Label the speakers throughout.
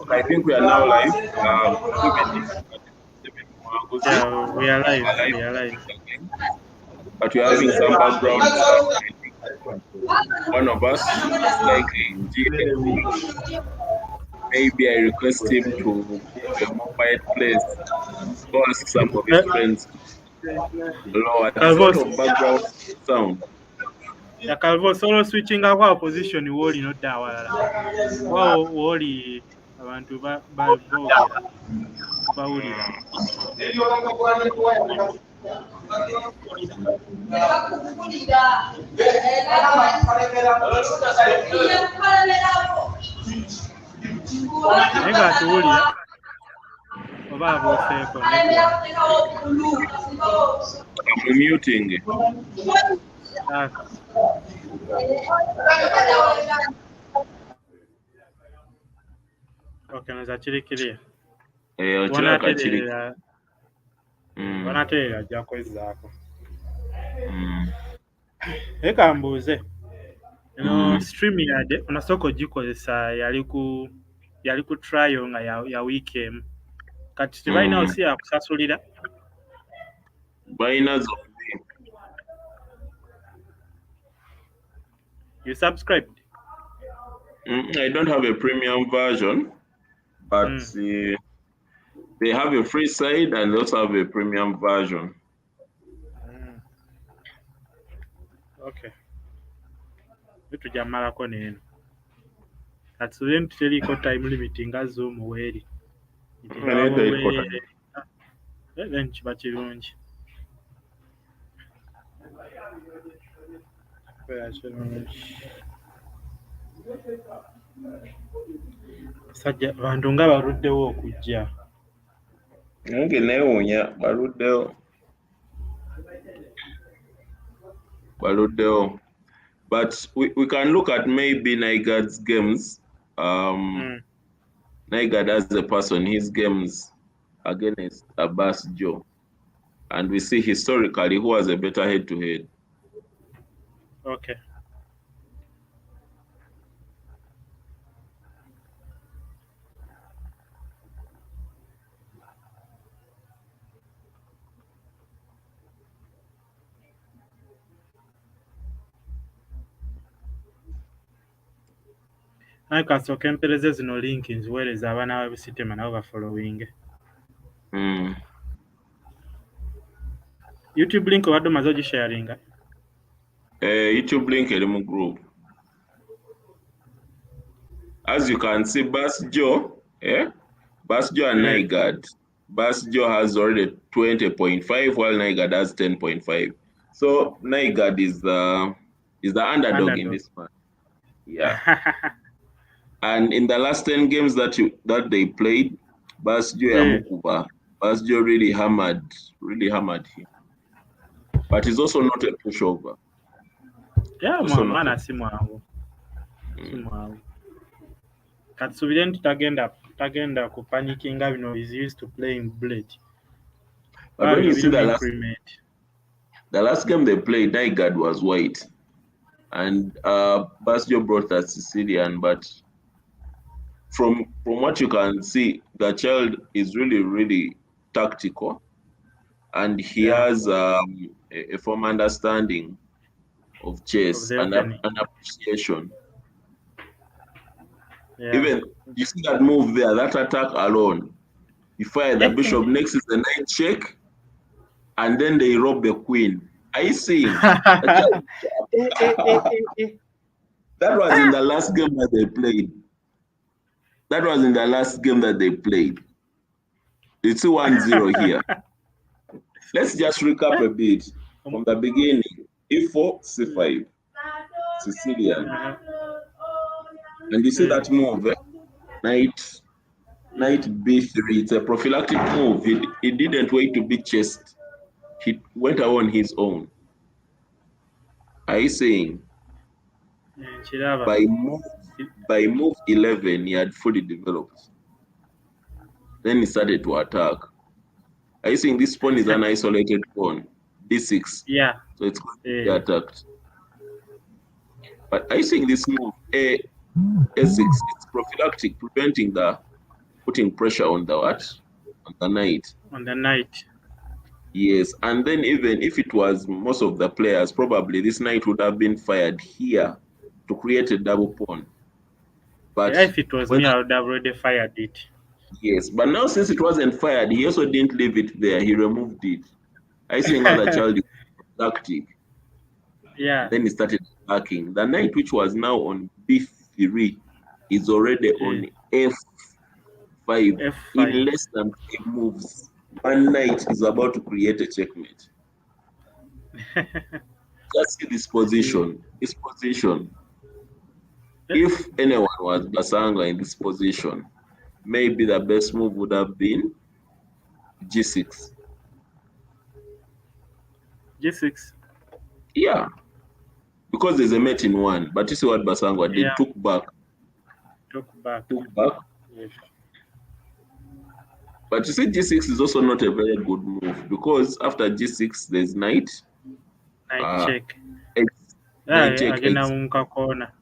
Speaker 1: Okay, I think we are now live. 2 minutes.
Speaker 2: Yeah, we are live.
Speaker 1: Alive.
Speaker 2: We are live.
Speaker 1: But we're having some background. I think one of us, most likely in GMCalvo, maybe I request him to give a more quiet place. Go ask some of his friends to lower. There's a lot of background sound.
Speaker 2: Calvo solo switching kwa position woli no dawala. Wao woli abantu bogera bawulira. Nega tuwulira oba abuuseeko
Speaker 1: I'm muting.
Speaker 2: Okay, nza kiri kiriya.
Speaker 1: Wanaterera
Speaker 2: ajja kwezzaako. Leka mbuuze. Stream yadde onasooka ogikozesa yali ku trial nga ya wiiki emu. Kati tebalinawo si yakusasulira?
Speaker 1: Balina zombi.
Speaker 2: You subscribed?
Speaker 1: I don't have a premium version, but they have a free side and they also have a premium version.
Speaker 2: Okay. Tujja malako neeno. Kati student teriko time limit nga Zoom weeri. Then kiba kirungi. Sajja bantu nga baluddewo okujja.
Speaker 1: Nange neewuunya baluddewo. But we can look at maybe Nyghtguard's games. Nyghtguard as a person, his games against Basjo. And we see historically who has a better head-to-head.
Speaker 2: Okay. Kasooka empereze zino link nziweereza abaana b'ebisitema nabo bafollowing. YouTube link obadde omaze ogisharinga?
Speaker 1: YouTube link eri mu group. As you can see, Basjo and Nyghtguard. Basjo has already 20.5 while Nyghtguard has 10.5. So Nyghtguard is the underdog in this one. Yeah. And in the last 10 games that they played, Basjo really hammered him. But it's also not a pushover.
Speaker 2: Yeah, mwana si mwangu. Katsubire nti tagenda kupanikinga bino is used to playing blade.
Speaker 1: But when you see the last game they played, Nyghtguard was white. And Basjo brought that Sicilian, but from what you can see, the child is really, really tactical, and he has a firm understanding of chess and an appreciation. Yeah. Even you see that move there, that attack alone. You fire the bishop, next is the knight check, and then they rob the queen. Are you seeing? That was in the last game that they played. It's 1-0 here. Let's just recap a bit from the beginning. E4, C5, Sicilian. And you see that move, knight B3. It's a prophylactic move. He didn't wait to be chased. He went on his own. Are you saying? By move 11, he had fully developed. Then he started to attack. Are you saying this pawn is an isolated pawn? D6.
Speaker 2: Yeah.
Speaker 1: So it's going to be attacked. But are you saying this move? S6. It's prophylactic, preventing the putting pressure on the what? On the knight.
Speaker 2: On the knight.
Speaker 1: Yes, and then even if it was most of the players, probably this knight would have been fired here to create a double pawn. But
Speaker 2: Yeah, if it was me, I would have already fired it.
Speaker 1: Yes, but now since it wasn't fired, he also didn't leave it there. He removed it. I see another child is tactic.
Speaker 2: Yeah.
Speaker 1: Then he started attacking. The knight, which was now on b3, is already on f5.
Speaker 2: F5.
Speaker 1: In less than 5 moves, one knight is about to create a checkmate. Just see this position. This position. If anyone was Basanga in this position, maybe the best move would have been g6.
Speaker 2: G6.
Speaker 1: Yeah. Because there's a mate in one. But you see what Basangwa did?
Speaker 2: Yeah.
Speaker 1: Took back.
Speaker 2: Took back.
Speaker 1: Yes. But you see, g6 is also not a very good move because after g6, there's knight.
Speaker 2: Knight check.
Speaker 1: Knight check.
Speaker 2: Again, corner.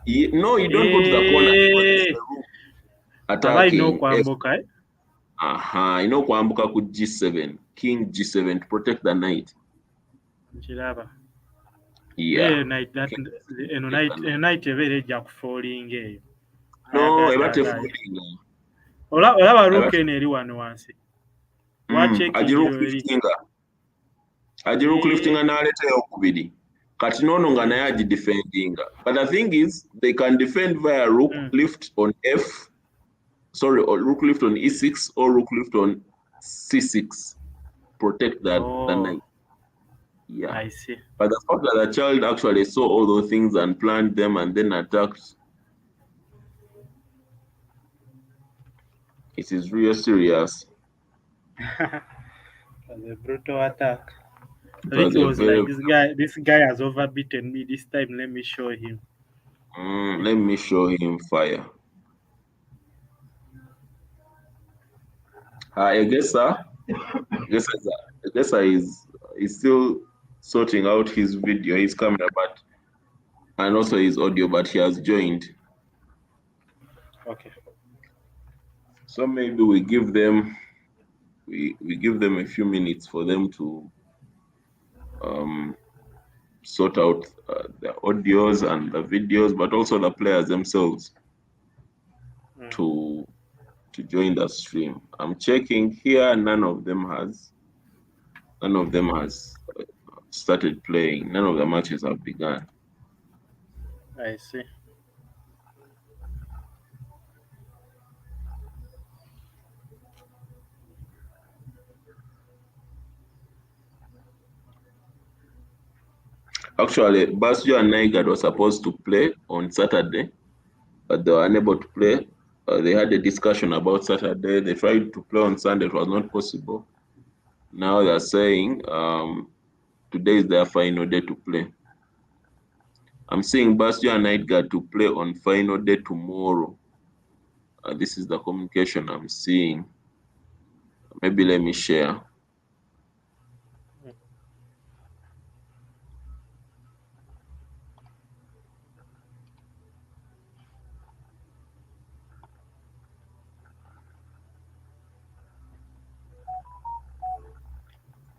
Speaker 1: No, you don't go to the corner because there's the rook attacking. You know kwambuka ku g7, king g7 to protect the knight. Yeah.
Speaker 2: Knight ebeera ejja kufoolinga eyo.
Speaker 1: No, eba tefoolinga.
Speaker 2: Olaba rook eno eri wano wansi.
Speaker 1: Rook liftinga n'aleeta eyokubiri. Kati nono nga naye agidefendinga. But the thing is, they can defend via rook lift on or rook lift on e6 or rook lift on c6. Protect the knight. Yeah.
Speaker 2: I see.
Speaker 1: But the fact that the child actually saw all those things and planned them and then attacked, it is real serious.
Speaker 2: A brutal attack. It was like this guy has overbeaten me this time. Let me show him.
Speaker 1: Let me show him fire. I guess he's still sorting out his video, his camera, and also his audio, but he has joined.
Speaker 2: Okay.
Speaker 1: So maybe we give them a few minutes for them to sort out the audios and the videos, but also the players themselves to join the stream. I'm checking here. None of them has started playing. None of the matches have begun.
Speaker 2: I see.
Speaker 1: Actually, Basjo and Nyghtguard were supposed to play on Saturday, but they were unable to play. They had a discussion about Saturday. They tried to play on Sunday. It was not possible. Now they're saying today is their final day to play. I'm seeing Basjo and Nyghtguard to play on final day tomorrow. This is the communication I'm seeing. Maybe let me share.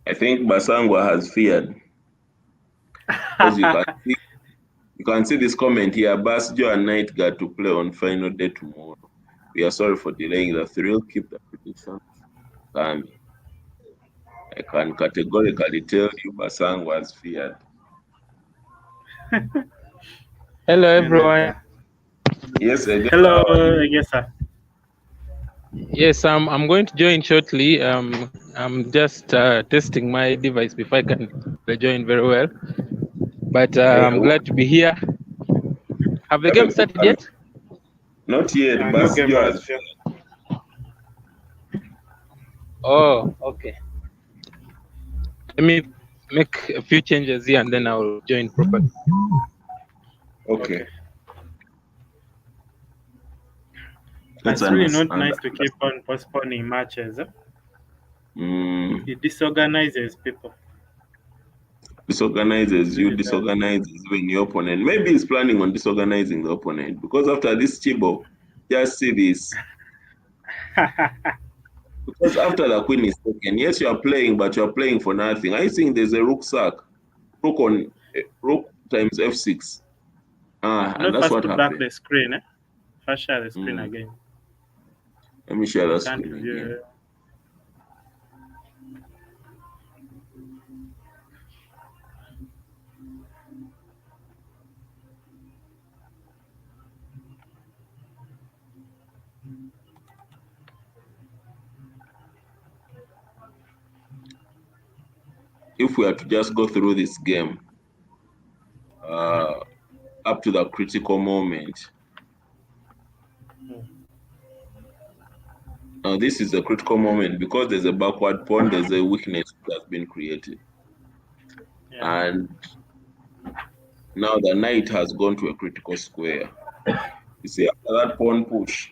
Speaker 1: I think Basangwa has feared. Because you can see this comment here. Basjo and Nyghtguard to play on final day tomorrow. We are sorry for delaying the thrill. Keep the prediction. I can categorically tell you Basangwa has feared.
Speaker 3: Hello, everyone.
Speaker 1: Yes,
Speaker 2: hello, Egesa.
Speaker 3: Yes, I'm going to join shortly. I'm just testing my device before I can join very well. But I'm glad to be here. Have the game started yet?
Speaker 1: Not yet. Basjo has feared.
Speaker 3: Oh, okay. Let me make a few changes here and then I'll join properly.
Speaker 1: Okay.
Speaker 2: It's really not nice to keep on postponing matches. It disorganizes people.
Speaker 1: Disorganizes you, disorganizes even your opponent. Maybe he's planning on disorganizing the opponent because after this Chibo, just see this. Because after the queen is taken, yes, you are playing, but you are playing for nothing. I think there's a rook sack, rook times f6. And that's what
Speaker 2: put back
Speaker 1: happened.
Speaker 2: the screen. First share the screen again.
Speaker 1: Let me share the screen again. If we are to just go through this game up to the critical moment. Now this is a critical moment because there's a backward pawn, there's a weakness that's been created. Yeah. And now the knight has gone to a critical square. You see, after that pawn push,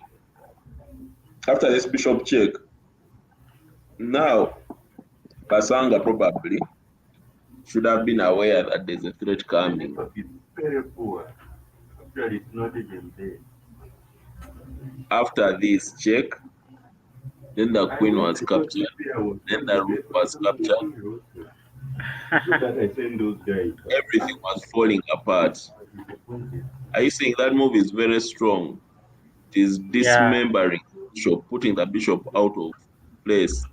Speaker 1: after this bishop check, now Kasanga probably should have been aware that there's a threat coming.
Speaker 4: It's very poor. Actually, it's not even there.
Speaker 1: After this check, then the queen was captured, then the rook was captured. Everything was falling apart. Are you saying that move is very strong? It is dismembering the bishop, putting the bishop out of place.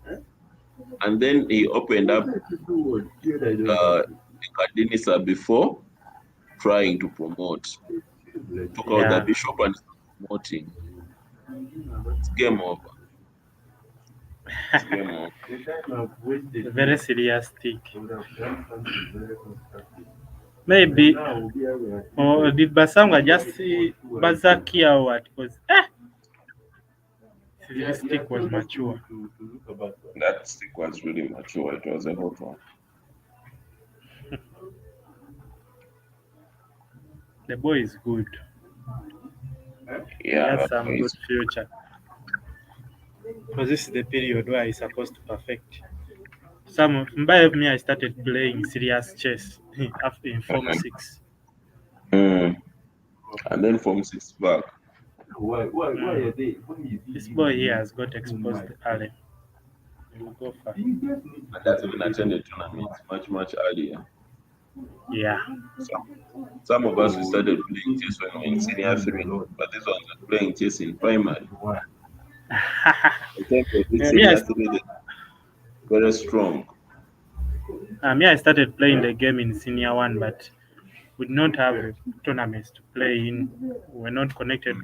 Speaker 1: And then he opened up Kadinisa before trying to promote. Took out the bishop and promoting. It's game over. It's game over.
Speaker 2: Very serious thing. Maybe, or did Basanga just see Bazaki or what? Because this stick was mature.
Speaker 1: That stick was really mature. It was a hot one.
Speaker 2: The boy is good.
Speaker 1: Yeah,
Speaker 2: he has some good future. Because this is the period where he's supposed to perfect. By me, I started playing serious chess in Form 6.
Speaker 1: And then Form 6 back.
Speaker 4: Why are they?
Speaker 2: This boy here has got exposed early. He will go far.
Speaker 1: And that's even attended tournaments much earlier.
Speaker 2: Yeah.
Speaker 1: Some of us we started playing chess when we were in senior 3, but these ones are playing chess in primary. Very strong.
Speaker 2: I started playing the game in senior 1, but we did not have tournaments to play in. We were not connected.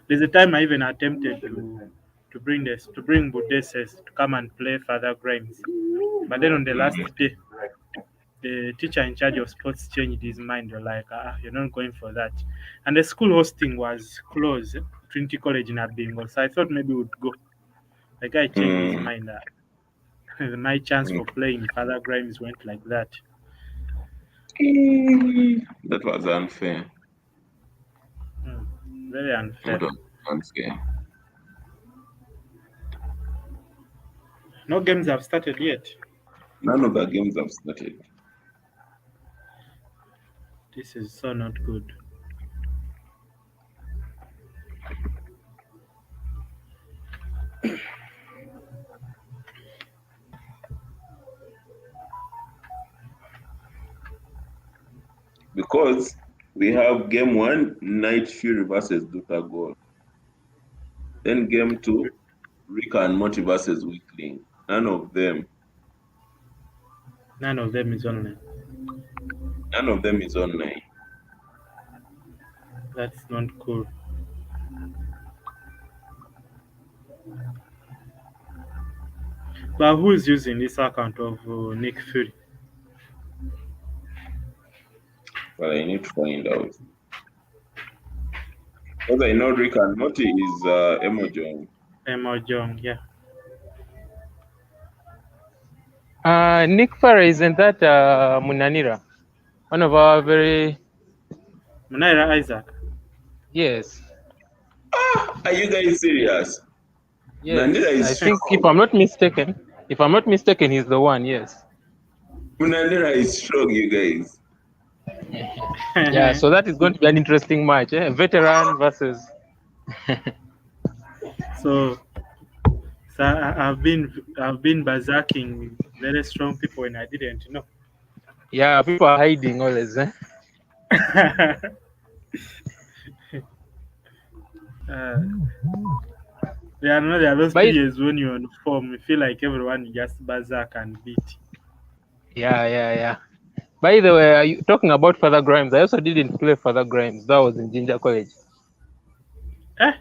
Speaker 2: There's a time I even attempted to bring Budesses to come and play further games, but then on the last day, the teacher in charge of sports changed his mind. You're like, you're not going for that. And the school hosting was closed, Trinity College in Abingo. So I thought maybe we would go. The guy changed his mind. My chance for playing further games went like that.
Speaker 1: That was unfair.
Speaker 2: Very unfair.
Speaker 1: Unfair.
Speaker 2: No games have started yet.
Speaker 1: None of the games have started.
Speaker 2: This is so not good.
Speaker 1: Because we have game 1, Knight Fury versus Dut-Agol. Then game 2, Rika and Moti versus Weakling. None of them
Speaker 2: is online.
Speaker 1: None of them is online.
Speaker 2: That's not cool. But who is using this account of Nick Fury?
Speaker 1: Well, I need to find out. Because I know Rick and Moti is Emojong.
Speaker 2: Emojong, yeah.
Speaker 3: Nick Fury, isn't that Munanira? One of our very...
Speaker 2: Munanira Isaac?
Speaker 3: Yes.
Speaker 1: Are you guys serious?
Speaker 3: Yes, I think if I'm not mistaken, he's the one, yes.
Speaker 1: Munandera is strong, you guys.
Speaker 3: Yeah, so that is going to be an interesting match. Veteran versus.
Speaker 2: So I've been berserking very strong people when I didn't know.
Speaker 3: Yeah, people are hiding always.
Speaker 2: There are those
Speaker 3: But
Speaker 2: periods when you're on form, you feel like everyone just berserk and beat.
Speaker 3: yeah. By the way, are you talking about Father Grimes? I also didn't play Father Grimes. That was in Ginger College.
Speaker 2: Eh?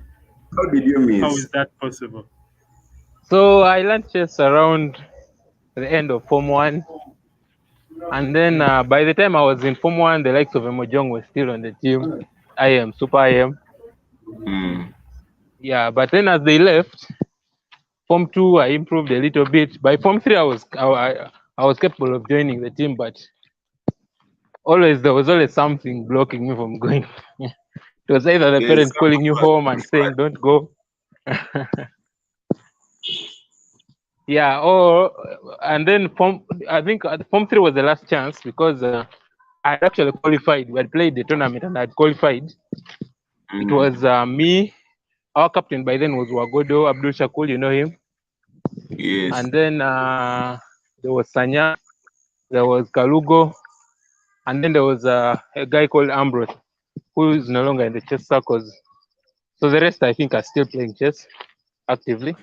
Speaker 1: How did you miss?
Speaker 2: How is that possible?
Speaker 3: So I learned chess around the end of Form 1. And then by the time I was in Form 1, the likes of Emojong were still on the team. Super IM. Yeah, but then as they left, Form 2, I improved a little bit. By Form 3, I was capable of joining the team, but there was always something blocking me from going. It was either the parents calling you home and saying, don't go. Yeah, and then I think Form 3 was the last chance because I had actually qualified. We had played the tournament and I had qualified. It was me. Our captain by then was Wagodo, Abdul Shakul, you know him.
Speaker 1: Yes.
Speaker 3: And then there was Sanya, there was Kalugo, and then there was a guy called Ambrose, who is no longer in the chess circles. So the rest, I think, are still playing chess actively.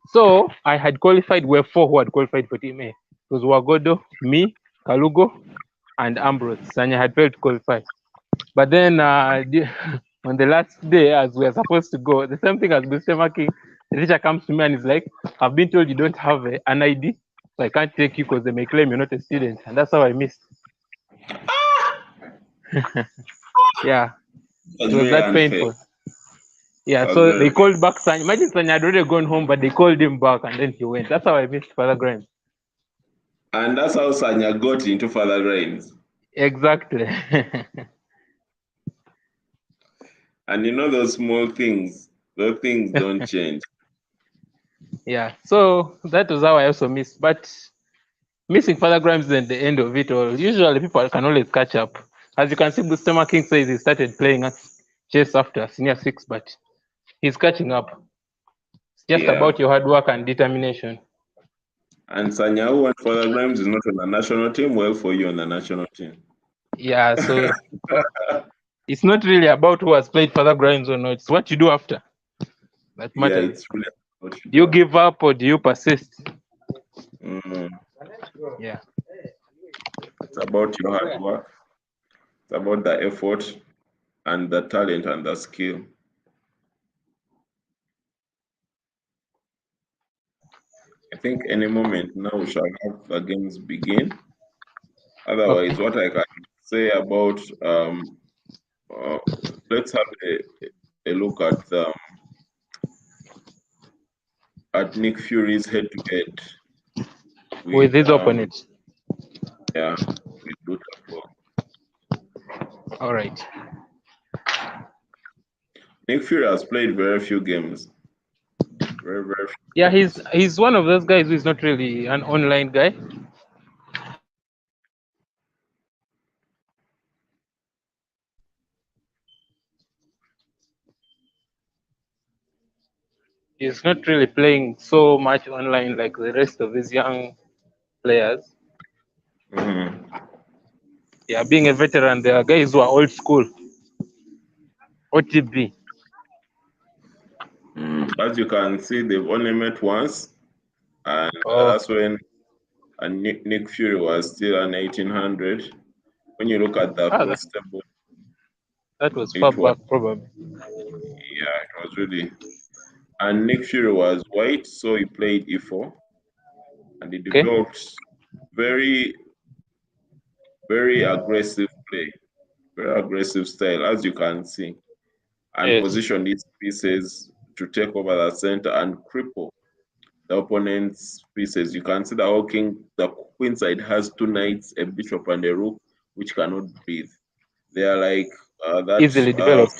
Speaker 3: So I had qualified. We were 4 who had qualified for Team A. It was Wagodo, me, Kalugo, and Ambrose. Sanya had failed to qualify. But then on the last day, as we were supposed to go, the same thing as Mr. Maki, the teacher comes to me and is like, I've been told you don't have an ID, so I can't take you because they may claim you're not a student. And that's how I missed. Yeah, it was that painful. Yeah, so they called back Sanya. Imagine Sanya had already gone home, but they called him back and then he went. That's how I missed Father Grimes.
Speaker 1: And that's how Sanya got into Father Grimes.
Speaker 3: Exactly.
Speaker 1: And you know those small things, those things don't change.
Speaker 3: Yeah, so that was how I also missed. But missing Father Grimes isn't the end of it all. Usually people can always catch up. As you can see, Bustema King says he started playing chess after senior 6, but he's catching up. It's just about your hard work and determination.
Speaker 1: And Sanya, who went Father Grimes, is not on the national team. Well, for you on the national team.
Speaker 3: Yeah, so it's not really about who has played Father Grimes or not. It's what you do after that matters.
Speaker 1: Yeah, it's really about
Speaker 3: do you give up or do you persist? Yeah.
Speaker 1: It's about your hard work. It's about the effort and the talent and the skill. I think any moment now we shall have the games begin. Otherwise, what I can say about let's have a look at Nick Fury's head-to-head
Speaker 3: with his opponent.
Speaker 1: Yeah, with Dut-Agol.
Speaker 3: All right.
Speaker 1: Nick Fury has played very few games. Very few.
Speaker 3: Yeah, he's one of those guys who's not really an online guy. He's not really playing so much online like the rest of these young players. Yeah, being a veteran, there are guys who are old school. OTB.
Speaker 1: As you can see, they've only met once, and that's when Nick Fury was still an 1800. When you look at the cross table,
Speaker 3: that was far back, probably.
Speaker 1: Yeah, it was really. And Nick Fury was white, so he played e4, and he developed very, very aggressive play, very aggressive style, as you can see, and positioned his pieces to take over the center and cripple the opponent's pieces. You can see the queen side has 2 knights, a bishop, and a rook, which cannot breathe. They are like that.
Speaker 3: Easily developed.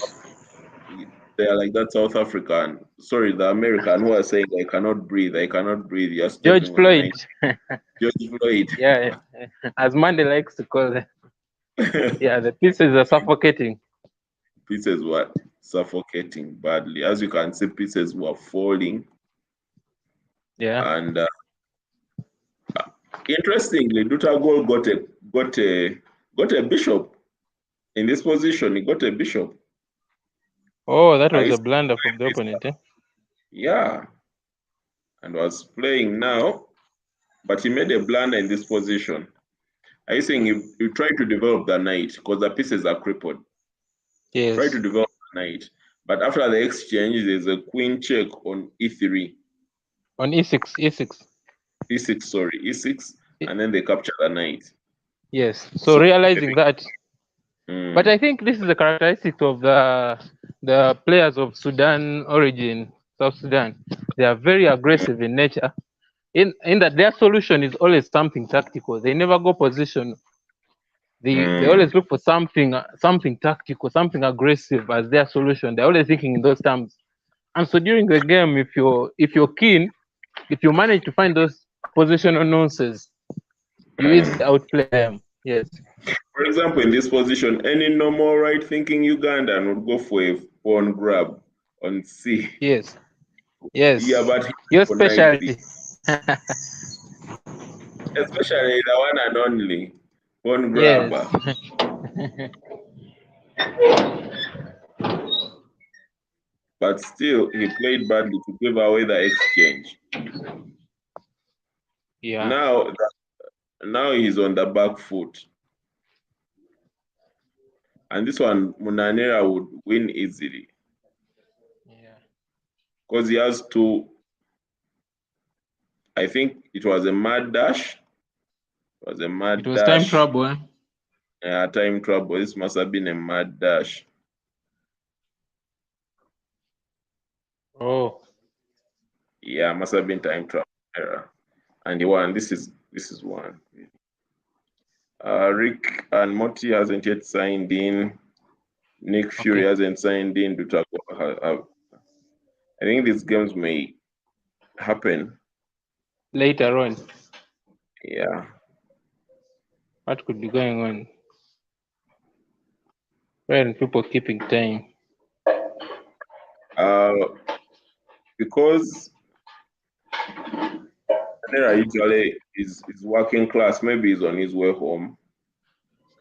Speaker 1: they are like that South African, sorry, the American who are saying I cannot breathe, I cannot breathe. You're
Speaker 3: George
Speaker 1: stepping on
Speaker 3: Floyd.
Speaker 1: my George Floyd.
Speaker 3: Yeah, as Mandy likes to call it. Yeah, the pieces are suffocating.
Speaker 1: Pieces were suffocating badly. As you can see, pieces were falling.
Speaker 3: Yeah.
Speaker 1: And interestingly, Dut-Agol got a bishop in this position. He got a bishop.
Speaker 3: Oh, that was a blunder from the opponent. Eh?
Speaker 1: Yeah, and was playing now, but he made a blunder in this position. Are you saying you try to develop the knight because the pieces are crippled?
Speaker 3: Yes.
Speaker 1: Try to develop the knight, but after the exchange, there's a queen check on e3.
Speaker 3: On e6.
Speaker 1: E6, sorry, e6, and then they capture the knight.
Speaker 3: Yes. So realizing that. But I think this is the characteristic of the players of Sudan origin, South Sudan. They are very aggressive in nature. In that their solution is always something tactical. They never go position. They always look for something tactical, something aggressive as their solution. They're always thinking in those terms. And so during the game, if you're keen, if you manage to find those positional nuances, you easily outplay them. Yes.
Speaker 1: For example, in this position, any normal right-thinking Ugandan would go for a pawn grab on C.
Speaker 3: Yes. Yes.
Speaker 1: Yeah, but
Speaker 3: your specialty.
Speaker 1: Especially the one and only pawn grabber.
Speaker 3: Yes.
Speaker 1: But still, he played badly to give away the exchange.
Speaker 3: Yeah.
Speaker 1: Now he's on the back foot. And this one, Munanera would win easily.
Speaker 3: Yeah.
Speaker 1: Because he has two. I think it was a mad dash. It was a mad dash.
Speaker 3: It was time trouble, eh?
Speaker 1: Yeah, time trouble. This must have been a mad dash.
Speaker 3: Oh.
Speaker 1: Yeah, must have been time trouble error. And he won. This is one. Rick and Morty hasn't yet signed in. Nick Fury hasn't signed in. I think these games may happen
Speaker 3: later on.
Speaker 1: Yeah.
Speaker 3: What could be going on? Why aren't people keeping time?
Speaker 1: Because Nera usually is working class. Maybe he's on his way home.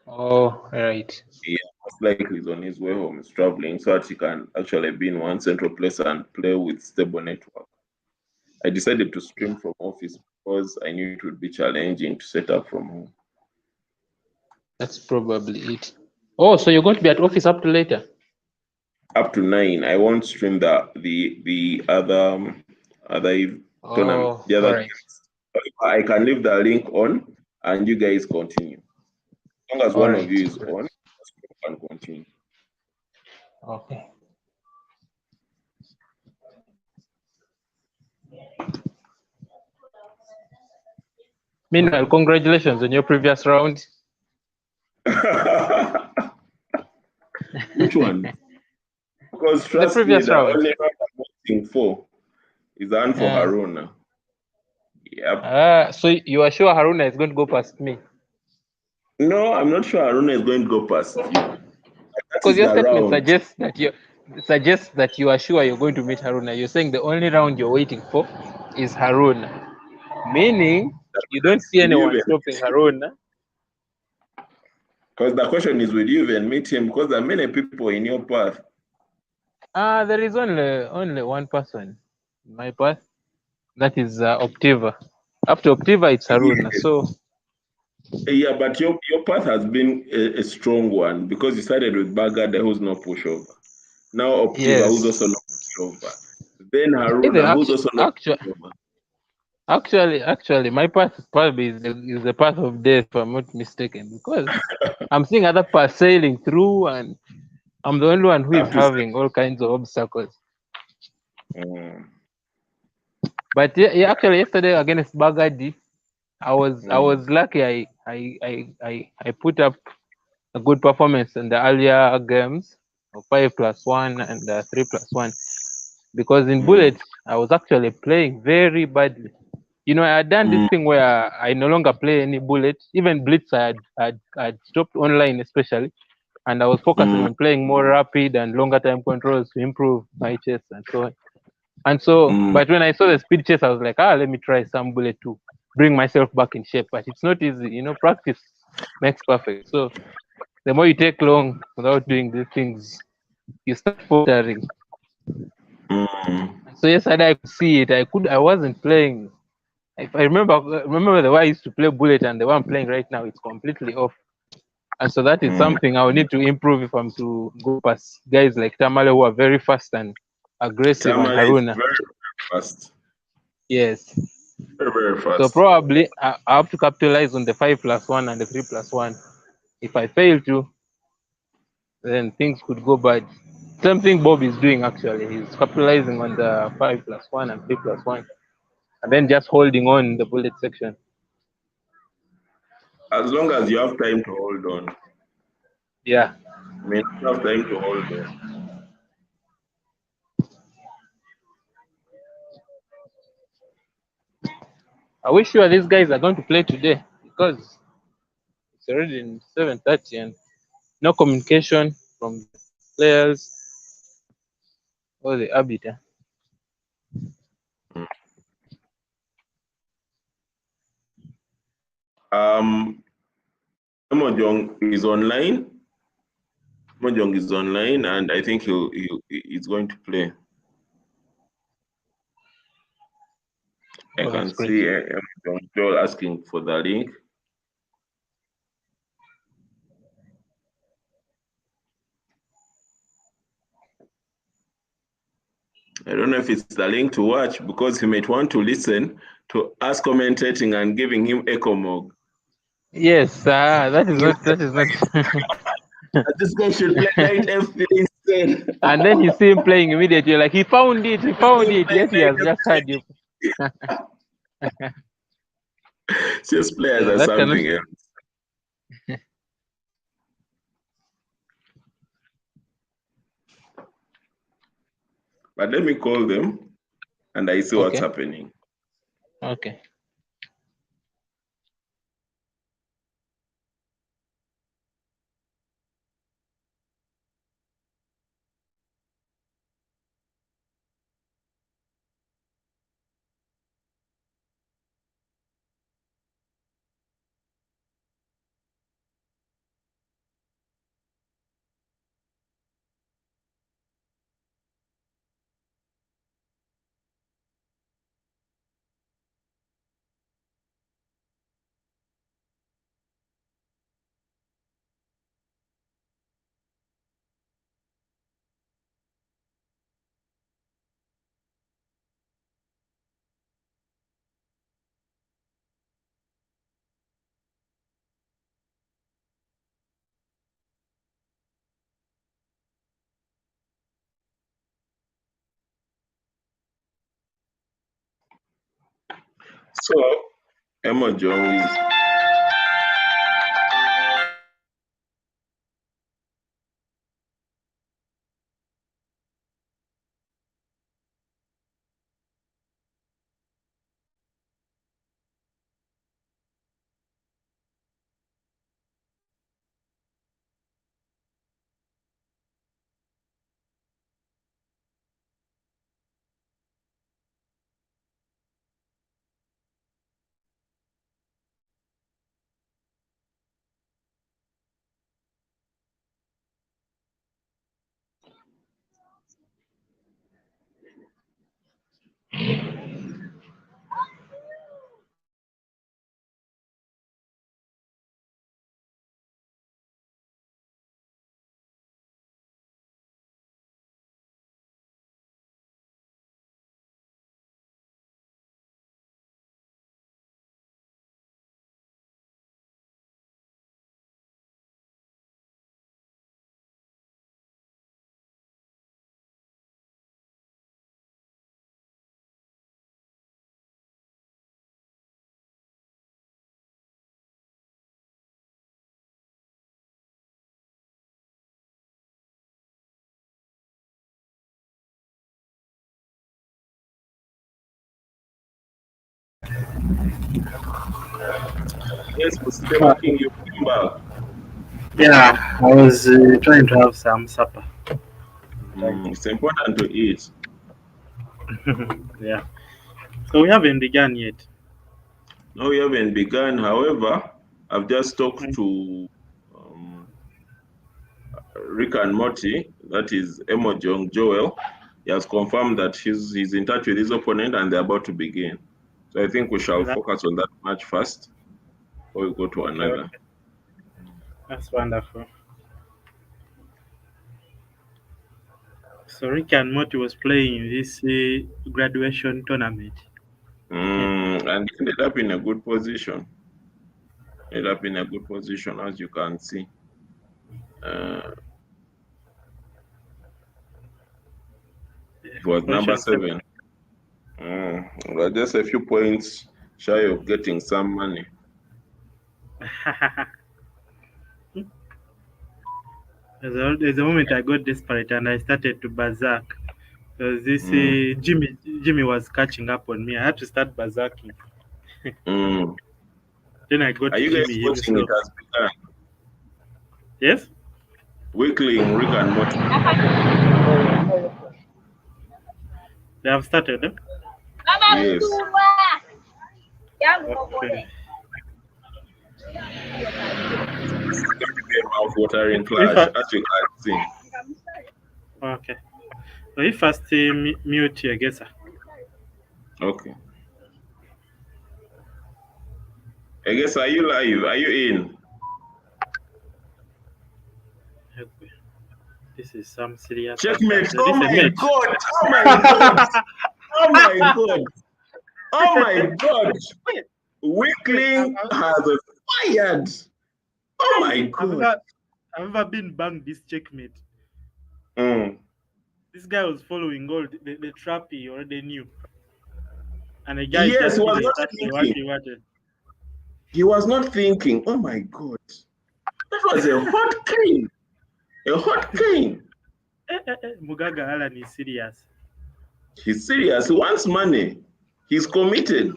Speaker 3: Oh, right.
Speaker 1: Yeah, most likely he's on his way home. He's traveling so that he can actually be in one central place and play with stable network. I decided to stream from office because I knew it would be challenging to set up from home.
Speaker 3: That's probably it. Oh, so you're going to be at office up to later?
Speaker 1: Up to 9. I won't stream the other tournament. The other
Speaker 3: right.
Speaker 1: games. I can leave the link on and you guys continue. As long as one of you is on, you can continue.
Speaker 3: Okay. Meanwhile, congratulations on your previous round.
Speaker 1: Which one? Because trust
Speaker 3: the previous
Speaker 1: me,
Speaker 3: round.
Speaker 1: The only round I'm waiting for is the one for Haruna. Yep.
Speaker 3: So you are sure Haruna is going to go past me?
Speaker 1: No, I'm not sure Haruna is going to go past you.
Speaker 3: Because your statement suggests that you are sure you're going to meet Haruna. You're saying the only round you're waiting for is Haruna. Meaning you don't see anyone stopping Haruna.
Speaker 1: Because the question is, will you even meet him? Because there are many people in your path.
Speaker 3: There is only one person in my path. That is Optiva. After Optiva, it's Haruna.
Speaker 1: Yes.
Speaker 3: So
Speaker 1: yeah, but your path has been a strong one because you started with Bagada, who's no pushover. Now Optiva, who's also no pushover. Then Haruna, who's also no pushover.
Speaker 3: Actually, my path probably is the path of death, if I'm not mistaken, because I'm seeing other paths sailing through, and I'm the only one who is having all kinds of obstacles. But yeah, actually, yesterday against Bagadi, I was lucky. I put up a good performance in the earlier games. 5+1 and 3+1, because in bullets I was actually playing very badly. You know, I had done this thing where I no longer play any bullets, even blitz. I'd stopped online especially, and I was focusing on playing more rapid and longer time controls to improve my chess and so on. And so, but when I saw the speed chess, I was like, let me try some bullet to bring myself back in shape. But it's not easy, you know. Practice makes perfect. So the more you take long without doing these things, you start faltering. So yesterday I could see it. I wasn't playing. If I remember the way I used to play bullet and the one I'm playing right now, it's completely off. And so that is something I will need to improve if I'm to go past guys like Tamale, who are very fast and aggressive, and
Speaker 1: Tamale is
Speaker 3: Haruna.
Speaker 1: very fast.
Speaker 3: Yes.
Speaker 1: Very, very fast.
Speaker 3: So probably I have to capitalize on the 5+1 and the 3+1. If I fail to, then things could go bad. Same thing Bob is doing actually. He's capitalizing on the 5+1 and 3+1, and then just holding on in the bullet section.
Speaker 1: As long as you have time to hold on.
Speaker 3: Yeah.
Speaker 1: I mean, you have time to hold on.
Speaker 3: I wish sure these guys are going to play today, because it's already in 7:30 and no communication from the players or the arbiter.
Speaker 1: Mojong is online. Mojong is online, and I think he's going to play. I can see Joel asking for the link. I don't know if it's the link to watch, because he might want to listen to us commentating and giving him echo mode.
Speaker 3: Yes, that is not.
Speaker 1: This guy should play Knight F3 instead.
Speaker 3: And then you see him playing immediately. You're like, he found it. Yes, he has just heard you.
Speaker 1: Chess players are something else. But let me call them, and I see what's happening.
Speaker 3: Okay.
Speaker 1: So, Emma Jones. Yes, Mr. King, you came back.
Speaker 2: Yeah, I was trying to have some supper.
Speaker 1: It's important to eat.
Speaker 2: Yeah. So we haven't begun yet.
Speaker 1: No, we haven't begun. However, I've just talked to Rick and Morty, that is Emojong Joel. He has confirmed that he's in touch with his opponent and they're about to begin. So I think we shall focus on that match first before we go to another.
Speaker 2: Okay. That's wonderful. So Rick and Morty was playing this graduation tournament.
Speaker 1: And he ended up in a good position. Ended up in a good position, as you can see. It was number 7. But just a few points shy of getting some money.
Speaker 2: There's a moment I got desperate and I started to berserk. Because this Jimmy was catching up on me. I had to start berserking. Then I got
Speaker 1: Are you
Speaker 2: Jimmy
Speaker 1: guys watching it has begun?
Speaker 2: Yes?
Speaker 1: Weekling, Rick and Morty.
Speaker 2: They have started, eh?
Speaker 1: Yes.
Speaker 2: Okay.
Speaker 1: It's going to be a mouth-watering clash, as you can see.
Speaker 2: Okay. So if I stay mute, I guess.
Speaker 1: Okay. I guess, are you live? Are you in?
Speaker 2: Okay. This is some serious.
Speaker 1: Checkmate. Oh my God. Oh my God. Oh my God. Oh my God. Weakling has fired. Oh my God.
Speaker 2: I've never been banged this checkmate. This guy was following all the trap he already knew. And the guy just
Speaker 1: was not
Speaker 2: exactly what he wanted.
Speaker 1: He was not thinking. Oh my God. That was a hot cane. A hot cane.
Speaker 2: Mugaga Alan is serious.
Speaker 1: He's serious. He wants money. He's committed.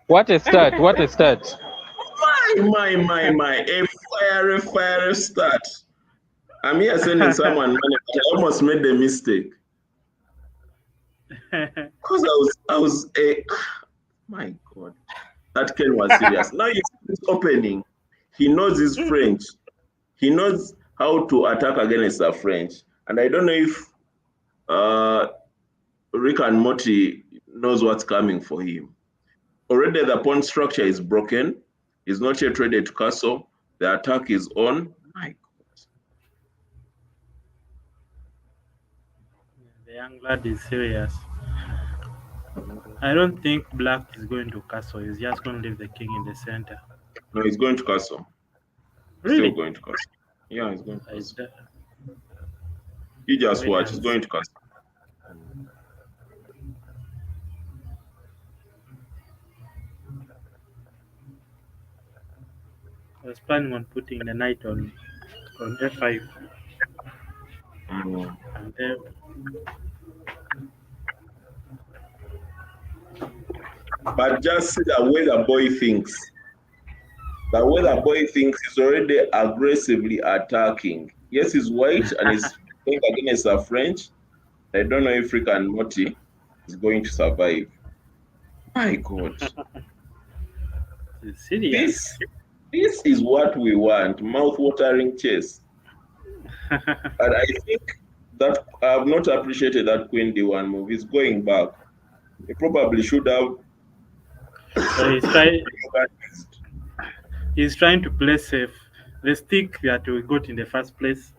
Speaker 3: What a start. What a start.
Speaker 1: My. A fiery start. I'm here sending someone money, but I almost made the mistake. Because I was my God. That Ken was serious. Now he's opening. He knows his French. He knows how to attack against a French. And I don't know if Rick and Morty knows what's coming for him. Already the pawn structure is broken. He's not yet ready to castle. The attack is on. My God.
Speaker 2: The young lad is serious. I don't think black is going to castle. He's just going to leave the king in the center.
Speaker 1: No, he's going to castle.
Speaker 2: Really?
Speaker 1: Still going to castle. Yeah, he's going to castle. You just watch. He's going to castle.
Speaker 2: I was planning on putting the knight on f5. And then
Speaker 1: but just see the way the boy thinks. The way the boy thinks, he's already aggressively attacking. Yes, he's white and he's going against a French. I don't know if Rick and Morty is going to survive. My God.
Speaker 2: Serious.
Speaker 1: This is what we want, mouth-watering chess. And I think that I have not appreciated that Queen D1 move. He's going back. He probably should have.
Speaker 2: So he's trying to play safe. The stick that we got in the first place,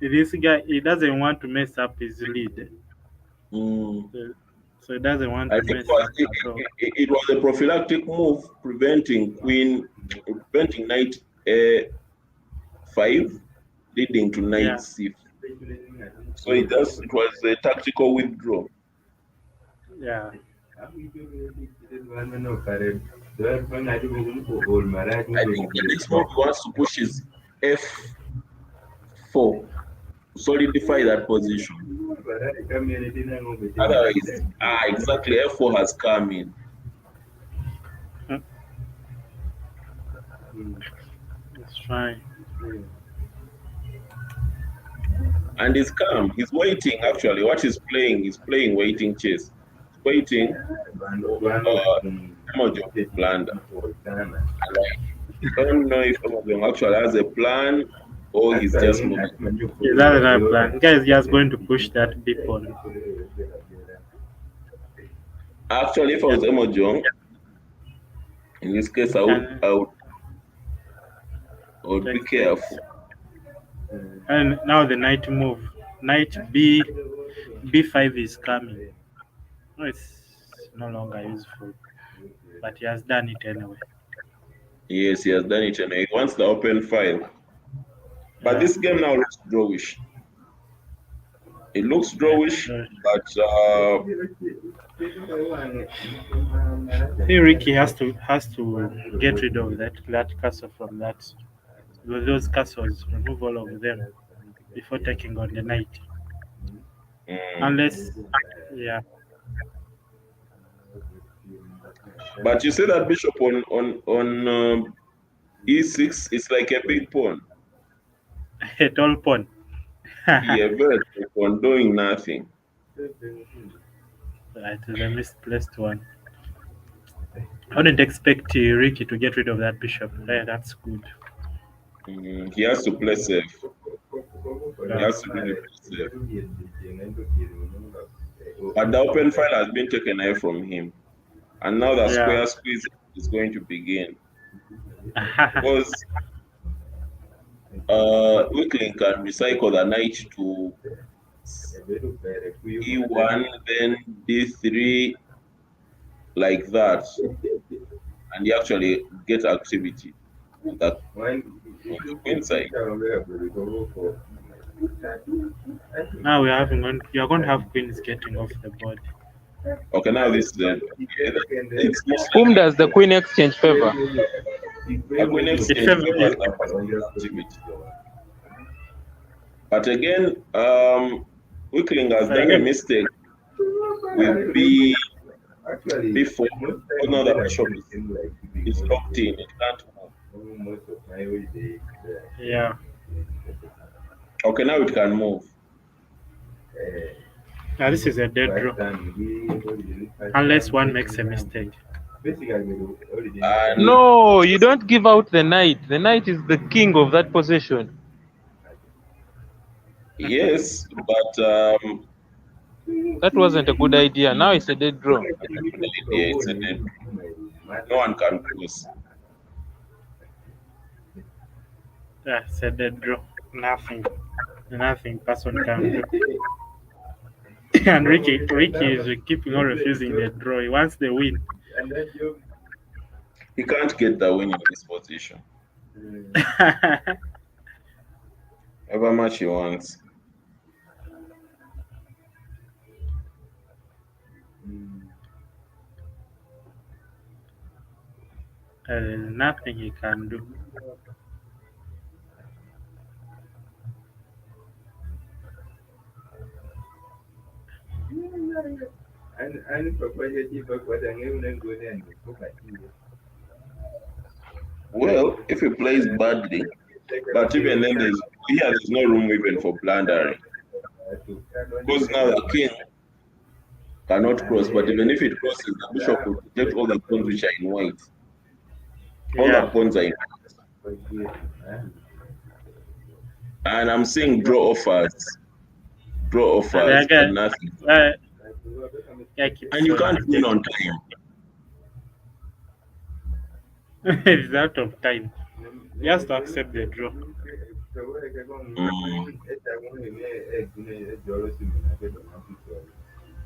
Speaker 2: this guy, he doesn't want to mess up his lead. So he doesn't want to mess up.
Speaker 1: It was a prophylactic move preventing knight A5 leading to knight C5. So it was a tactical withdrawal.
Speaker 2: Yeah.
Speaker 1: I think the next move he wants to push is F4 to solidify that position. Otherwise, exactly, F4 has come in.
Speaker 2: Let's try.
Speaker 1: And he's calm. He's waiting, actually. What he's playing waiting chess. He's waiting Emojo blunder. And I don't know if Emojo actually has a plan or he's just moving.
Speaker 2: He doesn't have a plan. Guy is just going to push that big pawn.
Speaker 1: Actually, if I was Emojo, in this case, I would be careful.
Speaker 2: And now the knight move. Knight b5 is coming. No, it's no longer useful, but he has done it anyway.
Speaker 1: Yes, he has done it, and he wants the open file. But this game now looks drawish. It looks drawish, but
Speaker 2: I think Ricky has to get rid of that castle from that. Those castles, remove all of them before taking on the knight. Unless, yeah.
Speaker 1: But you say that bishop on e6 is like a big pawn.
Speaker 2: A tall pawn.
Speaker 1: Yeah, very big pawn doing nothing.
Speaker 2: Right, it's a misplaced one. I wouldn't expect Ricky to get rid of that bishop. Yeah, that's good.
Speaker 1: He has to play safe. He has to really play safe. But the open file has been taken away from him. And now the square squeeze is going to begin. Because Wickling can recycle the knight to e1, then d3, like that. And you actually get activity on the queen side.
Speaker 2: Now you're going to have queens getting off the board.
Speaker 1: Okay, now this is
Speaker 3: whom does the queen exchange favor?
Speaker 1: The queen exchange favors the activity. But again, Wickling has done a mistake with b4. Oh, no, the bishop is locked in. It can't move.
Speaker 2: Yeah.
Speaker 1: Okay, now it can move.
Speaker 2: Now this is a dead draw. Unless one makes a mistake.
Speaker 3: No, you don't give out the knight. The knight is the king of that position.
Speaker 1: Yes, but
Speaker 3: that wasn't a good idea. Now it's a dead draw.
Speaker 1: Yeah, it's a dead draw. No one can cross.
Speaker 2: Yeah, it's a dead draw. Nothing person can do. And Ricky is keeping on refusing the draw. He wants the win.
Speaker 1: He can't get the win in this position. However much he wants.
Speaker 2: There's nothing he can do.
Speaker 1: Well, if he plays badly, but even then there's no room even for blundering. Because now the king cannot cross, but even if it crosses, the bishop will protect all the pawns which are in white. All the pawns are in white. And I'm seeing draw offers. Draw offers, but nothing. And you can't win on time.
Speaker 2: He's out of time. He has to accept the draw.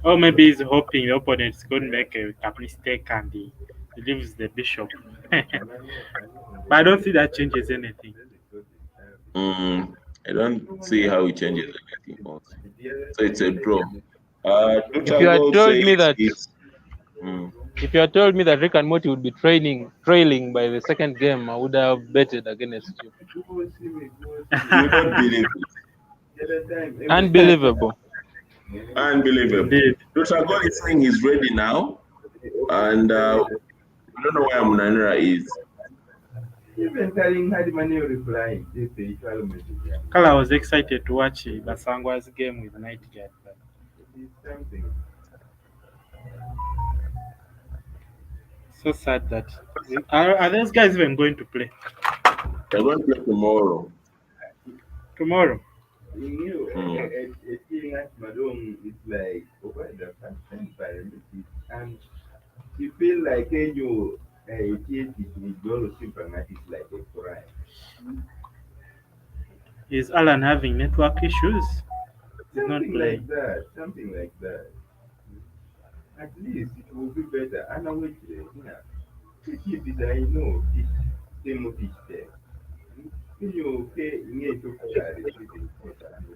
Speaker 2: Or maybe he's hoping the opponent's going to make a mistake and he leaves the bishop. But I don't see that changes anything.
Speaker 1: I don't see how it changes anything else. So it's a draw.
Speaker 3: If you had told me that if you had told me that Rick and Morty would be trailing by the second game, I would have betted against you.
Speaker 1: You don't believe it.
Speaker 3: Unbelievable.
Speaker 1: Unbelievable.
Speaker 2: Indeed.
Speaker 1: Dut-Agol is saying he's ready now, and I don't know where Munanira is.
Speaker 4: Even telling how the money replying, this the usual message.
Speaker 2: Kala was excited to watch Basangwa's game with Nyghtguard. But
Speaker 4: It's something.
Speaker 2: so sad that are those guys even going to play
Speaker 1: They're going to play tomorrow.
Speaker 2: tomorrow?
Speaker 4: You know, a thing like Madong is like over the first time paralysis, and you feel like you it is all symptomatic like a crime.
Speaker 2: Is Alan having network issues? He's not
Speaker 4: Something
Speaker 2: playing.
Speaker 4: like that. Something like that. At least it will be better. And I wait, if it I know, it's same teach there. You pay near to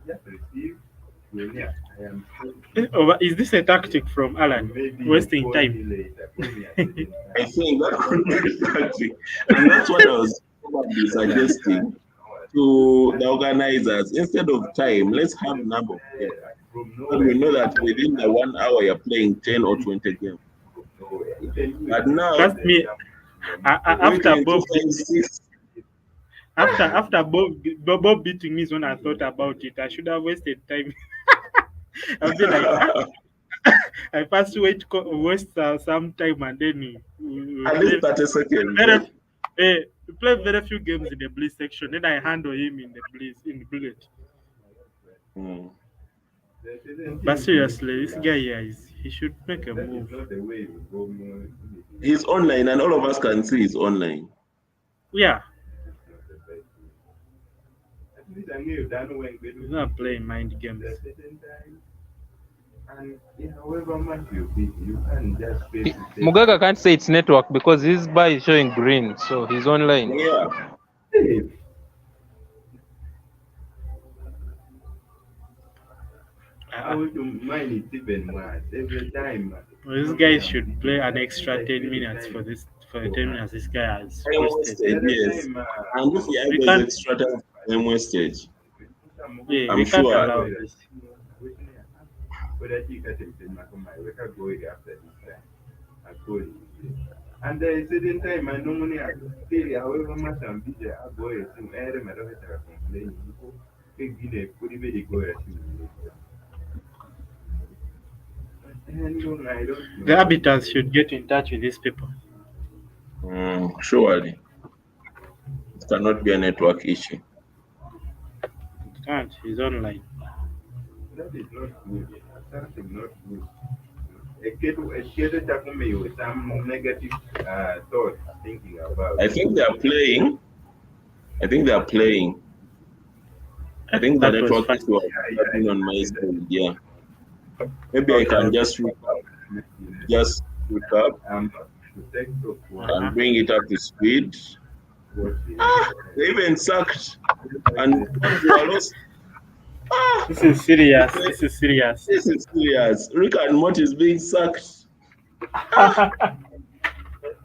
Speaker 4: just receive. I am
Speaker 2: Is this a tactic from Alan?
Speaker 4: maybe
Speaker 2: Wasting
Speaker 4: call
Speaker 2: time.
Speaker 4: me later. Call me at the same
Speaker 1: I
Speaker 4: time.
Speaker 1: think that could be tactic. And that's what I was probably suggesting to the organizers. Instead of time, let's have number of players.
Speaker 4: From
Speaker 1: So we
Speaker 4: nowhere.
Speaker 1: know that within the 1 hour you're playing 10 or 20 games. But now,
Speaker 2: Trust me, after
Speaker 1: waiting
Speaker 2: Bob
Speaker 1: 256,
Speaker 2: after Bob beating me is when I thought about it. I should have wasted time. I'll be like, I first waste some time and then we
Speaker 1: at least 30 seconds.
Speaker 2: we play very few games in the Bliss section. Then I handle him in the bullet.
Speaker 1: Hmm.
Speaker 2: But seriously, this guy here he should make a
Speaker 4: That is
Speaker 2: move.
Speaker 4: not the way we go more.
Speaker 1: He's online, and all of us can see he's online.
Speaker 2: Yeah,
Speaker 4: At least I knew you done when we
Speaker 2: he's not playing mind games.
Speaker 4: at a certain time. And however much you beat, you can just face the same.
Speaker 3: Mugaga can't say it's network because his bar is showing green, so he's online.
Speaker 1: Yeah.
Speaker 4: Hey, I would mind it even once every time.
Speaker 2: This guy should play an extra 10 minutes for the 10 minutes this guy has
Speaker 1: Time
Speaker 2: wasted.
Speaker 1: wasted, yes. And if
Speaker 2: We
Speaker 1: he
Speaker 2: can't-
Speaker 1: has extra time wasted,
Speaker 2: Yeah,
Speaker 1: I'm
Speaker 2: we can't
Speaker 1: sure.
Speaker 2: allow this.
Speaker 4: And there is a certain time I normally tell however much I'm busy, I go and I don't have to complain.
Speaker 2: The arbiters should get in touch with these people.
Speaker 1: Surely. It cannot be a network issue.
Speaker 2: It can't. He's online.
Speaker 4: That is not good. Something not good. With some negative thoughts thinking about.
Speaker 1: I think they are playing. I think the
Speaker 2: That was
Speaker 1: network
Speaker 2: fun.
Speaker 1: issue was happening on my side. Yeah. Maybe I can just recap and bring it up to speed. They even sucked and they are lost.
Speaker 2: This is serious. This is serious.
Speaker 1: This is serious. Rick and Morty is being sucked.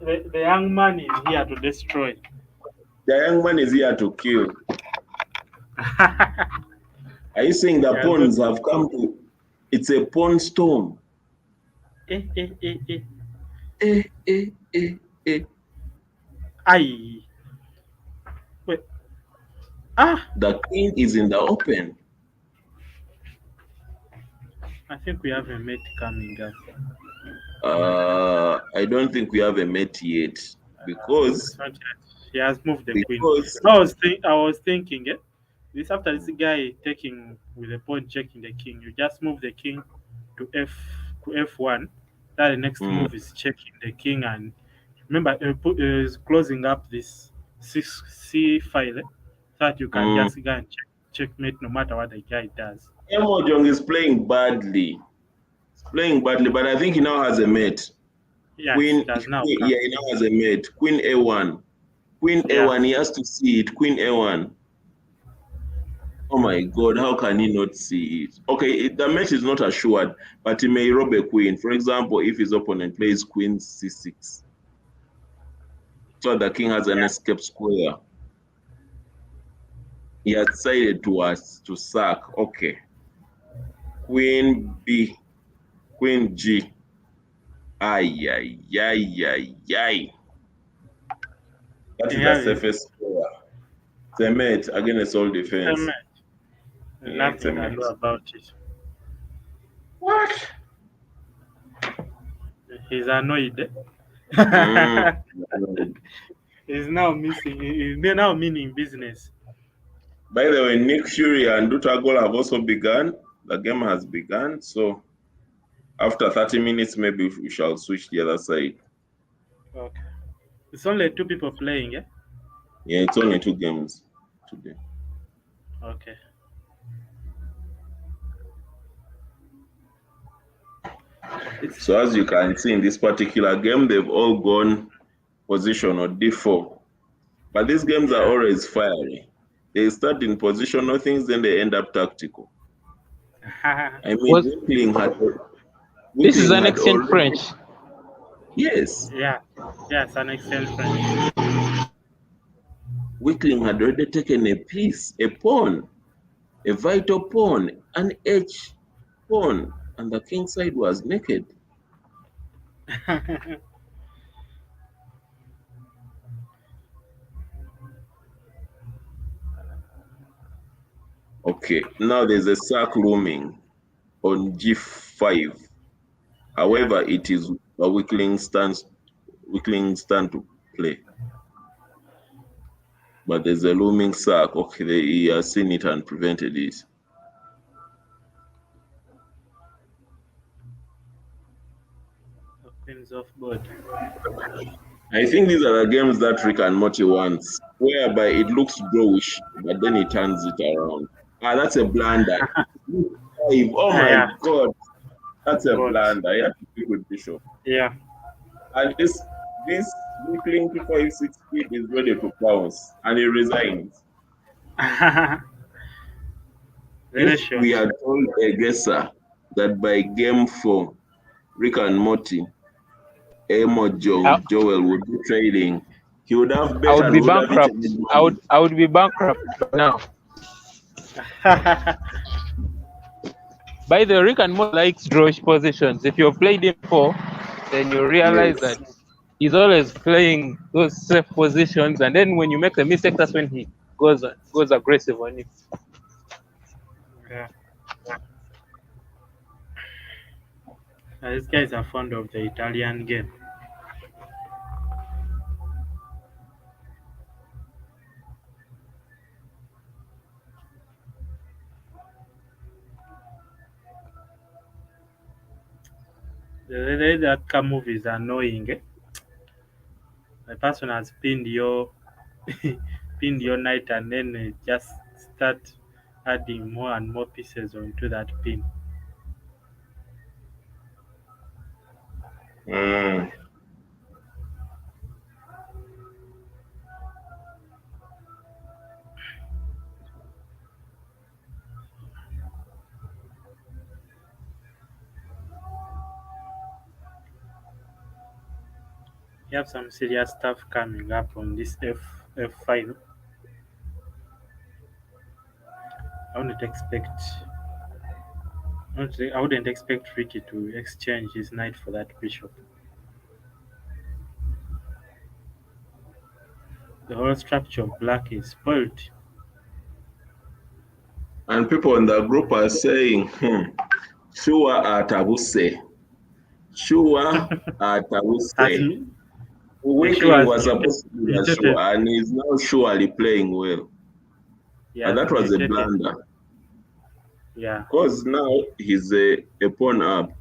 Speaker 2: The young man is here to destroy.
Speaker 1: The young man is here to kill. Are you saying the
Speaker 2: Yeah,
Speaker 1: pawns have come to? It's a pawn storm.
Speaker 2: Eh.
Speaker 1: Eh, eh, eh, eh.
Speaker 2: Aye. Wait.
Speaker 1: The queen is in the open.
Speaker 2: I think we have a mate coming up.
Speaker 1: I don't think we have a mate yet because
Speaker 2: Not yet. He has moved the queen.
Speaker 1: because
Speaker 2: I was thinking, this after this guy taking with the pawn checking the king, you just move the king to f1. That the next move is checking the king, and remember is closing up this c file so that you can just go and checkmate no matter what the guy does.
Speaker 1: Emojong is playing badly. He's playing badly, but I think he now has a mate.
Speaker 2: Yeah,
Speaker 1: Queen,
Speaker 2: it does now.
Speaker 1: he now has a mate. Queen A1. Queen A1, he has to see it. Queen A1. Oh my God, how can he not see it? Okay, the mate is not assured, but he may rob a queen. For example, if his opponent plays Queen C6. So the king has an escape square. He has decided to sack. Okay. Queen B, Queen G. Ay, ay, ay, ay, ay. That is the safest player. It's a mate against all defense. Yeah, it's a
Speaker 2: Nothing I know
Speaker 1: mate.
Speaker 2: about it.
Speaker 1: What?
Speaker 2: He's annoyed. He's now missing. He's now meaning business.
Speaker 1: By the way, Nick Fury and Dut-Agol have also begun. The game has begun. So after 30 minutes, maybe we shall switch the other side.
Speaker 2: Okay. It's only 2 people playing, yeah?
Speaker 1: Yeah, it's only 2 games today.
Speaker 2: Okay.
Speaker 1: So as you can see in this particular game, they've all gone position or D4. But these games are always fiery. They start in positional things, then they end up tactical. I mean,
Speaker 3: this is an exchange French.
Speaker 1: Yes.
Speaker 2: Yeah, it's an exchange French.
Speaker 1: Wickling had already taken a piece, a pawn, a vital pawn, an H pawn, and the king side was naked. Okay, now there's a sack looming on G5. However, it is a Wickling stand to play. But there's a looming sack. Okay, he has seen it and prevented it.
Speaker 2: Queens off board.
Speaker 1: I think these are the games that Rick and Morty wants, whereby it looks drawish, but then he turns it around. That's a blunder. Oh my God, that's a blunder. You have to pick with Bishop.
Speaker 2: Yeah.
Speaker 1: And this Wickling 256 speed is ready to pounce, and he resigns. If we had told a guesser that by game 4, Rick and Morty, Joel would be trading, he would have bet.
Speaker 3: I would be bankrupt. I would be bankrupt now. By the way, Rick and Morty likes drawish positions. If you've played him before, then you realize that he's always playing those safe positions, and then when you make the mistake, that's when he goes aggressive on you.
Speaker 2: Yeah. These guys are fond of the Italian game. The way that car move is annoying. Eh? The person has pinned your knight, and then just start adding more and more pieces onto that pin. You have some serious stuff coming up on this F5. I wouldn't expect Ricky to exchange his knight for that bishop. The whole structure of black is spoiled.
Speaker 1: And people in the group are saying, Shua Atabuse. Shua Atabuse. Wickling was supposed to be a Shua, and he's now surely playing well. Yeah, and that was a blunder.
Speaker 2: Yeah.
Speaker 1: Because now he's a pawn up.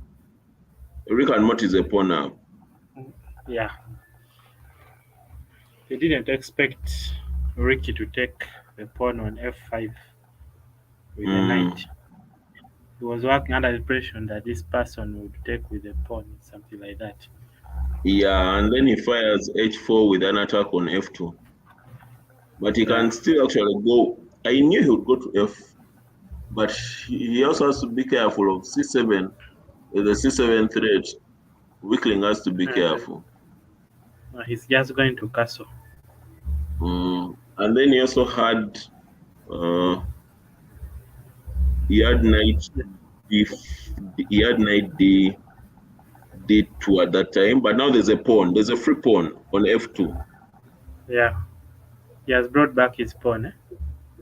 Speaker 1: Rick and Morty is a pawn up.
Speaker 2: Yeah. They didn't expect Ricky to take the pawn on F5 with the knight. He was working under the impression that this person would take with the pawn, something like that.
Speaker 1: Yeah, and then he fires H4 with an attack on F2. But he can still actually go. I knew he would go to F, but he also has to be careful of C7. With the C7 threat, Wickling has to be careful.
Speaker 2: He's just going to castle.
Speaker 1: And then he also had knight if he had knight d2 at that time, but now there's a pawn. There's a free pawn on f2.
Speaker 2: Yeah. He has brought back his pawn. Eh?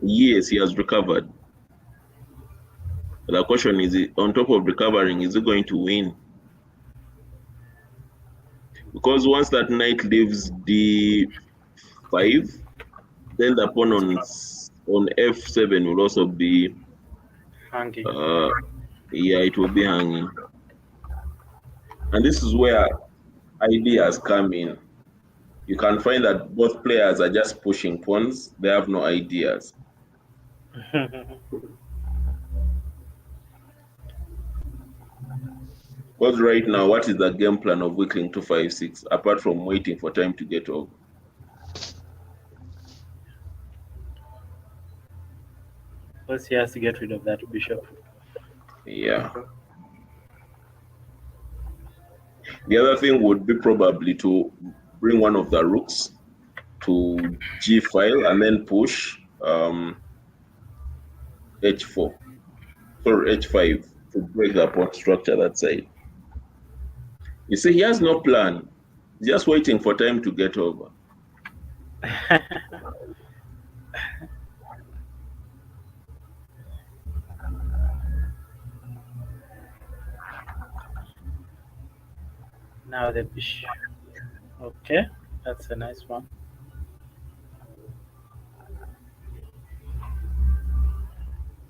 Speaker 1: Yes, he has recovered. The question is, on top of recovering, is he going to win? Because once that knight leaves d5, then the pawn on f7 will also be
Speaker 2: Hanging.
Speaker 1: yeah, it will be hanging. And this is where ideas come in. You can find that both players are just pushing pawns. They have no ideas. Because right now, what is the game plan of weakling to 5-6, apart from waiting for time to get over?
Speaker 2: First, he has to get rid of that bishop.
Speaker 1: Yeah. The other thing would be probably to bring one of the rooks to G file and then push H4, sorry, H5 to break the pawn structure that side. You see, he has no plan. He's just waiting for time to get over.
Speaker 2: Now the bishop. Okay, that's a nice one.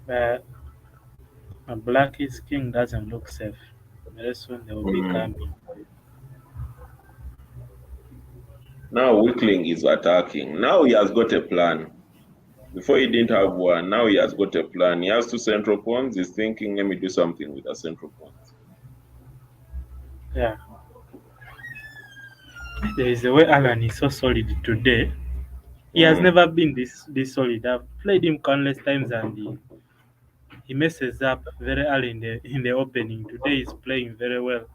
Speaker 2: But Black's king doesn't look safe. Very soon they will be coming.
Speaker 1: Now weakling is attacking. Now he has got a plan. Before he didn't have one. Now he has got a plan. He has two central pawns. He's thinking, let me do something with the central pawns.
Speaker 2: Yeah. There is a way Alan is so solid today. He has never been this solid. I've played him countless times and he messes up very early in the opening. Today he's playing very well.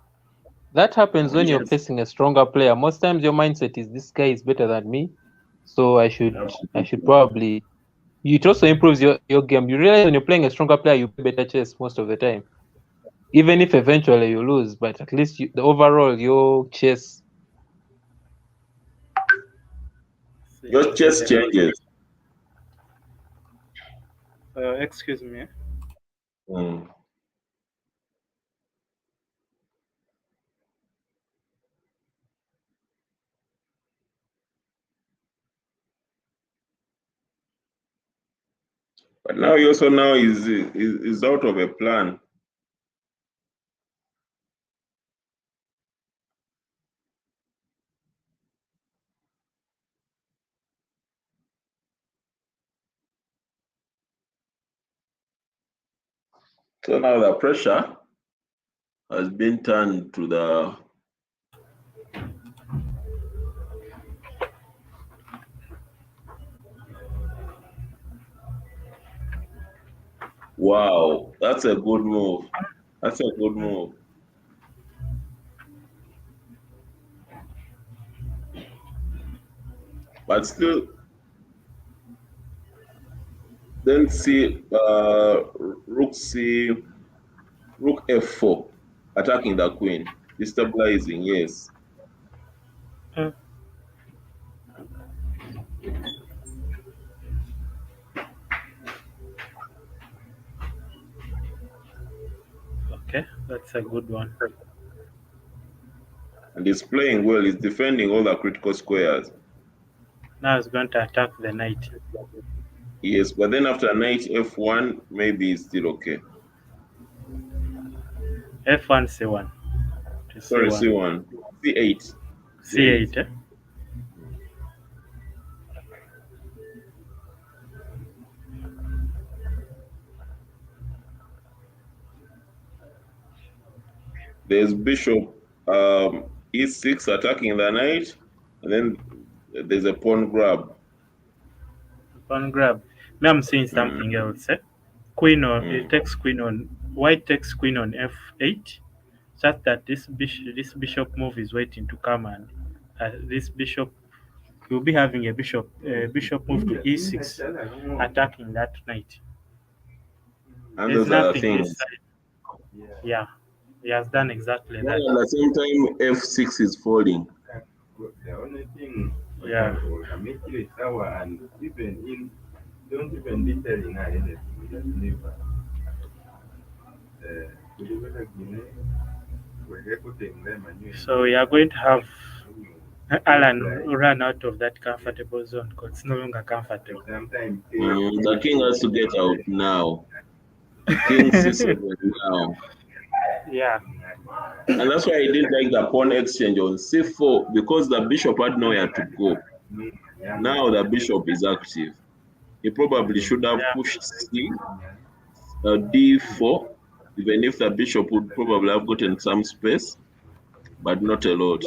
Speaker 3: That happens when you're facing a stronger player. Most times your mindset is this guy is better than me, so I should probably. It also improves your game. You realize when you're playing a stronger player, you play better chess most of the time. Even if eventually you lose, but at least the overall your chess.
Speaker 1: Your chess changes.
Speaker 2: Excuse me.
Speaker 1: But now he also is out of a plan. So now the pressure has been turned to the wow, that's a good move. That's a good move. But still, then see rook f4, attacking the queen, destabilizing, yes.
Speaker 2: Okay, that's a good one.
Speaker 1: And he's playing well, he's defending all the critical squares.
Speaker 2: Now he's going to attack the knight.
Speaker 1: Yes, but then after knight f1, maybe it's still okay.
Speaker 2: F1, C1.
Speaker 1: Sorry, C1. C8.
Speaker 2: C8, eh?
Speaker 1: There's bishop e6 attacking the knight, and then there's a pawn grab.
Speaker 2: Pawn grab. Now I'm seeing something else. Eh? Queen on it takes queen on white takes queen on f8, such that this bishop move is waiting to come, and this bishop will be having a bishop move to e6, attacking that knight.
Speaker 1: And those are the things.
Speaker 2: Yeah, he has done exactly
Speaker 1: While
Speaker 2: that.
Speaker 1: at the same time, f6 is falling.
Speaker 4: The only thing,
Speaker 2: Yeah.
Speaker 4: I make it sour and even in, don't even be telling her anything. Just leave her.
Speaker 2: So we are going to have Alan run out of that comfortable zone because it's no longer comfortable.
Speaker 4: Sometimes
Speaker 1: The king has to get out now. King c7 now.
Speaker 2: Yeah.
Speaker 1: And that's why I didn't like the pawn exchange on c4 because the bishop had nowhere to go. Now the bishop is active. He probably should have pushed d4, even if the bishop would probably have gotten some space, but not a lot.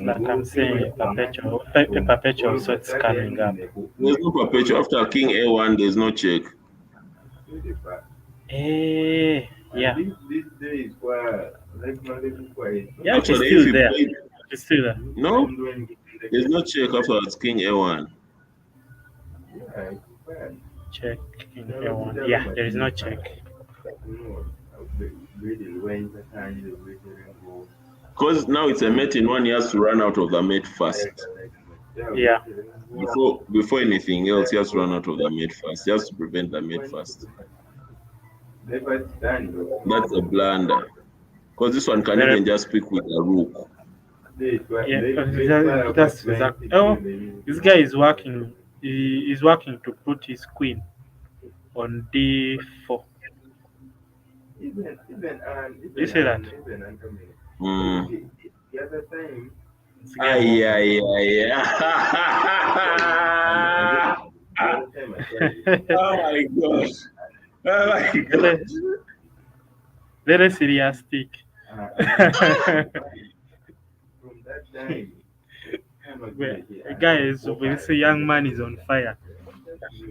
Speaker 2: Like I'm saying, perpetual sorts coming up.
Speaker 1: There's no perpetual. After king a1, there's no check.
Speaker 2: Yeah. Yeah,
Speaker 1: Actually,
Speaker 2: she's
Speaker 1: if
Speaker 2: still
Speaker 1: he
Speaker 2: there.
Speaker 1: played,
Speaker 2: She's still there.
Speaker 1: no, there's no check after king a1.
Speaker 2: Check in A1. Yeah, there is no check.
Speaker 1: Because now it's a mate in one, he has to run out of the mate first.
Speaker 2: Yeah.
Speaker 1: Before anything else, he has to run out of the mate first. He has to prevent the mate first. That's a blunder. Because this one can even just pick with a rook.
Speaker 2: Yeah, that's exactly. Oh, this guy is working. He is working to put his queen on d4. You see that?
Speaker 1: Oh my gosh. Oh my gosh.
Speaker 2: Very serious stick. Guys, this young man is on fire.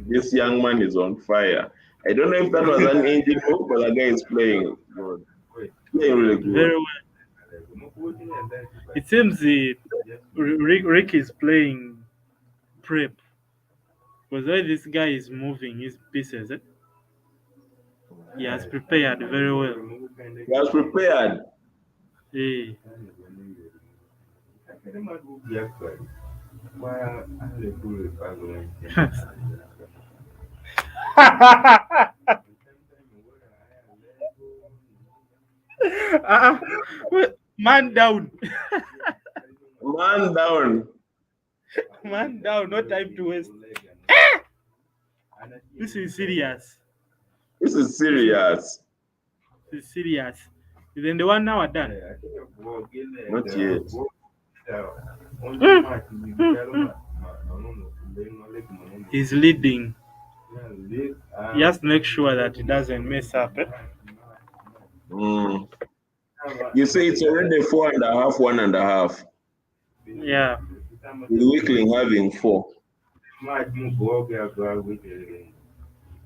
Speaker 1: This young man is on fire. I don't know if that was an engine move, but the guy is playing good. Playing really good.
Speaker 2: Very well. It seems Rick is playing prep. Because the way this guy is moving his pieces, he has prepared very well.
Speaker 1: He has prepared.
Speaker 2: Yeah. Man down.
Speaker 1: Man down.
Speaker 2: Man down. No time to waste. This is serious.
Speaker 1: This is serious.
Speaker 2: This is serious. Then the one now are done.
Speaker 1: Not yet.
Speaker 2: He's leading. He has to make sure that he doesn't mess up.
Speaker 1: You say it's already 4.5, 1.5.
Speaker 2: Yeah.
Speaker 1: With weakling having 4.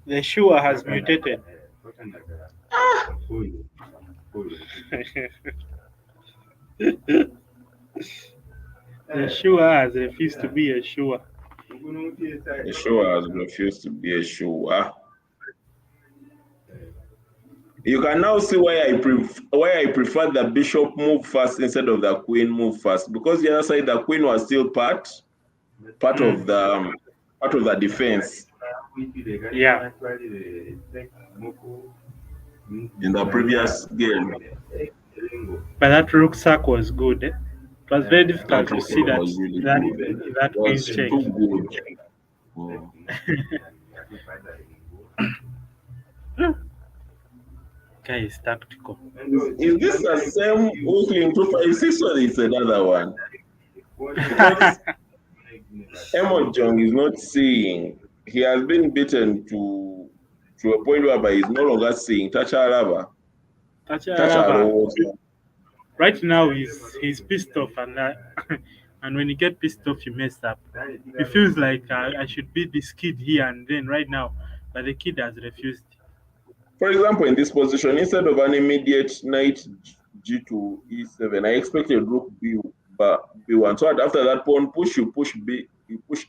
Speaker 2: The Shua has mutated. The Shua has refused to be a Shua.
Speaker 1: The Shua has refused to be a Shua. You can now see why I prefer the bishop move first instead of the queen move first, because the other side the queen was still part of the defense.
Speaker 2: Yeah.
Speaker 1: In the previous game.
Speaker 2: But that rook sack was good. It was very difficult to see that queen check.
Speaker 1: Too good.
Speaker 2: Guy is tactical.
Speaker 1: Is this the same weakling 256 or it's another one? Because Emojong is not seeing. He has been beaten to a point whereby he's no longer seeing Tacharava.
Speaker 2: Right now he's pissed off, and and when you get pissed off you mess up. It feels like I should beat this kid here and then right now, but the kid has refused.
Speaker 1: For example, in this position, instead of an immediate knight G2, E7. I expected rook B1. So after that pawn push, you push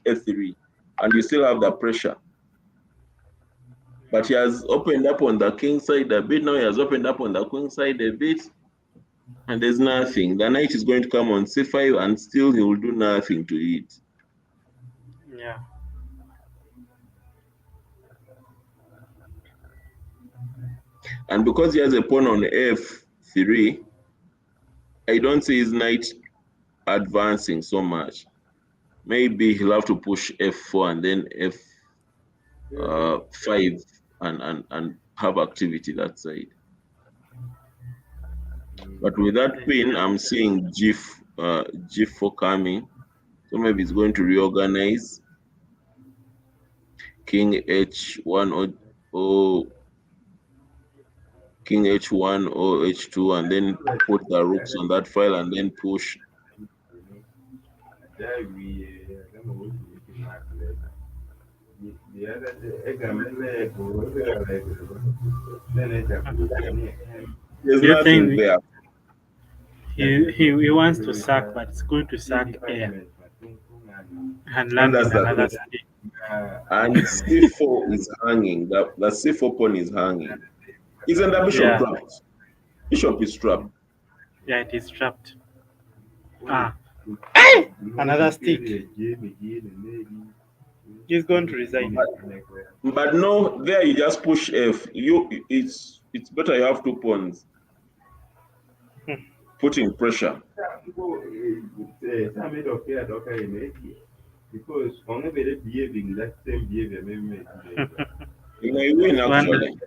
Speaker 1: A3, and you still have the pressure. But he has opened up on the king side a bit. Now he has opened up on the queen side a bit. And there's nothing. The knight is going to come on C5, and still he will do nothing to it.
Speaker 2: Yeah.
Speaker 1: And because he has a pawn on F3, I don't see his knight advancing so much. Maybe he'll have to push F4 and then F5 and have activity that side. But with that queen, I'm seeing G4 coming. So maybe it's going to reorganize. King H1 or King H1 or H2, and then put the rooks on that file and then push. There's nothing there.
Speaker 2: He wants to sack, but it's going to sack air and land on another stick.
Speaker 1: And C4 is hanging. The C4 pawn is hanging. Isn't the bishop trapped? Bishop is trapped.
Speaker 2: Yeah, it is trapped. Another stick. He's going to resign.
Speaker 1: But no, there you just push F. It's better you have 2 pawns. Putting pressure.
Speaker 4: Because on every behaving that same behavior,
Speaker 1: He may win actually.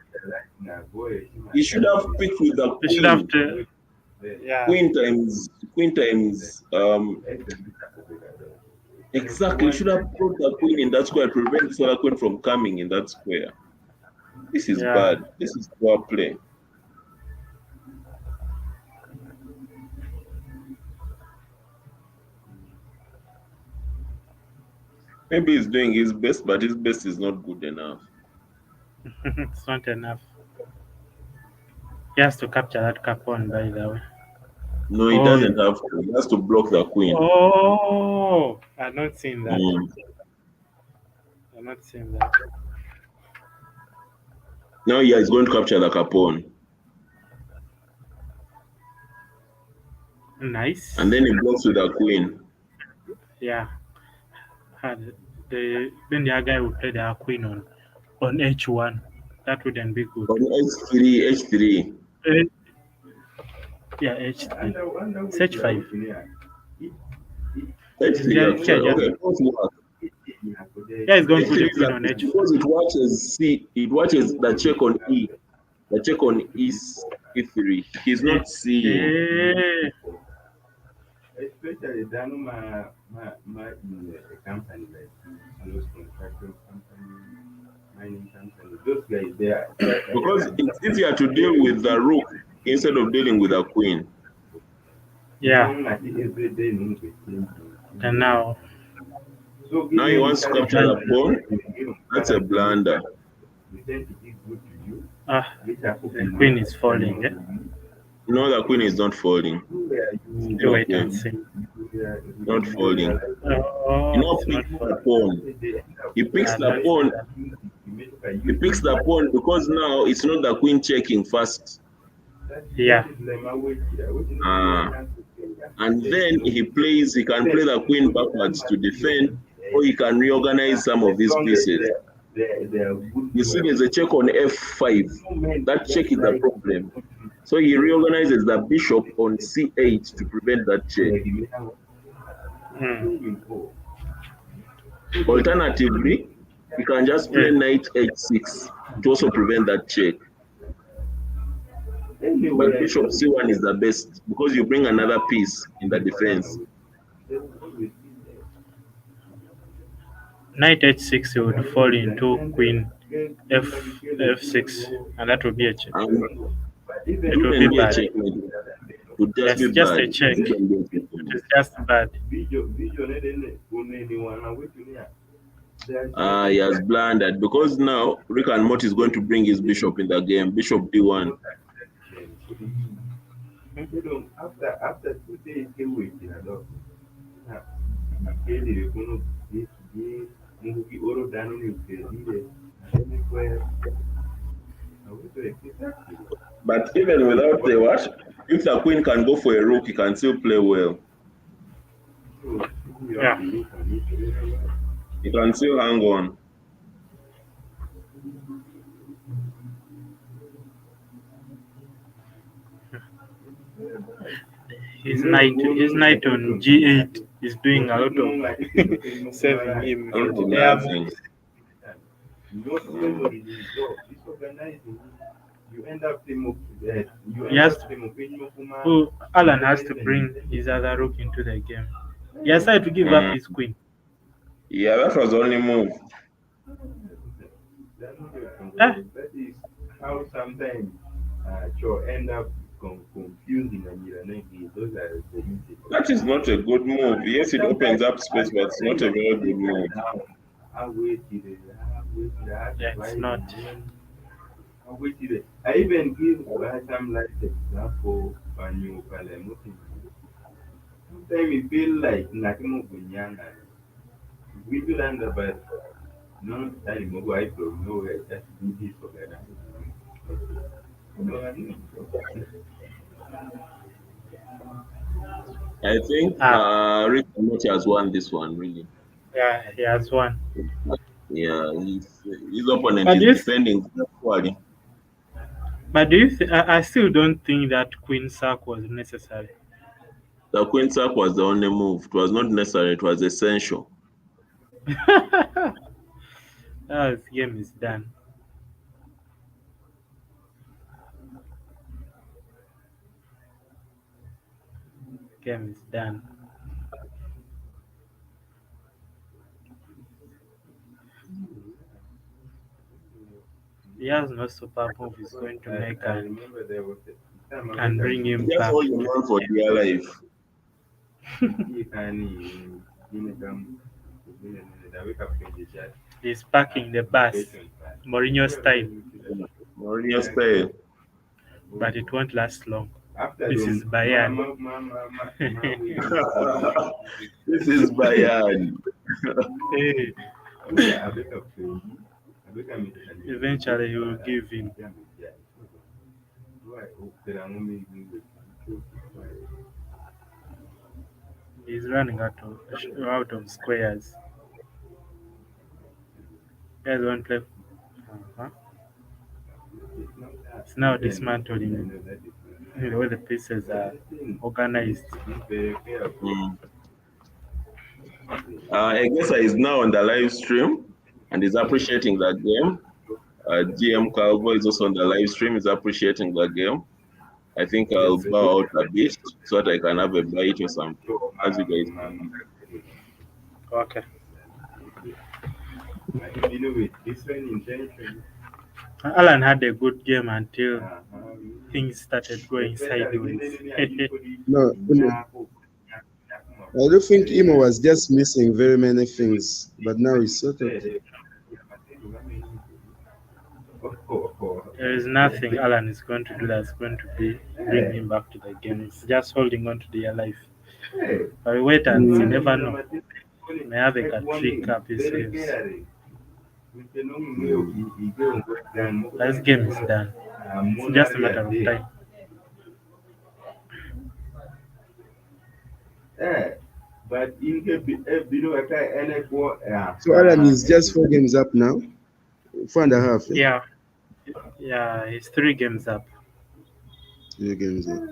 Speaker 1: He should have picked with the queen.
Speaker 2: He should have to,
Speaker 1: Queen times exactly. You should have put the queen in that square to prevent the other queen from coming in that square. This is bad. This is poor play. Maybe he's doing his best, but his best is not good enough.
Speaker 2: It's not enough. He has to capture that pawn, by the way.
Speaker 1: No, he doesn't have to. He has to block the queen.
Speaker 2: Oh, I'm not seeing that. I'm not seeing that.
Speaker 1: Now he's going to capture the pawn.
Speaker 2: Nice.
Speaker 1: And then he blocks with the queen.
Speaker 2: Yeah. Then the other guy would play the queen on H1. That wouldn't be good.
Speaker 1: On H3.
Speaker 2: Yeah, H3. H5.
Speaker 1: H3.
Speaker 2: Yeah, it's going to put the queen on H4.
Speaker 1: Because it watches the check on E. The check on E3. He's not seeing.
Speaker 4: Especially down my company like those construction company, mining company, those guys there.
Speaker 1: Because it's easier to deal with the rook instead of dealing with the queen.
Speaker 2: Yeah. And now
Speaker 1: he wants to capture the pawn. That's a blunder.
Speaker 2: The queen is falling. Eh?
Speaker 1: No, the queen is not falling.
Speaker 2: Wait and see.
Speaker 1: Not falling. Picks the pawn. He picks the pawn. He picks the pawn because now it's not the queen checking first.
Speaker 2: Yeah.
Speaker 1: And then he can play the queen backwards to defend, or he can reorganize some of these pieces. You see, there's a check on F5. That check is the problem. So he reorganizes the bishop on C8 to prevent that check. Alternatively, he can just play knight H6 to also prevent that check. But bishop C1 is the best because you bring another piece in the defense.
Speaker 2: Knight H6 would fall into queen F6, and that would be a check. It would be bad. It's just a check. It is just bad.
Speaker 1: He has blundered because now Rick and Morty is going to bring his bishop in the game. Bishop D1.
Speaker 4: They don't after 2 days they wait in a dog. They gonna get movie oro down in the anywhere. I would say exactly.
Speaker 1: But even without the what, if the queen can go for a rook, he can still play well.
Speaker 4: So you
Speaker 2: Yeah.
Speaker 4: have to look on it.
Speaker 1: He can still hang on.
Speaker 2: His knight on G8 is doing a lot of saving him from the air
Speaker 1: Nothing.
Speaker 2: moves.
Speaker 4: Not memory is disorganizing. You end up
Speaker 2: Oh, Alan has to bring his other rook into the game. He has decided to give up his queen.
Speaker 1: Yeah, that was the only move.
Speaker 4: That is how sometimes you end up confusing and those are the easy.
Speaker 1: That is not a good move. Yes, it opens up space, but it's not a very good move.
Speaker 4: I waited.
Speaker 2: Yeah, it's not.
Speaker 4: I waited. I even give some like example when you sometimes you feel like nothing of we do land but no time go I from nowhere just do this for that.
Speaker 1: I think Rick Amochi has won this one, really.
Speaker 2: Yeah, he has won.
Speaker 1: Yeah, his opponent
Speaker 2: But
Speaker 1: is defending poorly.
Speaker 2: But do you? I still don't think that queen sack was necessary.
Speaker 1: The queen sack was the only move. It was not necessary. It was essential.
Speaker 2: This game is done. Game is done. He has no super move he's going to make
Speaker 4: I remember there was
Speaker 2: and bring him
Speaker 1: Just
Speaker 2: back.
Speaker 1: hold him on for dear life.
Speaker 2: He's packing the bus, Mourinho style,
Speaker 1: Mourinho style.
Speaker 2: but it won't last long.
Speaker 4: After
Speaker 2: This is Bayern.
Speaker 1: This is Bayern.
Speaker 2: Hey, eventually he will give in. He's running out of squares. Guys won't play. It's now dismantling the way the pieces are organized.
Speaker 1: Egesa is now on the live stream and is appreciating the game. GMCalvo is also on the live stream, is appreciating the game. I think I'll bow out a bit so that I can have a bite or something as you guys can.
Speaker 2: Okay. Alan had a good game until things started going sideways.
Speaker 5: No, I don't think Imo was just missing very many things, but now he's sorted.
Speaker 2: There is nothing Alan is going to do that's going to bring him back to the game. It's just holding on to their life. But we wait and see, never know. He may have a trick up his sleeves. This game is done. It's just a matter of time.
Speaker 4: But
Speaker 5: So Alan is just 4 games up now? 4.5.
Speaker 2: Yeah. Yeah, he's 3 games up.
Speaker 5: 3 games up.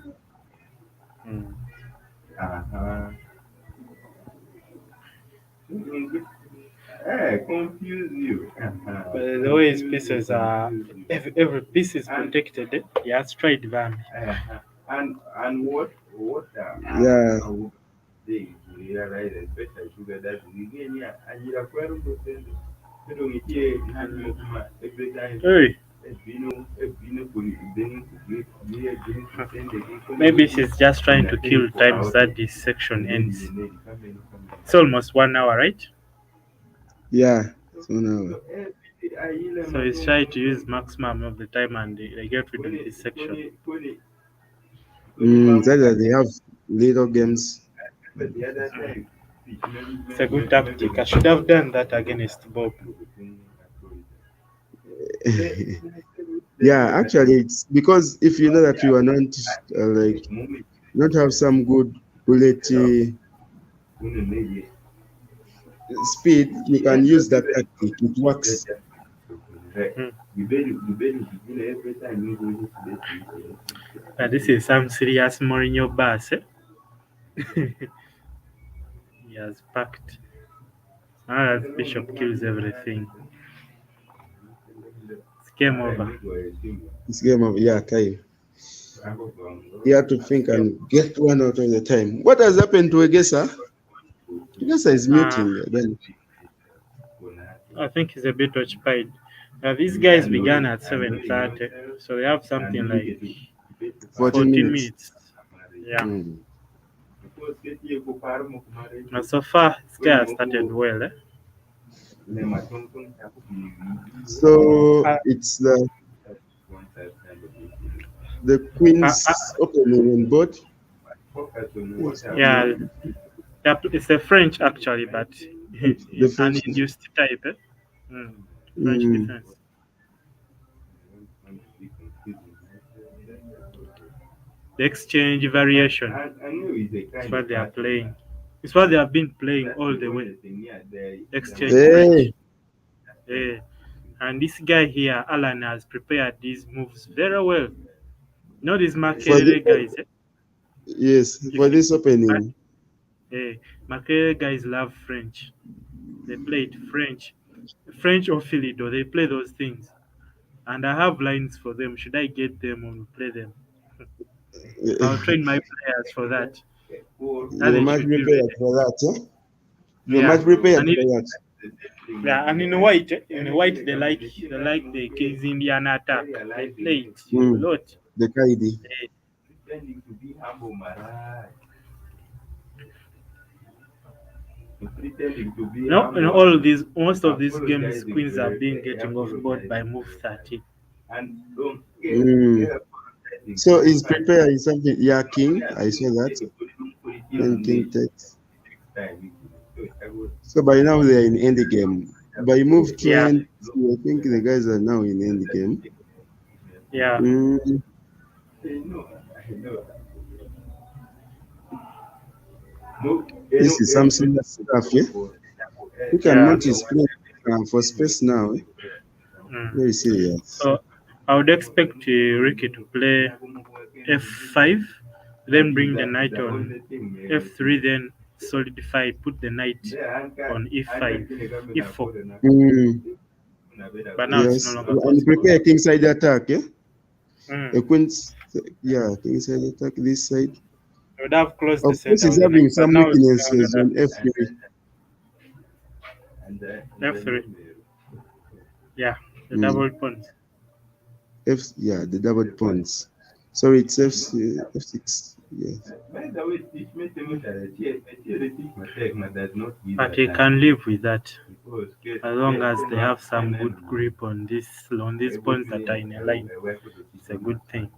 Speaker 4: Confuse you.
Speaker 2: But the way his pieces are, every piece is protected. He has tried them.
Speaker 4: And what
Speaker 5: Yeah.
Speaker 4: they realize, especially sugar that we get here, and you're every time.
Speaker 2: Hey. Maybe she's just trying to kill time so that this section ends. It's almost 1 hour, right?
Speaker 5: Yeah, it's 1 hour.
Speaker 2: So he's trying to use maximum of the time and they get rid of this section.
Speaker 5: That they have little games.
Speaker 4: But the other time,
Speaker 2: It's a good tactic. I should have done that against Bob.
Speaker 5: Yeah, actually, it's because if you know that you are not like not have some good bullet speed, you can use that tactic. It works.
Speaker 2: This is some serious Mourinho bass. Eh? He has packed. Now that Bishop kills everything. It's game over.
Speaker 5: This game of time. You have to think and get one out of the time. What has happened to Egesa? Egesa is muting then.
Speaker 2: I think he's a bit occupied. These guys began at 7:30, so they have something like 14 minutes. Yeah. Now, so far, this guy has started well. Eh?
Speaker 5: So it's the Queen's opening on board.
Speaker 2: Yeah, it's a French actually, but it's an induced type. Eh? French defense. The exchange variation is what they are playing. It's what they have been playing all the way. Exchange. Hey. And this guy here, Alan, has prepared these moves very well. You know these Makerere guys? Eh?
Speaker 5: Yes, for this opening.
Speaker 2: Hey, Makerere guys love French. They played French or Philido. They play those things. And I have lines for them. Should I get them and play them? I'll train my players for that.
Speaker 5: You must prepare for that, eh? You must prepare for that.
Speaker 2: Yeah, and in white, they like the King's Indian attack. They play it a lot.
Speaker 5: The Kaidi.
Speaker 2: No, in most of these games, queens have been getting off board by move 30.
Speaker 5: So is prepare is something? Yeah, king. I saw that. And king takes. So by now they are in end game. By move 20, I think the guys are now in end game.
Speaker 2: Yeah.
Speaker 5: This is some serious stuff, yeah? You can notice playing for space now. Eh? Very serious.
Speaker 2: So I would expect Ricky to play f5, then bring the knight on f3, then solidify, put the knight on e5, e4. But now it's no longer possible.
Speaker 5: And prepare kingside attack, yeah? The queen's, kingside attack this side.
Speaker 2: I would have closed the center.
Speaker 5: Of course, he's having some weaknesses on f3.
Speaker 2: f3. Yeah, the double pawns.
Speaker 5: The double pawns. Sorry, it's f6. Yeah.
Speaker 2: But he can live with that as long as they have some good grip on these pawns that are in a line. It's a good thing.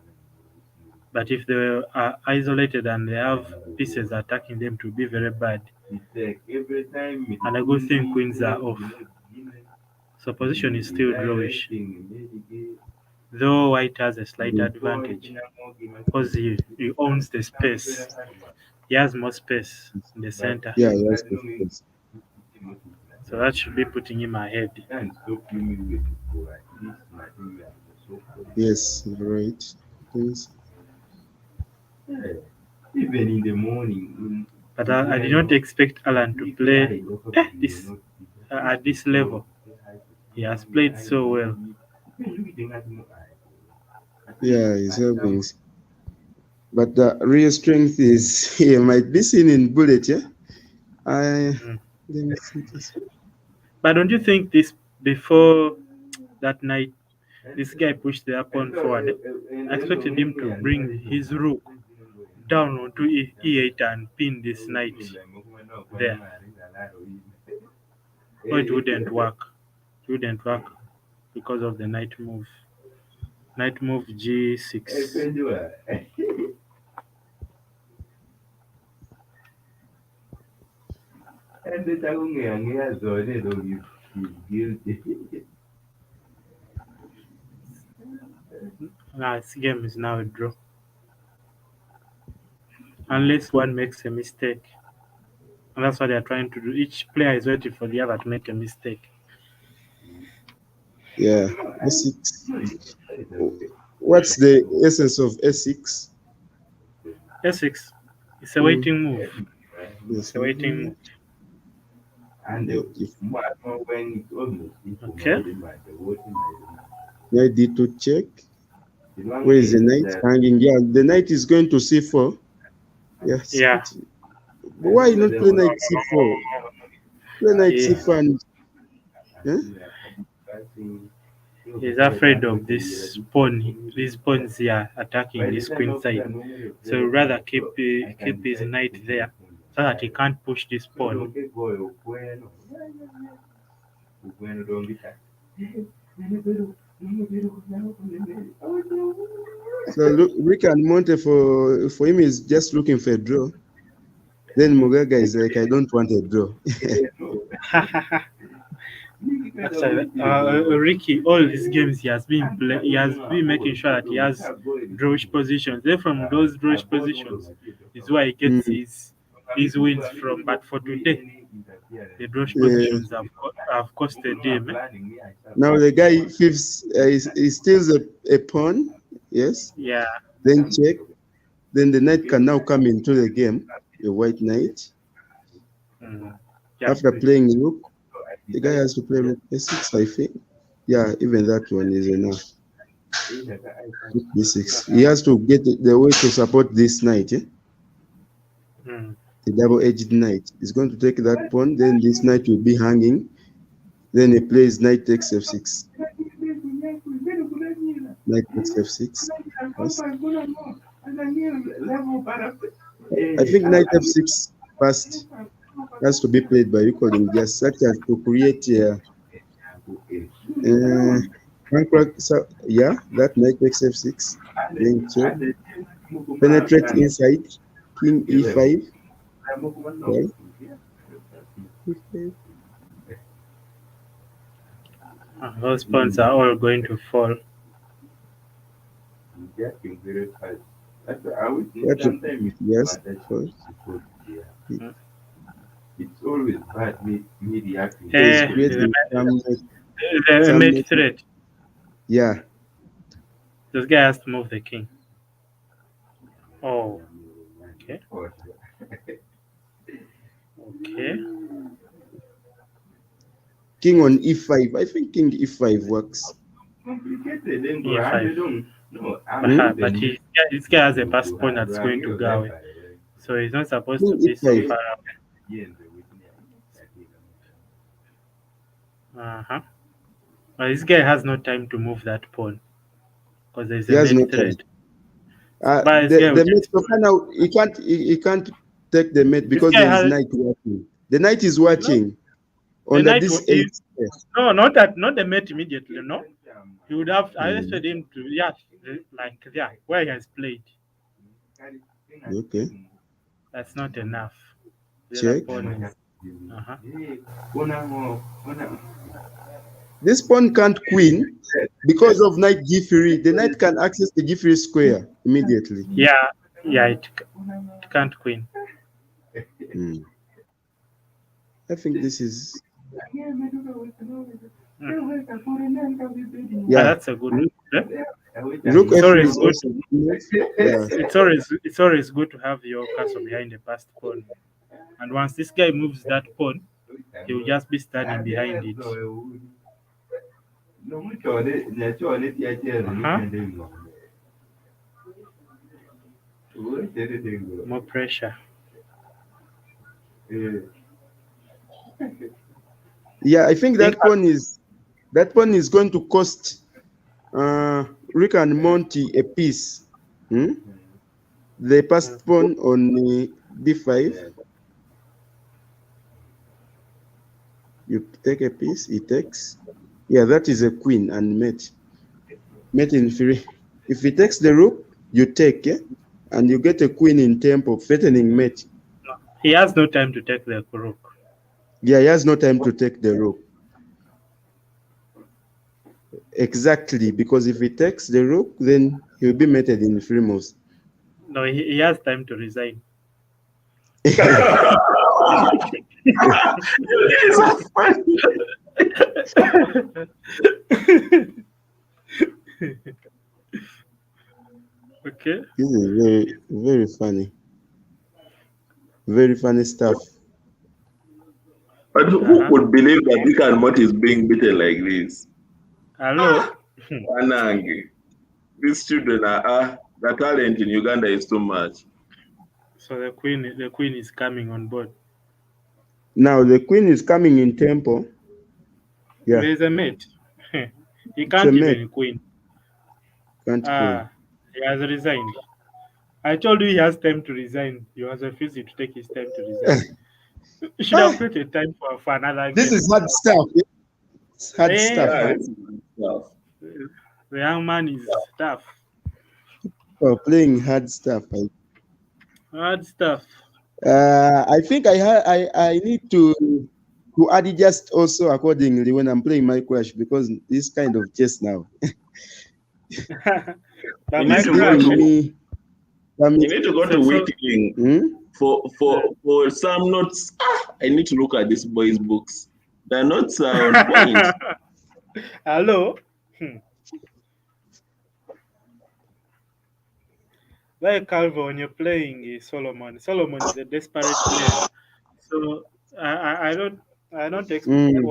Speaker 2: But if they are isolated and they have pieces attacking them, to be very bad. And a good thing, queens are off. So position is still drawish. Though white has a slight advantage because he owns the space. He has more space in the center.
Speaker 5: Yeah, he has the space.
Speaker 2: So that should be putting him ahead.
Speaker 5: Yes, you're right. Yes.
Speaker 4: Even in the morning.
Speaker 2: But I did not expect Alan to play this at this level. He has played so well.
Speaker 5: Yeah, he's helping. But the real strength is he might be seen in bullet, yeah?
Speaker 2: But don't you think this before that night, this guy pushed the pawn forward? I expected him to bring his rook down onto e8 and pin this knight there. But it wouldn't work. It wouldn't work because of the knight move. Knight move g6.
Speaker 4: And the Tagunga has already guilty.
Speaker 2: Now this game is now a draw. Unless one makes a mistake. And that's what they're trying to do. Each player is waiting for the other to make a mistake.
Speaker 5: Yeah, S6. What's the essence of S6?
Speaker 2: S6. It's a waiting move.
Speaker 5: Yes.
Speaker 2: It's a waiting move.
Speaker 4: And
Speaker 5: Yeah,
Speaker 4: when it almost
Speaker 2: Okay.
Speaker 5: Knight D2 check. Where is the knight hanging? Yeah, the knight is going to C4. Yes.
Speaker 2: Yeah.
Speaker 5: But why not play knight C4? Play knight C4 and
Speaker 2: He's afraid of this pawn. These pawns here attacking this queen side. So rather keep his knight there so that he can't push this pawn.
Speaker 5: So look, Rick and Monte for him is just looking for a draw. Then Mugaga is like, I don't want a draw.
Speaker 2: Ricky, all these games he has been making sure that he has drawish positions. Then from those drawish positions is where he gets his wins from. But for today, the drawish positions have costed him.
Speaker 5: Now the guy he steals a pawn, yes.
Speaker 2: Yeah.
Speaker 5: Then check. Then the knight can now come into the game, the white knight.
Speaker 2: Yeah.
Speaker 5: After playing rook, the guy has to play rook A6, I think. Yeah, even that one is enough. Rook B6. He has to get the way to support this knight. The double-edged knight. He's going to take that pawn, then this knight will be hanging. Then he plays knight takes F6. Knight takes F6. Yes. I think knight F6 first has to be played by recording, just such as to create that knight takes F6. Then check. Penetrate inside. King E5. Okay.
Speaker 2: Those pawns are all going to fall.
Speaker 5: Yes, first.
Speaker 4: It's always bad me reacting.
Speaker 2: The mate threat.
Speaker 5: Yeah.
Speaker 2: This guy has to move the king. Oh. Okay. Okay.
Speaker 5: King on E5. I think King E5 works.
Speaker 4: Complicated.
Speaker 2: E5. But this guy has a pass pawn that's going to go away. So he's not supposed to be so far away. But this guy has no time to move that pawn because there's a mate threat.
Speaker 5: The mate, so now he can't take the mate because there is knight watching. The knight is watching under this edge.
Speaker 2: No, not the mate immediately. No, he would have. I expected him to where he has played.
Speaker 5: Okay.
Speaker 2: That's not enough.
Speaker 5: Check. This pawn can't queen because of knight G3. The knight can access the G3 square immediately.
Speaker 2: Yeah, it can't queen.
Speaker 5: I think this is.
Speaker 2: Yeah, that's a good move.
Speaker 5: Look,
Speaker 2: it's always good to have your castle behind the passed pawn. And once this guy moves that pawn, he will just be standing behind it. More pressure.
Speaker 5: Yeah, I think that pawn is going to cost Rick and Monty a piece. The passed pawn on B5. You take a piece, he takes. Yeah, that is a queen and mate. Mate in 3. If he takes the rook, you take, and you get a queen in tempo, threatening mate.
Speaker 2: No, he has no time to take the rook.
Speaker 5: Yeah, he has no time to take the rook. Exactly, because if he takes the rook, then he'll be mated in free moves.
Speaker 2: No, he has time to resign.
Speaker 1: This is so funny.
Speaker 2: Okay.
Speaker 5: This is very, very funny. Very funny stuff.
Speaker 1: But who could believe that Rick and Morty is being beaten like this?
Speaker 2: Hello.
Speaker 1: Anangi. These children are the talent in Uganda is too much.
Speaker 2: So the queen is coming on board.
Speaker 5: Now the queen is coming in tempo. Yeah.
Speaker 2: There's a mate. He can't even queen.
Speaker 5: Can't queen.
Speaker 2: He has resigned. I told you he has time to resign. He was refusing to take his time to resign. You should have created time for another game.
Speaker 5: This is hard stuff. It's hard stuff.
Speaker 1: Yeah, this is stuff.
Speaker 2: The young man is tough.
Speaker 5: Oh, playing hard stuff.
Speaker 2: Hard stuff.
Speaker 5: I think I need to adjust also accordingly when I'm playing my crash, because this kind of chess now.
Speaker 2: But
Speaker 1: You
Speaker 2: my
Speaker 1: need to
Speaker 2: crash,
Speaker 1: You need to go to Wiki for some notes. I need to look at this boy's books. The notes are on point.
Speaker 2: Hello. Like Calvo, when you're playing Solomon is a desperate player. So I don't expect you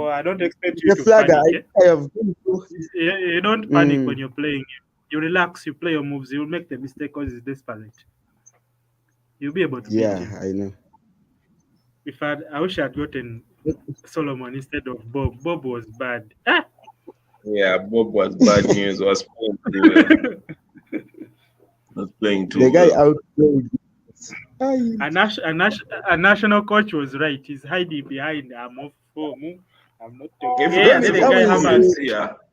Speaker 5: The
Speaker 2: to
Speaker 5: flag,
Speaker 2: panic.
Speaker 5: I have been through.
Speaker 2: You don't panic when you're playing him. You relax, you play your moves, you'll make the mistake because he's desperate. You'll be able to beat him.
Speaker 5: I know.
Speaker 2: I wish I had gotten Solomon instead of Bob. Bob was bad.
Speaker 1: Yeah, Bob was bad news. Was playing too well. Was playing too
Speaker 5: The guy
Speaker 1: well.
Speaker 5: outplayed.
Speaker 2: A national coach was right. He's hiding behind. I'm off home. I'm not
Speaker 1: If
Speaker 2: talking.
Speaker 1: you don't see
Speaker 2: The guy Hammers.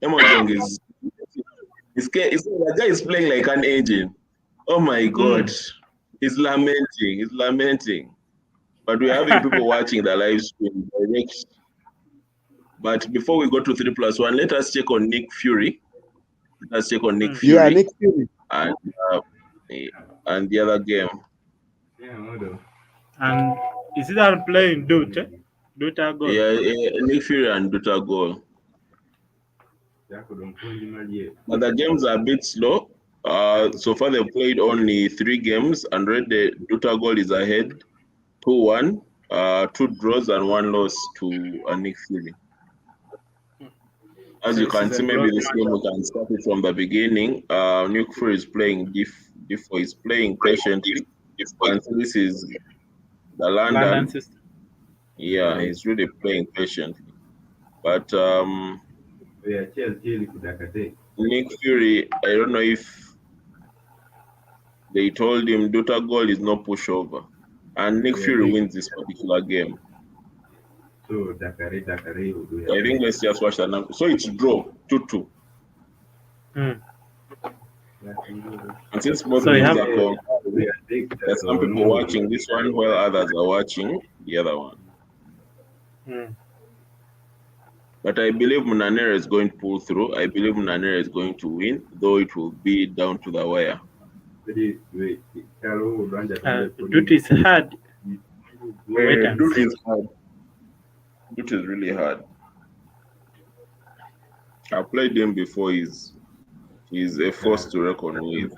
Speaker 1: Emojong is the guy is playing like an engine. Oh my God. He's lamenting. But we're having people watching the live stream direct. But before we go to 3+1, let us check on Nick Fury.
Speaker 5: Yeah, Nick Fury.
Speaker 1: And the other game.
Speaker 4: Yeah, hold on.
Speaker 2: And is it that playing Dut-Agol?
Speaker 1: Yeah, Nick Fury and Dut-Agol. But the games are a bit slow. So far they've played only 3 games, and already Dut-Agol is ahead 2-1, 2 draws and 1 loss to Nick Fury. As you can see, maybe this game we can start it from the beginning. Nick Fury is playing D4, is playing patiently. And so this is the London system. Yeah, he's really playing patiently. But Nick Fury, I don't know if they told him Dut-Agol is no pushover. And Nick Fury wins this particular game.
Speaker 4: So Dakare.
Speaker 1: I think let's just watch the number. So it's draw 2-2. And since both games are called, there's some people watching this one while others are watching the other one. But I believe Munanera is going to pull through. I believe Munanera is going to win, though it will be down to the wire.
Speaker 2: Dut is hard.
Speaker 1: Dut is hard. Dut is really hard. I played him before. He's a force to reckon with.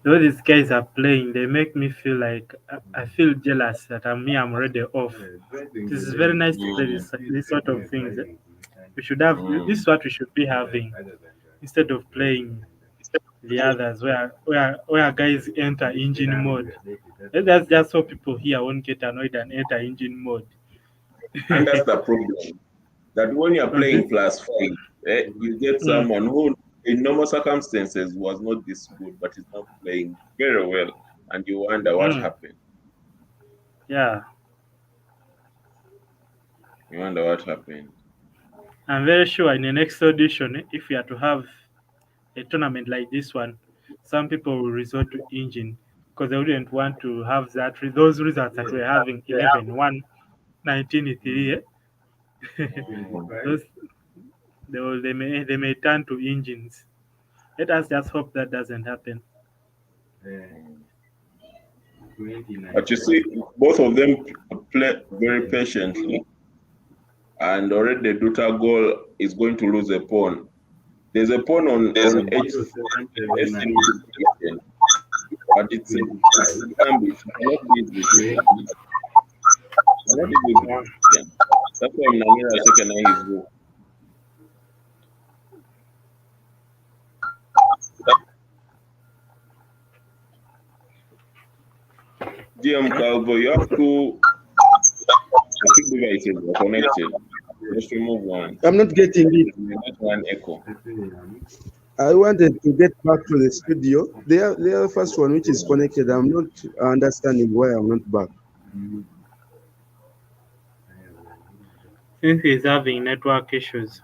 Speaker 2: Though these guys are playing, they make me feel like I feel jealous that I'm already off. This is very nice to play this sort of things. We should have this is what we should be having instead of playing the others where guys enter engine mode. That's just so people here won't get annoyed and enter engine mode.
Speaker 1: And that's the problem. That when you're playing +5, you get someone who in normal circumstances was not this good, but is now playing very well, and you wonder what happened.
Speaker 2: Yeah.
Speaker 1: You wonder what happened.
Speaker 2: I'm very sure in the next audition, if we are to have a tournament like this one, some people will resort to engine because they wouldn't want to have those results that we're having 11-1, 19-3. Those they may turn to engines. Let us just hope that doesn't happen.
Speaker 4: 29.
Speaker 1: But you see, both of them play very patiently, and already the Dut-Agol is going to lose a pawn. There's a pawn on H7, but it's a gambit. It's not easy to defend. It's not easy to defend. That's why Namira has taken his rook. GMCalvo, you have to keep devices connected. Just remove one.
Speaker 5: I'm not getting it.
Speaker 1: Not one echo.
Speaker 5: I wanted to get back to the studio. The first one which is connected, I'm not understanding why I'm not back.
Speaker 2: Since he's having network issues.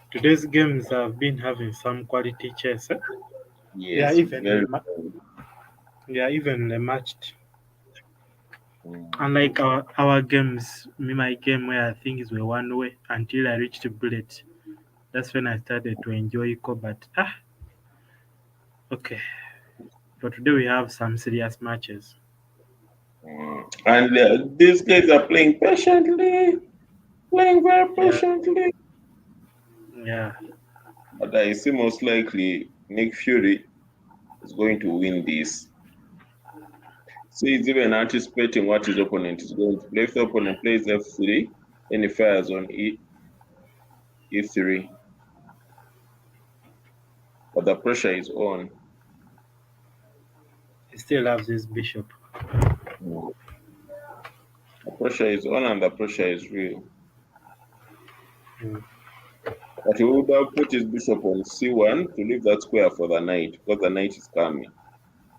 Speaker 2: Today's games have been having some quality chess.
Speaker 1: Yes,
Speaker 2: they are even matched. Unlike our games, my game where things were one way until I reached bullet. That's when I started to enjoy combat. Okay. But today we have some serious matches.
Speaker 1: And these guys are playing patiently, playing very patiently.
Speaker 2: Yeah.
Speaker 1: But I see most likely Nick Fury is going to win this. So he's even anticipating what his opponent is going to play. If the opponent plays F3, then he fires on E3. But the pressure is on.
Speaker 2: He still loves his bishop.
Speaker 1: The pressure is on and the pressure is real. But he would have put his bishop on C1 to leave that square for the knight, because the knight is coming.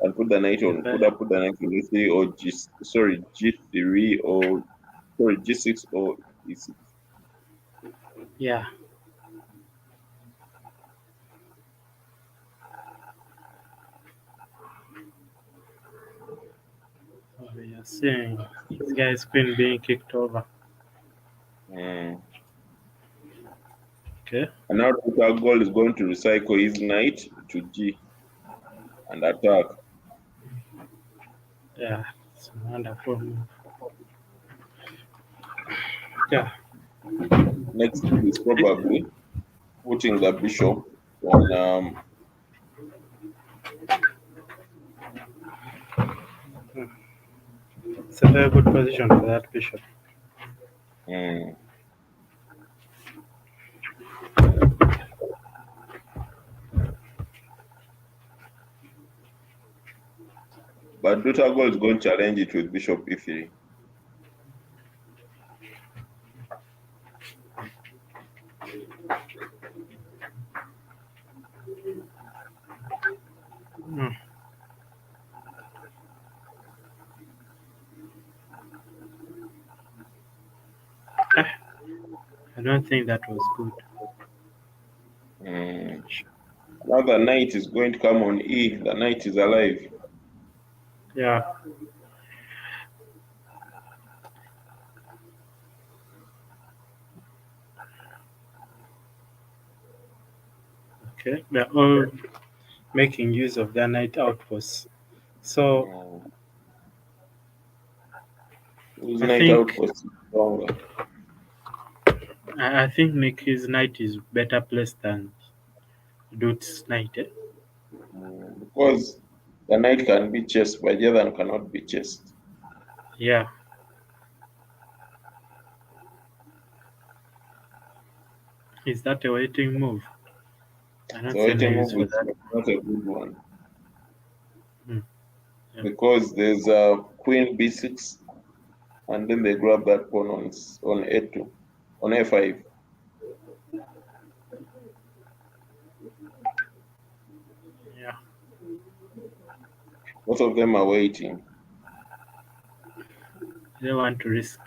Speaker 1: And put the knight on, could have put the knight on E3 or G3 or G6 or E6.
Speaker 2: Yeah. We are seeing this guy's queen being kicked over. Okay.
Speaker 1: And now Dut-Agol is going to recycle his knight to G and attack.
Speaker 2: Yeah, it's a wonderful move. Yeah.
Speaker 1: Next is probably putting the bishop on
Speaker 2: It's a very good position for that bishop.
Speaker 1: But Dut-Agol is going to challenge it with bishop E3.
Speaker 2: I don't think that was good.
Speaker 1: Now the knight is going to come on E. The knight is alive.
Speaker 2: Yeah. Okay, they're all making use of their knight outposts. So
Speaker 1: His knight outpost is stronger.
Speaker 2: I think Nick's knight is better placed than Dut's knight.
Speaker 1: Because the knight can be chased, but the other one cannot be chased.
Speaker 2: Yeah. Is that a waiting move? I don't
Speaker 1: The waiting move
Speaker 2: for
Speaker 1: is
Speaker 2: that.
Speaker 1: not a good one.
Speaker 2: Yeah.
Speaker 1: Because there's a queen B6, and then they grab that pawn on A2, on A5.
Speaker 2: Yeah.
Speaker 1: Both of them are waiting.
Speaker 2: They want to risk.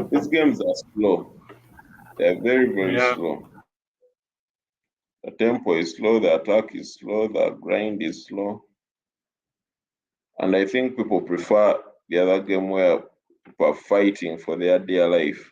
Speaker 1: These games are slow. They're very, very
Speaker 2: Yeah.
Speaker 1: slow. The tempo is slow, the attack is slow, the grind is slow. And I think people prefer the other game where people are fighting for their dear life.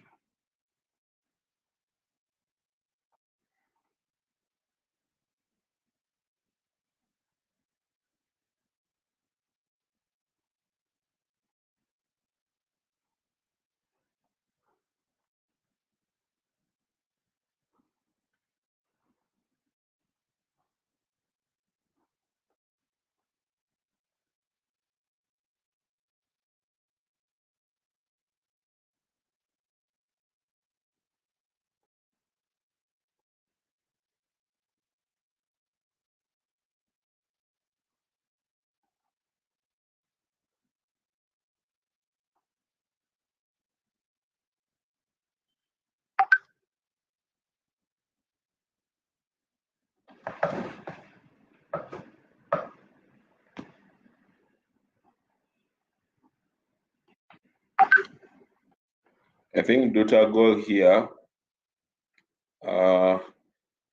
Speaker 1: I think Dut-Agol here,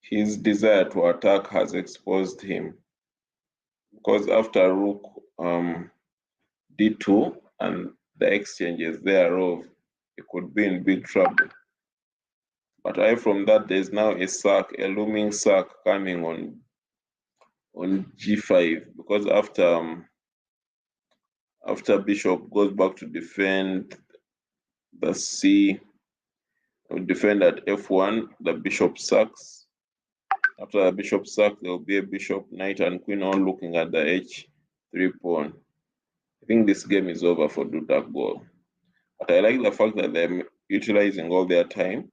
Speaker 1: his desire to attack has exposed him. Because after rook d2 and the exchanges thereof, he could be in big trouble. But away from that, there's now a sack, a looming sack coming on g5, because after bishop goes back to defend the c, will defend at f1, the bishop sacks. After the bishop sack, there will be a bishop, knight, and queen all looking at the h3 pawn. I think this game is over for Dut-Agol. But I like the fact that they're utilizing all their time.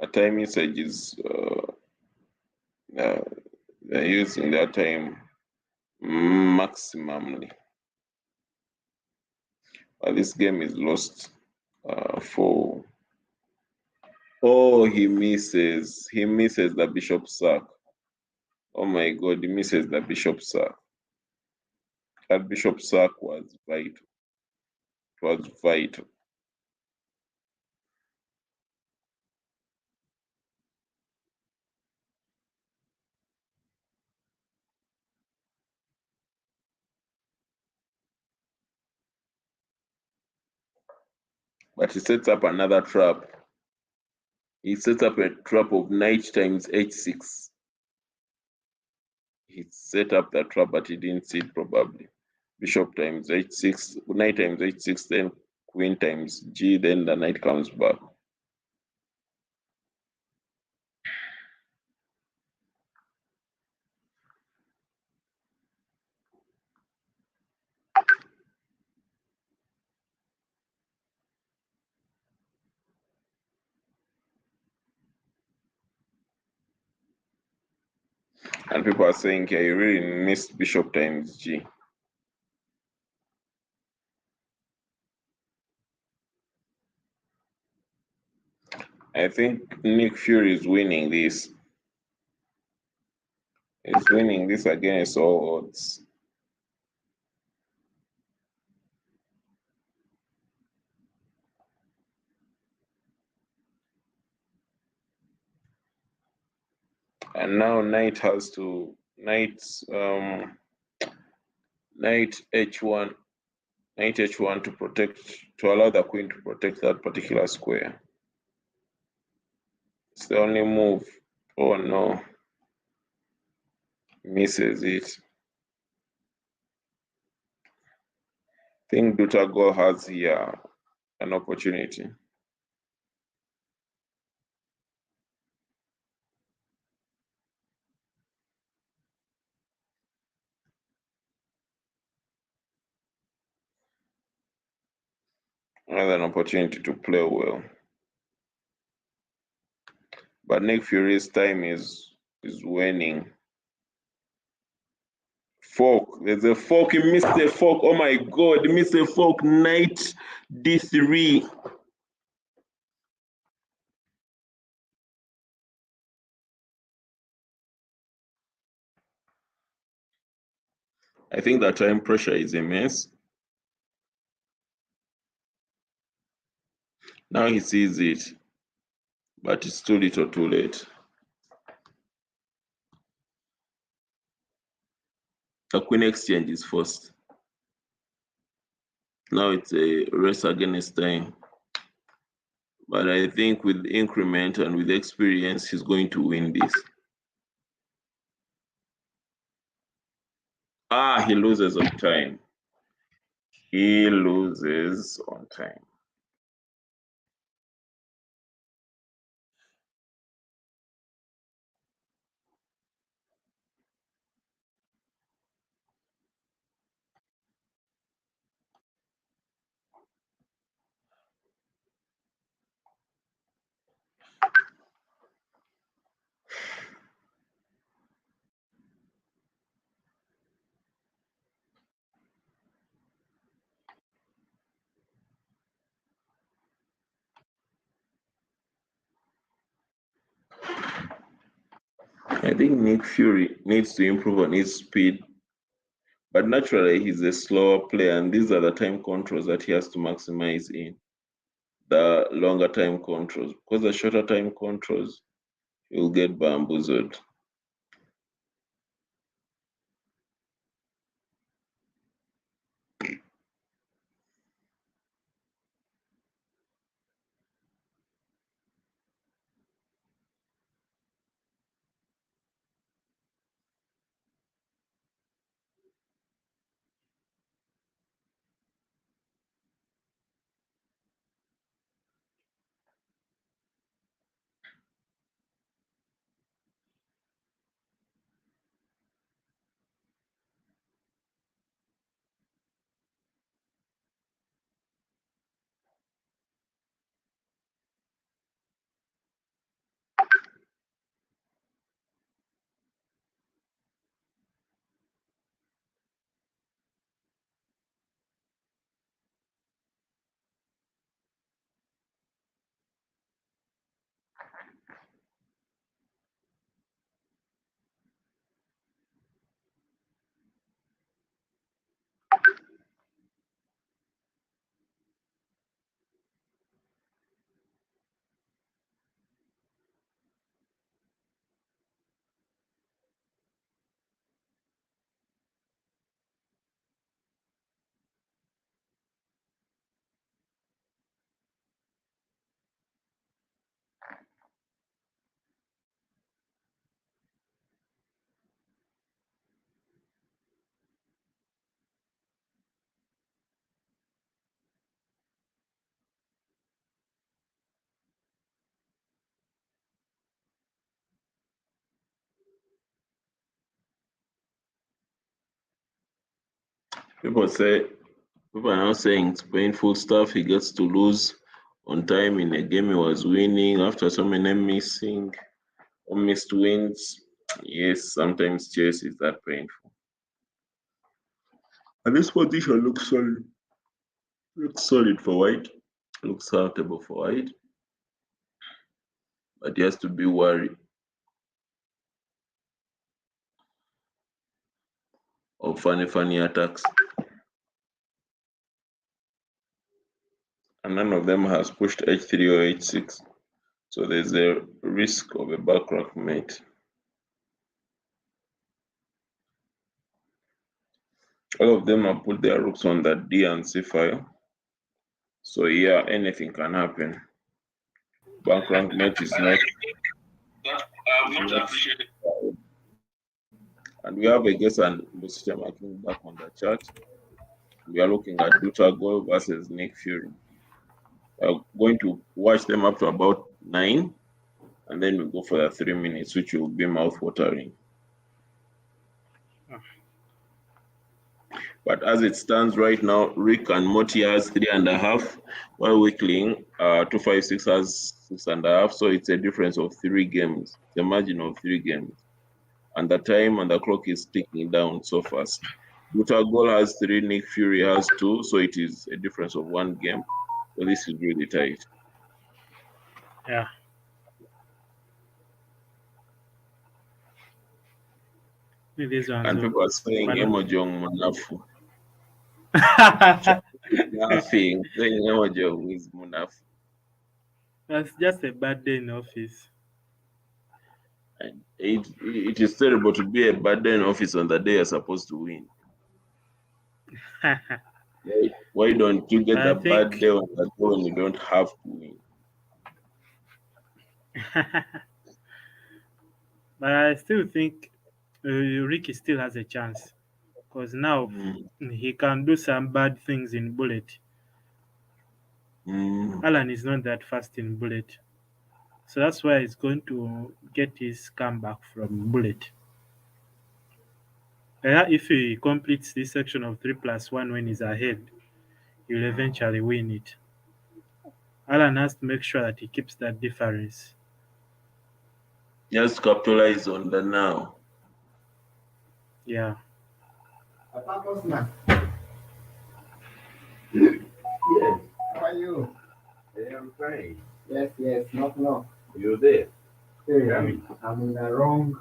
Speaker 1: A time usage is they're using their time maximally. But this game is lost for. Oh, he misses the bishop sack. Oh my God, he misses the bishop sack. That bishop sack was vital. It was vital. But he sets up another trap. He sets up a trap of knight times h6. He set up the trap, but he didn't see it probably. Bishop times h6, knight times h6, then queen times g, then the knight comes back. And people are saying here, you really missed bishop times g. I think Nick Fury is winning this. He's winning this against all odds. And now knight has to knight h1, knight h1 to allow the queen to protect that particular square. It's the only move. Oh no, misses it. I think Dut-Agol has here an opportunity. Another opportunity to play well. But Nick Fury's time is waning. Fork. There's a fork. He missed a fork. Oh my God. He missed a fork. Knight D3. I think that time pressure is immense. Now he sees it, but it's too little too late. The queen exchange is first. Now it's a race against time. But I think with increment and with experience, he's going to win this. Ah, he loses on time. He loses on time. I think Nick Fury needs to improve on his speed, but naturally he's a slower player, and these are the time controls that he has to maximize in. The longer time controls, because the shorter time controls, you'll get bamboozled. People are now saying it's painful stuff. He gets to lose on time in a game he was winning after so many missing or missed wins. Yes, sometimes chess is that painful. And this position looks solid. Looks solid for white. Looks suitable for white. But he has to be worried of funny attacks. And none of them has pushed h3 or h6. So there's a risk of a backrock mate. All of them have put their rooks on that D and C file. So yeah, anything can happen. Backrock mate is not. And we have a guess and Lucia marking back on the chart. We are looking at Dut-Agol versus Nick Fury. We're going to watch them up to about 9, and then we'll go for the 3 minutes, which will be mouth-watering. But as it stands right now, Rick and Morty has 3.5, while Weakling 256 has 6.5. So it's a difference of 3 games. It's a margin of 3 games. And the time and the clock is ticking down so fast. Dut-Agol has 3, Nick Fury has 2, so it is a difference of 1 game. So this is really tight.
Speaker 2: Yeah. These ones.
Speaker 1: And people are saying Emojong Munafu. Laughing, saying Emojong is Munafu.
Speaker 2: That's just a bad day in office.
Speaker 1: And it is terrible to be a bad day in office on the day you're supposed to win. Why don't you get a bad day on the day when you don't have to win?
Speaker 2: But I still think Ricky still has a chance, because now he can do some bad things in bullet. Alan is not that fast in bullet, so that's why he's going to get his comeback from bullet. If he completes this section of 3+1 when he's ahead, he'll eventually win it. Alan has to make sure that he keeps that difference.
Speaker 1: Just capitalize on the now.
Speaker 2: Yeah.
Speaker 4: Yes. How are you? I am fine.
Speaker 6: Yes. No.
Speaker 4: You're there.
Speaker 6: Hey,
Speaker 4: Come
Speaker 6: I'm in the wrong.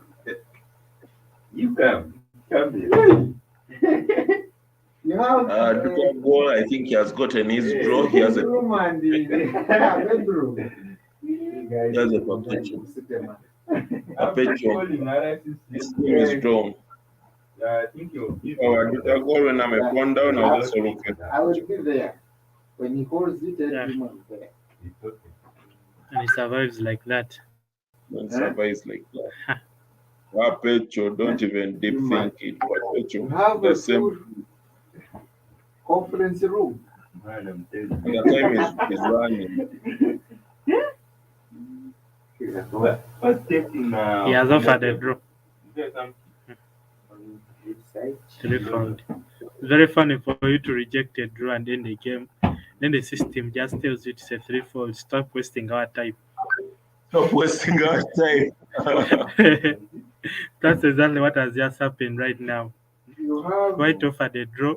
Speaker 4: You come. Come here.
Speaker 6: You have
Speaker 1: Dut-Agol, I think he has gotten his draw. He has a
Speaker 6: room and the bedroom.
Speaker 1: He has a perpetual. His team is strong.
Speaker 4: I think you're
Speaker 1: Dut-Agol, when I'm a pawn down, I'll just look at
Speaker 6: I will be there. When he holds it, everyone is there.
Speaker 4: It's okay.
Speaker 2: And he survives like that.
Speaker 1: Don't survive like that. Perpetual, don't even deep think it.
Speaker 6: You have
Speaker 1: The
Speaker 6: a
Speaker 1: same.
Speaker 6: full conference room.
Speaker 4: Madam, tell me.
Speaker 1: The time is running.
Speaker 4: What's taking now?
Speaker 2: He has offered a draw.
Speaker 6: Inside.
Speaker 2: Threefold. It's very funny for you to reject a draw and end the game. Then the system just tells you it's a threefold. Stop wasting our time.
Speaker 1: Stop wasting our time.
Speaker 2: That's exactly what has just happened right now.
Speaker 6: You have
Speaker 2: White offered a draw,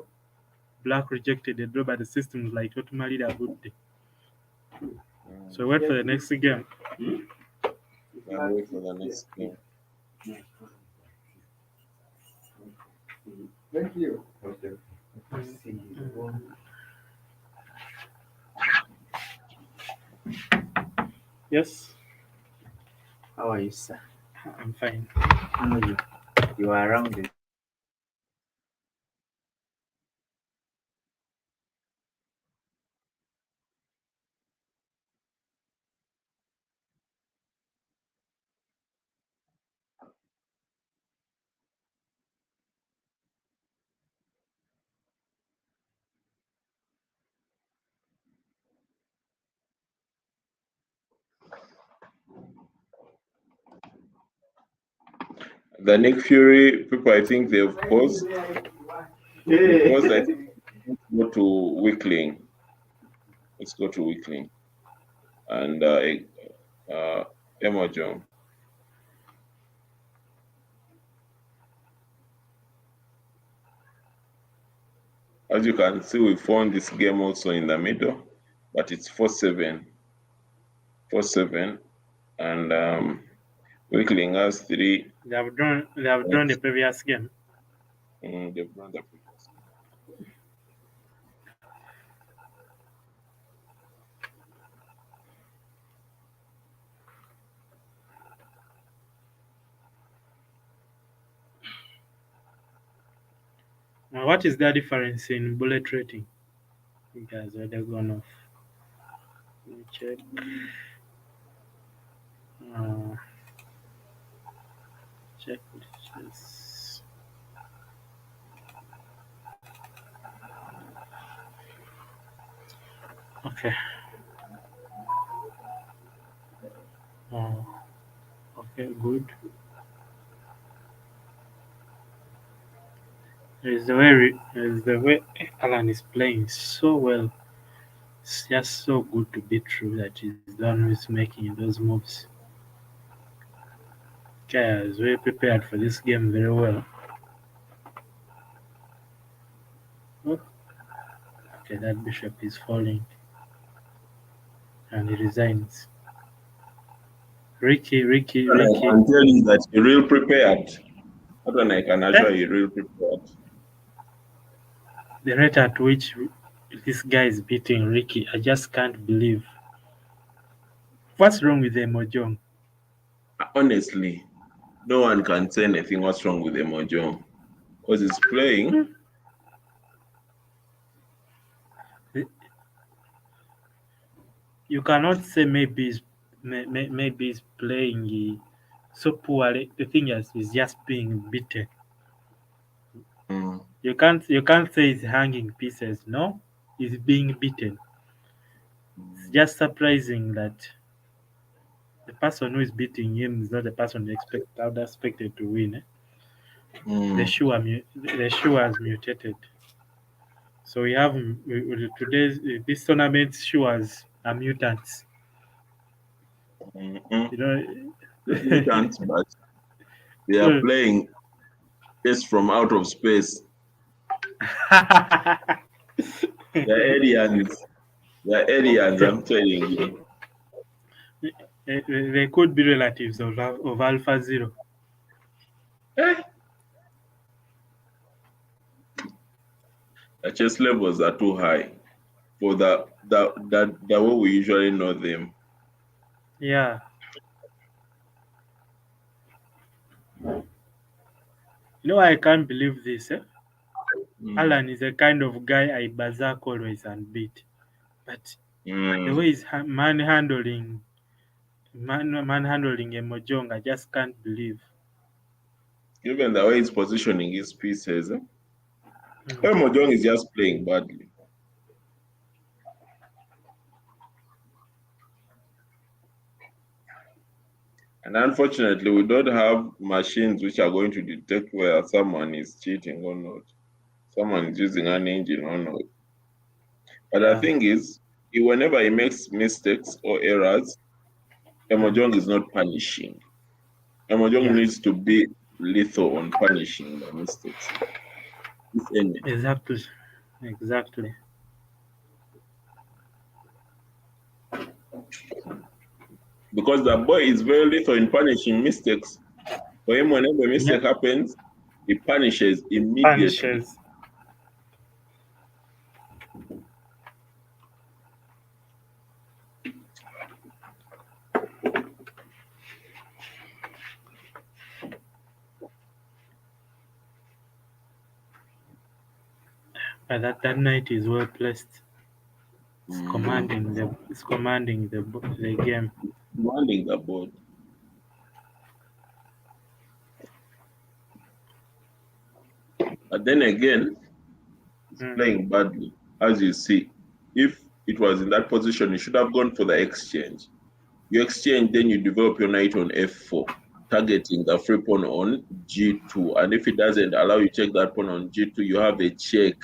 Speaker 2: black rejected the draw, but the system is like totally a good day. So wait for the next game.
Speaker 1: I'll wait for the next game.
Speaker 6: Thank you.
Speaker 4: Okay.
Speaker 2: Yes,
Speaker 7: How are you, sir?
Speaker 2: I'm fine.
Speaker 7: How are you? You are around it.
Speaker 1: The Nick Fury people, I think they've paused. Because I think let's go to Weakling. Let's go to Weakling. And Emojong. As you can see, we found this game also in the middle, but it's 4-7. 4-7. And Weakling has 3.
Speaker 2: They have drawn the previous game.
Speaker 1: They've drawn the previous.
Speaker 2: Now, what is the difference in bullet rating? You guys are they're gone off. Let me check. Check this. Okay. Okay, good. Is the way Alan is playing so well. It's just so good to be true that he's the one who's making those moves. Okay, is very prepared for this game very well. Oh, okay, that bishop is falling. And he resigns. Ricky.
Speaker 1: I can tell you that you're real prepared. That one I can assure you, real prepared.
Speaker 2: The rate at which this guy is beating Ricky, I just can't believe. What's wrong with Emojong?
Speaker 1: Honestly, no one can say anything what's wrong with Emojong. Because he's playing.
Speaker 2: You cannot say maybe he's playing so poorly. The thing is, he's just being beaten.
Speaker 1: Mm.
Speaker 2: You can't say he's hanging pieces. No, he's being beaten. It's just surprising that the person who is beating him is not the person expected to win. The shoe has mutated. So we have today's this tournament shoes are mutants. You know,
Speaker 1: Mutants, but they are playing just from out of space. They're aliens. They're aliens, I'm telling you.
Speaker 2: They could be relatives of Alpha Zero.
Speaker 1: The chess levels are too high for the way we usually know them.
Speaker 2: Yeah. You know, I can't believe this. Alan is the kind of guy I berserk always and beat. But the way he's manhandling Emojong, I just can't believe.
Speaker 1: Even the way he's positioning his pieces, Emojong is just playing badly. And unfortunately, we don't have machines which are going to detect whether someone is cheating or not. Someone is using an engine or not. But the thing is, whenever he makes mistakes or errors, Emojong is not punishing. Emojong needs to be lethal on punishing the mistakes.
Speaker 2: Exactly.
Speaker 1: Because the boy is very lethal in punishing mistakes. For him, whenever a mistake happens, he punishes immediately.
Speaker 2: But that knight is well placed. It's commanding the game.
Speaker 1: Commanding the board. But then again, he's playing badly. As you see, if it was in that position, you should have gone for the exchange. You exchange, then you develop your knight on f4, targeting the free pawn on g2. And if it doesn't allow you to check that pawn on g2, you have a check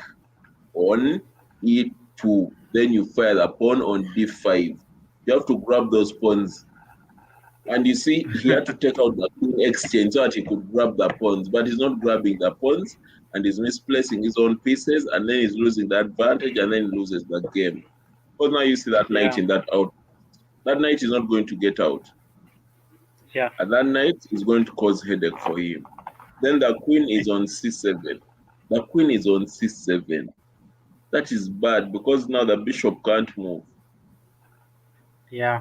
Speaker 1: on e2. Then you fire the pawn on d5. You have to grab those pawns. And you see, he had to take out the queen exchange so that he could grab the pawns, but he's not grabbing the pawns, and he's misplacing his own pieces, and then he's losing the advantage, and then he loses the game. Because now you see that knight in that out. That knight is not going to get out.
Speaker 2: Yeah.
Speaker 1: And that knight is going to cause headache for him. Then the queen is on c7. The queen is on c7. That is bad because now the bishop can't move.
Speaker 2: Yeah.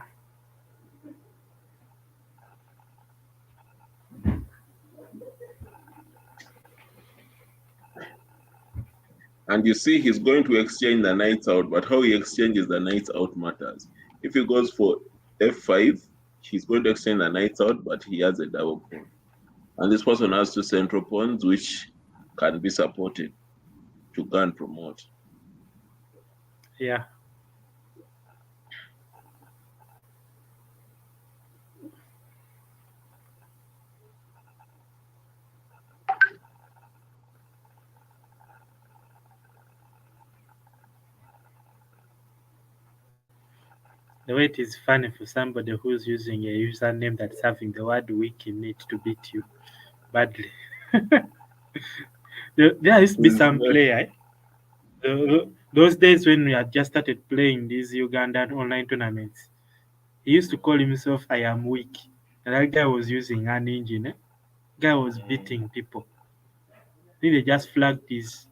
Speaker 1: And you see, he's going to exchange the knights out, but how he exchanges the knights out matters. If he goes for f5, he's going to exchange the knights out, but he has a double pawn. And this person has two central pawns, which can be supported to go and promote.
Speaker 2: Yeah. The way it is funny for somebody who's using a username that's having the word weak in it to beat you badly. There used to be some player. Those days when we had just started playing these Ugandan online tournaments, he used to call himself I am weak. And that guy was using an engine. Guy was beating people. I think they just flagged his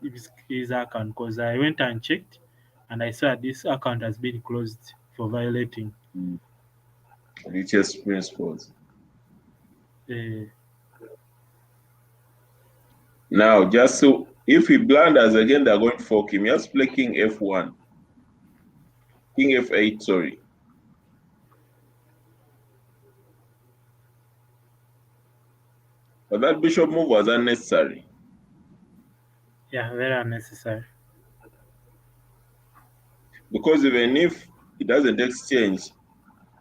Speaker 2: account because I went and checked and I saw this account has been closed for violating
Speaker 1: the chess principles.
Speaker 2: uh,
Speaker 1: Now, just so if he blunders again, they're going to fork him. Just play King F1. King F8, sorry. But that bishop move was unnecessary.
Speaker 2: yeah, very unnecessary.
Speaker 1: Because even if he doesn't exchange,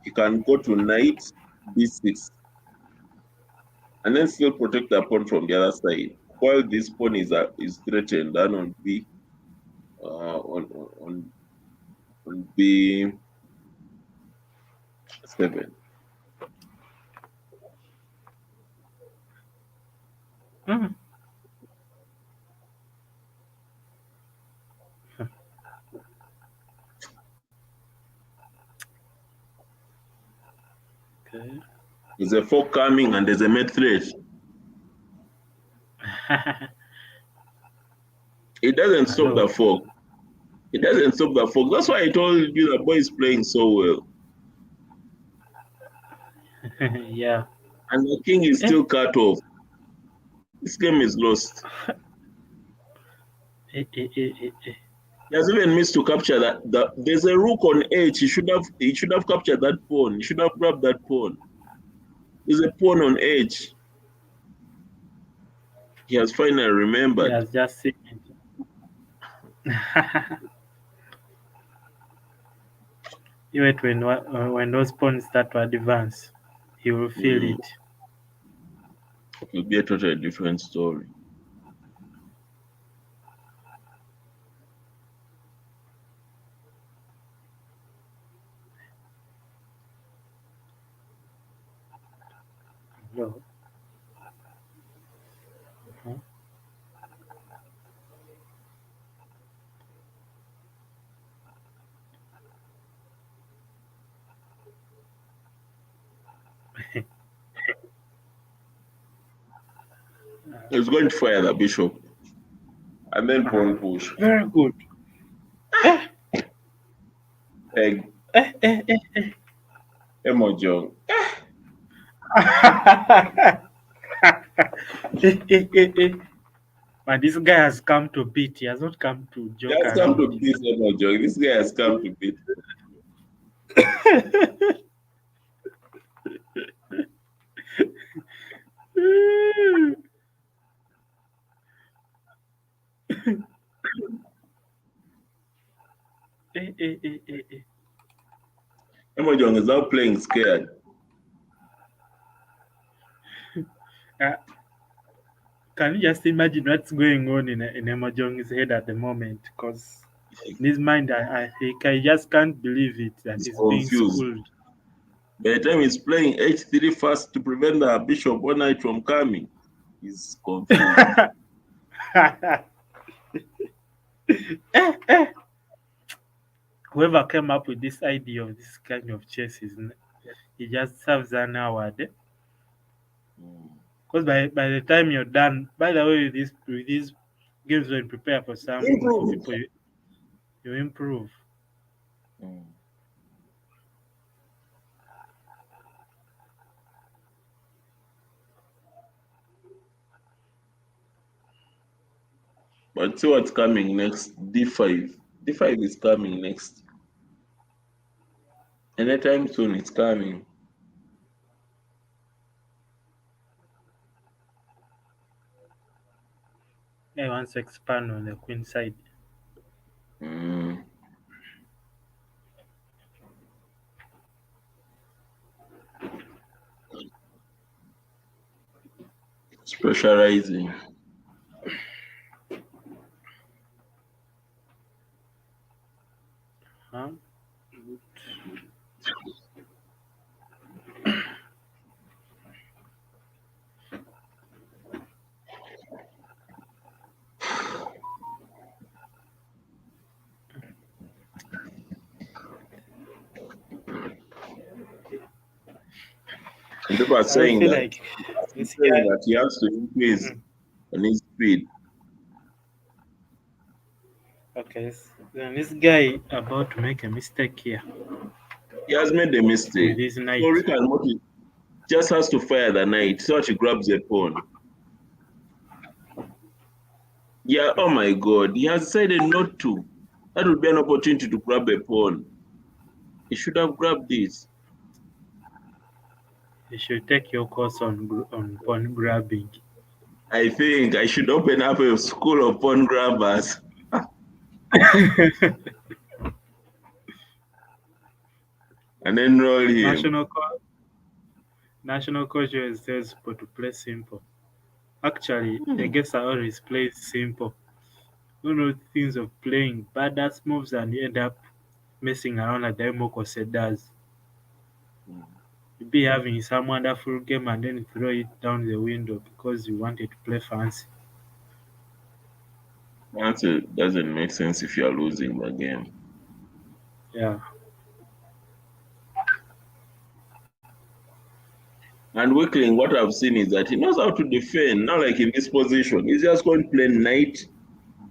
Speaker 1: he can go to knight b6 and then still protect the pawn from the other side. While this pawn is threatened, and on b on b7.
Speaker 2: Mm. Okay.
Speaker 1: There's a fork coming and there's a mate threat. It doesn't stop the fork. It doesn't stop the fork. That's why I told you the boy is playing so well.
Speaker 2: Yeah.
Speaker 1: And the king is still cut off. This game is lost. He has even missed to capture that. There's a rook on h. He should have captured that pawn. He should have grabbed that pawn. There's a pawn on h. He has finally remembered.
Speaker 2: He has just seen it. You wait when those pawns start to advance, he will feel it.
Speaker 1: It will be a totally different story.
Speaker 2: No.
Speaker 1: He's going to fire the bishop. And then pawn push.
Speaker 2: Very good.
Speaker 1: Egg. Emojong.
Speaker 2: But this guy has come to beat. He has not come to joke.
Speaker 1: He has come to beat Emojong. This guy has come to beat. Emojong is now playing scared.
Speaker 2: Can you just imagine what's going on in Emojong's head at the moment? Because in his mind, I think I just can't believe it that he's being schooled.
Speaker 1: By the time he's playing h3 first to prevent the bishop one night from coming, he's confused.
Speaker 2: Whoever came up with this idea of this kind of chess he just serves an award. Because by the time you're done, by the way, with these games, when you prepare for some people, you improve.
Speaker 1: But see what's coming next. D5. D5 is coming next. Anytime soon, it's coming.
Speaker 2: I want to expand on the queen side.
Speaker 1: It's pressurizing. And people are
Speaker 2: I
Speaker 1: saying
Speaker 2: feel
Speaker 1: that
Speaker 2: like this guy.
Speaker 1: he has to increase on his speed.
Speaker 2: Okay, then this guy about to make a mistake here
Speaker 1: He has made a mistake.
Speaker 2: with his knight.
Speaker 1: So Rick and Morty just has to fire the knight so that he grabs a pawn. Yeah, oh my God, he has decided not to. That would be an opportunity to grab a pawn. He should have grabbed this.
Speaker 2: You should take your course on pawn grabbing.
Speaker 1: I think I should open up a school of pawn grabbers. And enroll him.
Speaker 2: National coach tells people to play simple. Actually, the guests are always play simple. You know things of playing badass moves and you end up messing around like the Mokose does. You be having some wonderful game and then throw it down the window because you wanted to play fancy.
Speaker 1: That doesn't make sense if you are losing the game.
Speaker 2: Yeah.
Speaker 1: And Wickling, what I've seen is that he knows how to defend. Not like in this position. He's just going to play knight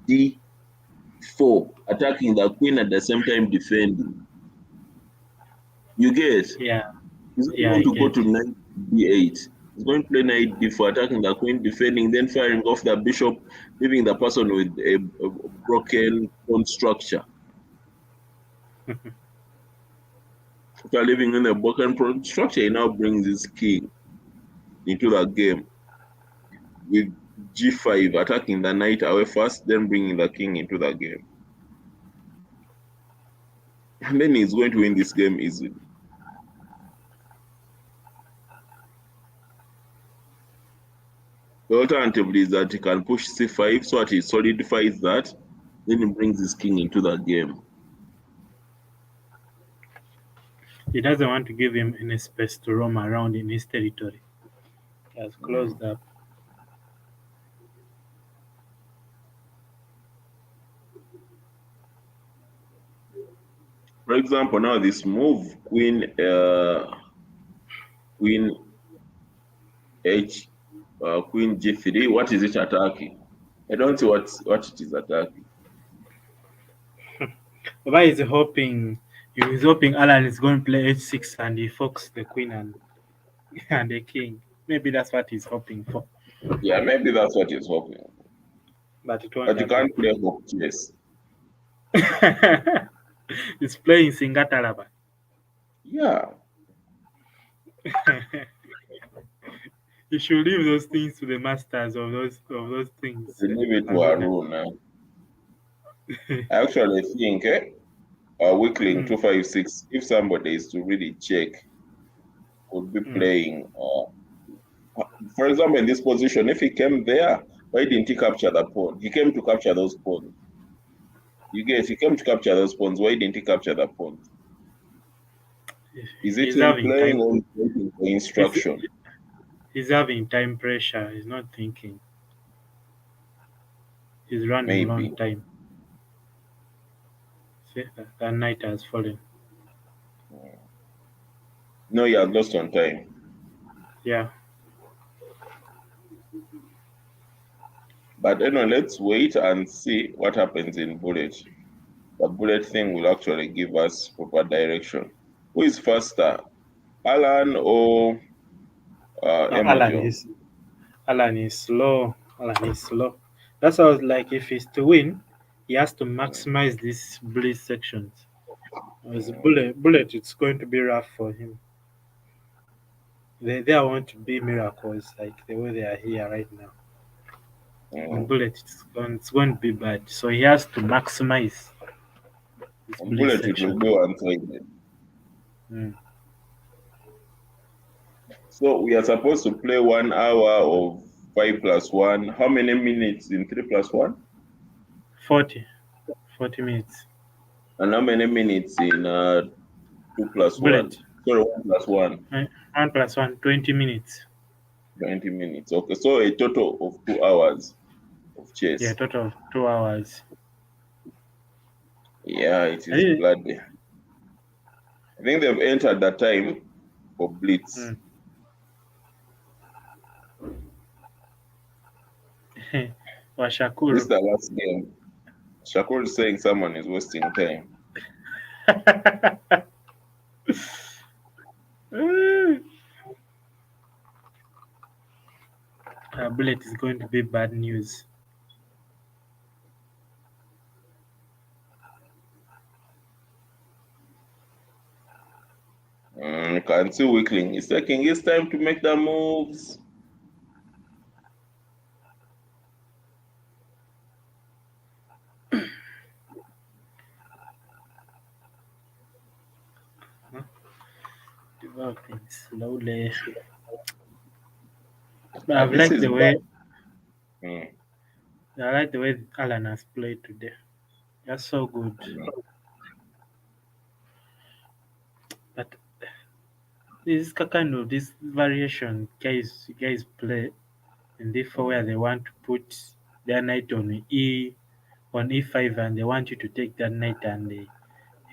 Speaker 1: d4, attacking the queen at the same time defending. You get?
Speaker 2: Yeah.
Speaker 1: He's going to go to knight d8. He's going to play knight d4, attacking the queen, defending, then firing off the bishop, leaving the person with a broken pawn structure. After living in a broken pawn structure, he now brings his king into the game with g5, attacking the knight away first, then bringing the king into the game. And then he's going to win this game easily. The alternative is that he can push c5 so that he solidifies that, then he brings his king into the game.
Speaker 2: He doesn't want to give him any space to roam around in his territory. He has closed up.
Speaker 1: For example, now this move, queen g3, what is it attacking? I don't see what it is attacking.
Speaker 2: Baba is hoping Alan is going to play h6 and he forks the queen and the king. Maybe that's what he's hoping for.
Speaker 1: Yeah, maybe that's what he's hoping for.
Speaker 2: But it won't.
Speaker 1: But you can't play hope chess.
Speaker 2: He's playing Singataraba.
Speaker 1: Yeah.
Speaker 2: You should leave those things to the masters of those things.
Speaker 1: Leave it to Harun. I actually think Wickling 256, if somebody is to really check, would be playing. For example, in this position, if he came there, why didn't he capture the pawn? He came to capture those pawns. You guess he came to capture those pawns. Why didn't he capture the pawns? Is it playing or waiting for instruction?
Speaker 2: He's having time pressure. He's not thinking. He's running a long time. See, that knight has fallen.
Speaker 1: No, he has lost on time.
Speaker 2: Yeah.
Speaker 1: But anyway, let's wait and see what happens in bullet. The bullet thing will actually give us proper direction. Who is faster, Alan or
Speaker 2: Alan is slow. Alan is slow. That's how like if he's to win, he has to maximize these blitz sections. As bullet, it's going to be rough for him. They want to be miracles like the way they are here right now. On bullet, it's going to be bad. So he has to maximize.
Speaker 1: On bullet, it will be one-sided. So we are supposed to play 1 hour of 5 + 1. How many minutes in 3 + 1?
Speaker 2: 40 minutes.
Speaker 1: And how many minutes in 2 + 1?
Speaker 2: Bullet.
Speaker 1: Sorry, 1 + 1.
Speaker 2: 1 + 1, 20 minutes.
Speaker 1: 20 minutes. Okay, so a total of 2 hours of chess.
Speaker 2: Yeah, total of 2 hours.
Speaker 1: Yeah, it is bloody. I think they've entered the time for blitz.
Speaker 2: Or
Speaker 1: This is
Speaker 2: Shakur.
Speaker 1: the last game. Shakur is saying someone is wasting time.
Speaker 2: Bullet is going to be bad news.
Speaker 1: You can see Weakling is taking his time to make the moves.
Speaker 2: Developing slowly. But
Speaker 1: And this is
Speaker 2: I like the way Alan has played today. That's so good. But this kind of this variation guys play in D4 where they want to put their knight on E5 and they want you to take that knight and they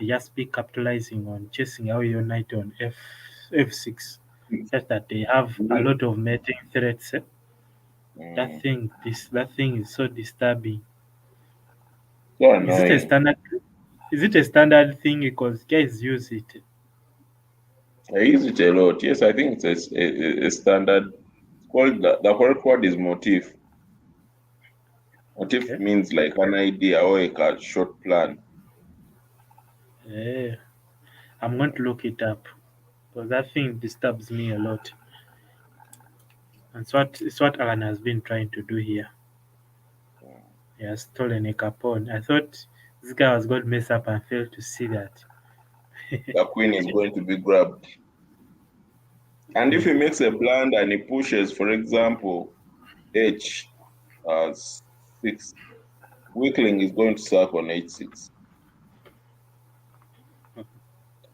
Speaker 2: just be capitalizing on chasing away your knight on F6. Just that they have a lot of mating threats. That thing is so disturbing.
Speaker 1: so
Speaker 2: Is it a
Speaker 1: annoying.
Speaker 2: standard? Is it a standard thing because guys use it?
Speaker 1: I use it a lot. Yes, I think it's a standard. It's called the whole word is motif. Motif
Speaker 2: Okay.
Speaker 1: means like an idea or a short plan.
Speaker 2: Yeah. I'm going to look it up because that thing disturbs me a lot. And it's what Alan has been trying to do here. He has stolen a capone. I thought this guy was going to mess up and fail to see that.
Speaker 1: The queen is going to be grabbed. And if he makes a blunder and he pushes, for example, H6, Weakling is going to suck on H6.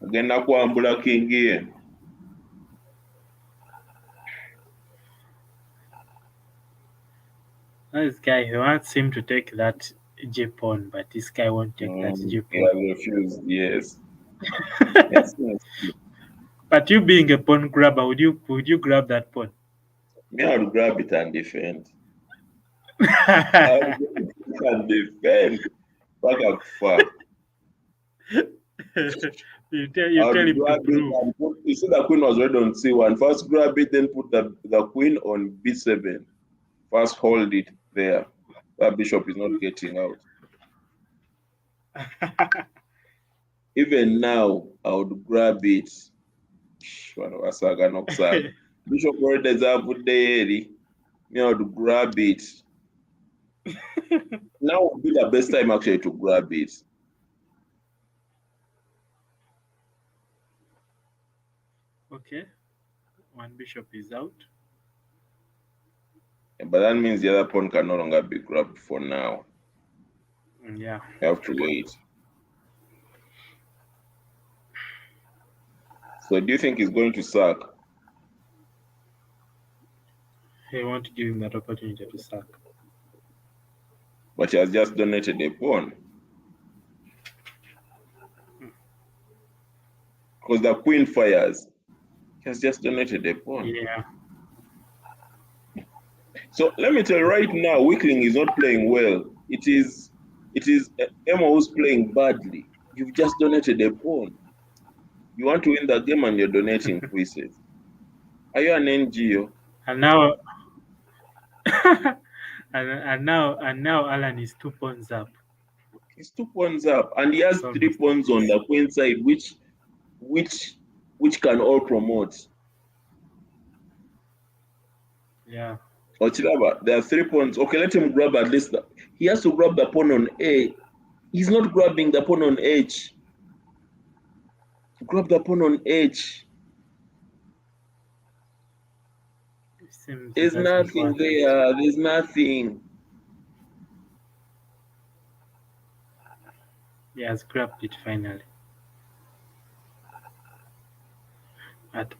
Speaker 1: Again, nakwambula king here.
Speaker 2: This guy, he wants him to take that J pawn, but this guy won't take that J
Speaker 1: He
Speaker 2: pawn.
Speaker 1: has refused, yes. Yes.
Speaker 2: But you being a pawn grabber, would you grab that pawn?
Speaker 1: Me, I would grab it and defend. I would grab it and defend. Back up far.
Speaker 2: you tell him to prove.
Speaker 1: You see the queen was already on C1. First grab it, then put the queen on B7. First hold it there. That bishop is not getting out. Even now, I would grab it. Bishop already is up there. Me, I would grab it. Now would be the best time actually to grab it.
Speaker 2: Okay. One bishop is out.
Speaker 1: But that means the other pawn can no longer be grabbed for now.
Speaker 2: Yeah.
Speaker 1: You have to wait. So do you think he's going to suck?
Speaker 2: He want to give him that opportunity to suck.
Speaker 1: But he has just donated a pawn. Because the queen fires. He has just donated a pawn.
Speaker 2: Yeah.
Speaker 1: So let me tell you right now, Weakling is not playing well. It is Emma who's playing badly. You've just donated a pawn. You want to win the game and you're donating pieces. Are you an NGO?
Speaker 2: And now and now Alan is 2 pawns up.
Speaker 1: He's 2 pawns up, and he has 3 pawns on the queen side, which can all promote.
Speaker 2: Yeah.
Speaker 1: Ochilaba, there are 3 pawns. Okay, let him grab at least. He has to grab the pawn on A. He's not grabbing the pawn on H. Grab the pawn on H. There's nothing there. There's nothing.
Speaker 2: He has grabbed it finally. But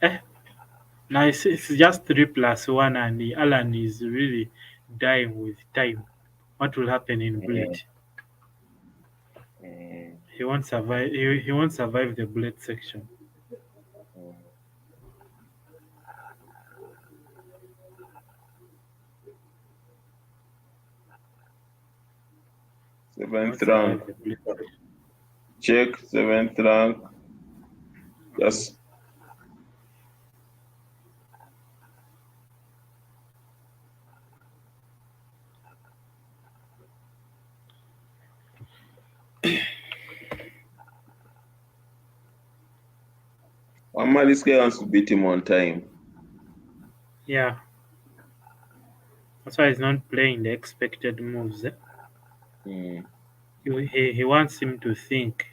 Speaker 2: now it's just 3+1, and Alan is really dying with time. What will happen in bullet? He won't survive. He won't survive the bullet section.
Speaker 1: Seventh
Speaker 2: Once I
Speaker 1: rank.
Speaker 2: have the blitz.
Speaker 1: Check 7th rank. Just this guy wants to beat him on time.
Speaker 2: Yeah. That's why he's not playing the expected moves. He wants him to think.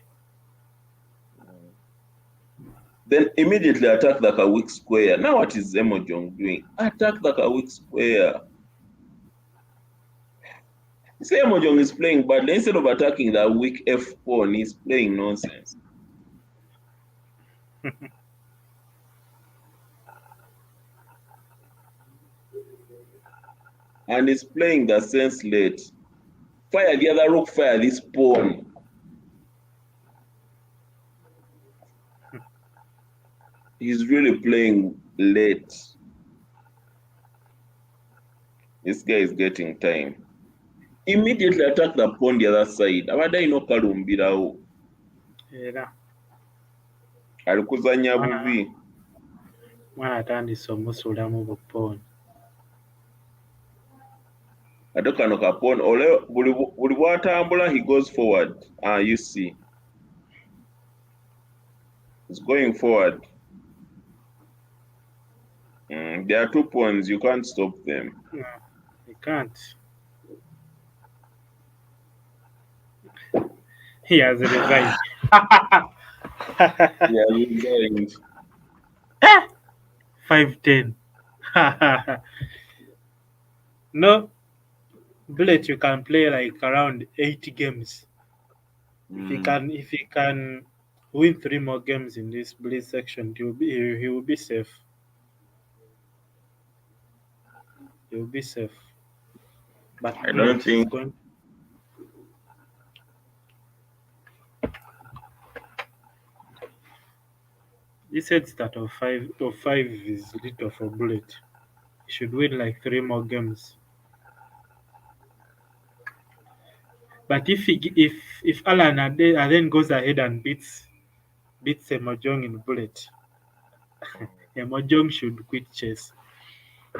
Speaker 1: Then immediately attack the Kawik square. Now what is Emojong doing? Attack the Kawik square. You say Emojong is playing badly. Instead of attacking the weak F pawn, he's playing nonsense. And he's playing the sense late. Fire the other rook, fire this pawn. He's really playing late. This guy is getting time. Immediately attack the pawn the other side. Abadde no kalumbirawo.
Speaker 2: Era.
Speaker 1: Alikuzanya bubi.
Speaker 2: Mwana atandise omusulamu bupooni.
Speaker 1: Ate kano kapoon buli bw'atambula he goes forward. You see. He's going forward. There are 2 pawns, you can't stop them.
Speaker 2: No, you can't. He has resigned.
Speaker 1: Yeah, he's resigned.
Speaker 2: 5-10. No, Bullet, you can play like around 80 games. If he can win 3 more games in this Blitz section, he will be safe. He will be safe. But
Speaker 1: I don't think.
Speaker 2: He said that of five is little for Bullet. He should win like 3 more games. But if Alan then goes ahead and beats Emojong in Bullet, Emojong should quit chess.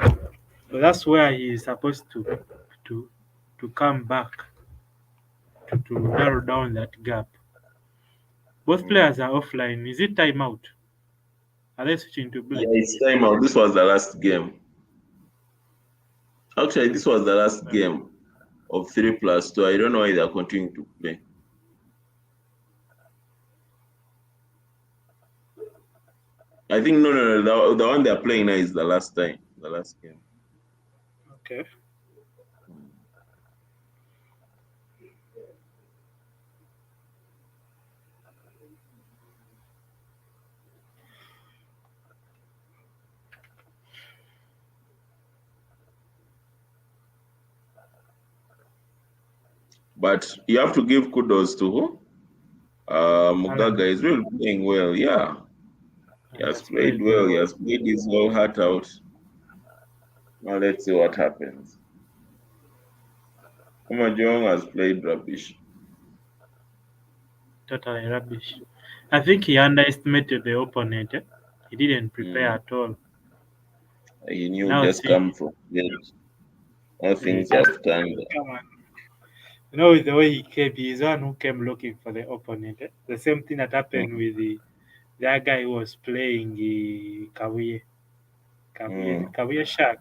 Speaker 2: So that's where he is supposed to come back to narrow down that gap. Both players are offline. Is it timeout? Are they switching to Bullet?
Speaker 1: Yeah, it's timeout. This was the last game. Actually, this was the last game of 3+2. I don't know why they are continuing to play. I think no. The one they are playing now is the last game.
Speaker 2: Okay.
Speaker 1: But you have to give kudos to who? Mugaga is really playing well. Yeah, he has played well. He has played his whole heart out. Now let's see what happens. Emojong has played rubbish.
Speaker 2: Totally rubbish. I think he underestimated the opponent. He didn't prepare at all.
Speaker 1: He knew just come from it. All things have turned.
Speaker 2: You know, the way he came, he's the one who came looking for the opponent. The same thing that happened with the other guy who was playing Kawiye Shark.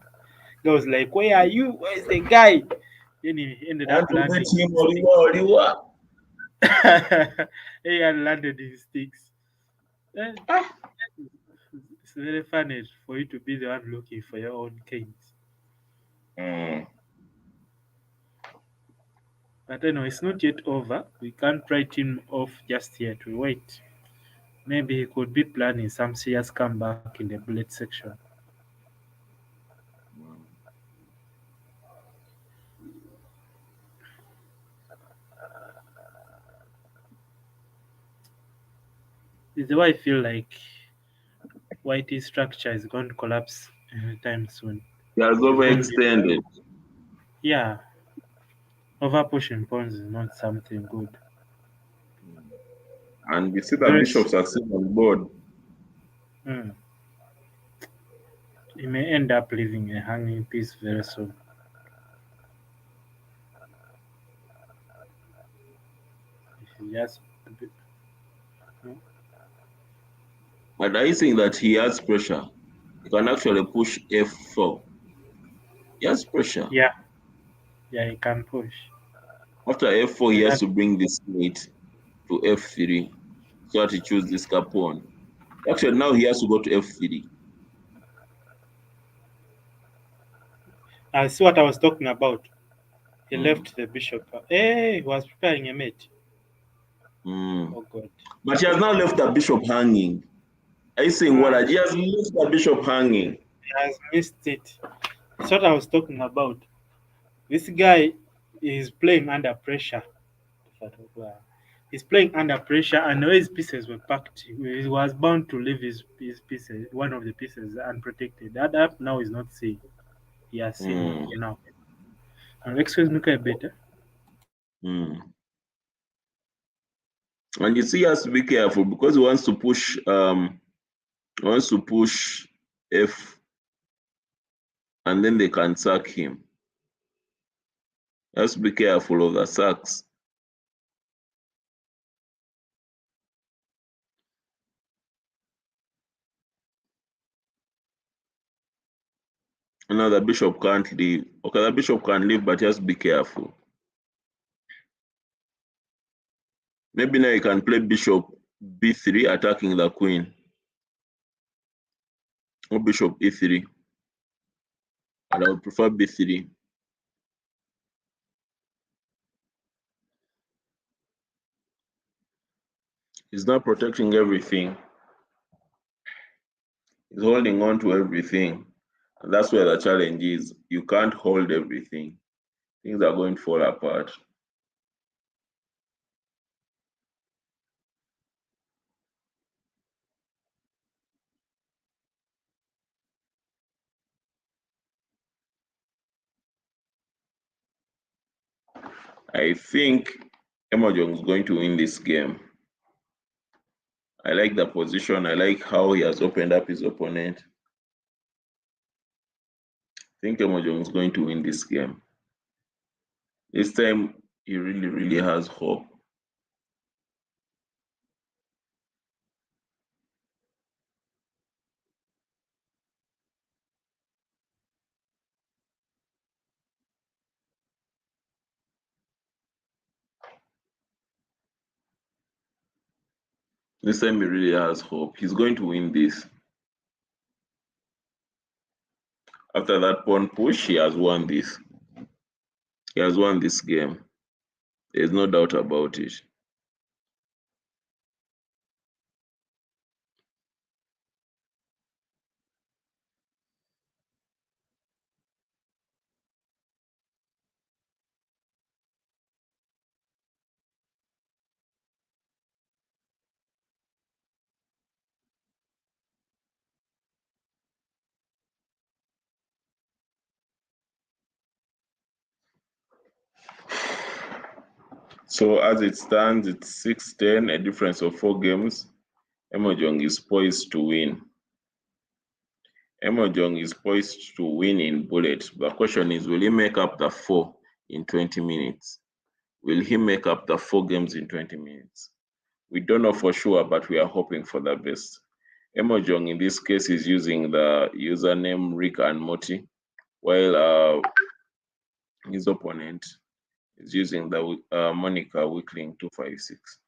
Speaker 2: He was like, "Where are you? Where's the guy?" Then he ended up landing. He had landed in sticks. It's very funny for you to be the one looking for your own kings. But anyway, it's not yet over. We can't write him off just yet. We wait. Maybe he could be planning some serious comeback in the Bullet section. This is why I feel like Whitey's structure is going to collapse anytime soon.
Speaker 1: He has overextended.
Speaker 2: Yeah. Over pushing pawns is not something good.
Speaker 1: And you see the
Speaker 2: Very
Speaker 1: bishops are still on board.
Speaker 2: He may end up leaving a hanging piece very soon. If he just
Speaker 1: But I think that he has pressure. He can actually push f4. He has pressure.
Speaker 2: yeah, he can push.
Speaker 1: After f4, he has
Speaker 2: That,
Speaker 1: to bring this mate to f3 so that he chooses this pawn. Actually, now he has to go to f3.
Speaker 2: I see what I was talking about. He left the bishop. Hey, he was preparing a mate. Oh God.
Speaker 1: But he has now left the bishop hanging. Are you saying what? He has left the bishop hanging.
Speaker 2: He has missed it. That's what I was talking about. This guy is playing under pressure. He's playing under pressure, and the way his pieces were packed, he was bound to leave his pieces, one of the pieces, unprotected. That now is not seeing. He has seen enough. Excuse me, better.
Speaker 1: And you see, he has to be careful because he wants to push f, and then they can sack him. He has to be careful of the sacks. Now the bishop can't leave. Okay, the bishop can leave, but he has to be careful. Maybe now you can play bishop b3, attacking the queen. Or bishop e3. And I would prefer b3. He's not protecting everything. He's holding on to everything. And that's where the challenge is. You can't hold everything. Things are going to fall apart. I think Emojong is going to win this game. I like the position. I like how he has opened up his opponent. I think Emojong is going to win this game. This time, he really, really has hope. This time, he really has hope. He's going to win this. After that pawn push, he has won this. He has won this game. There's no doubt about it. So as it stands, it's 6-10, a difference of 4 games. Emojong is poised to win. Emojong is poised to win in bullet. The question is, will he make up the 4 in 20 minutes? Will he make up the 4 games in 20 minutes? We don't know for sure, but we are hoping for the best. Emojong in this case is using the username Rick and Morty, while his opponent is using the Monica Weakling 256.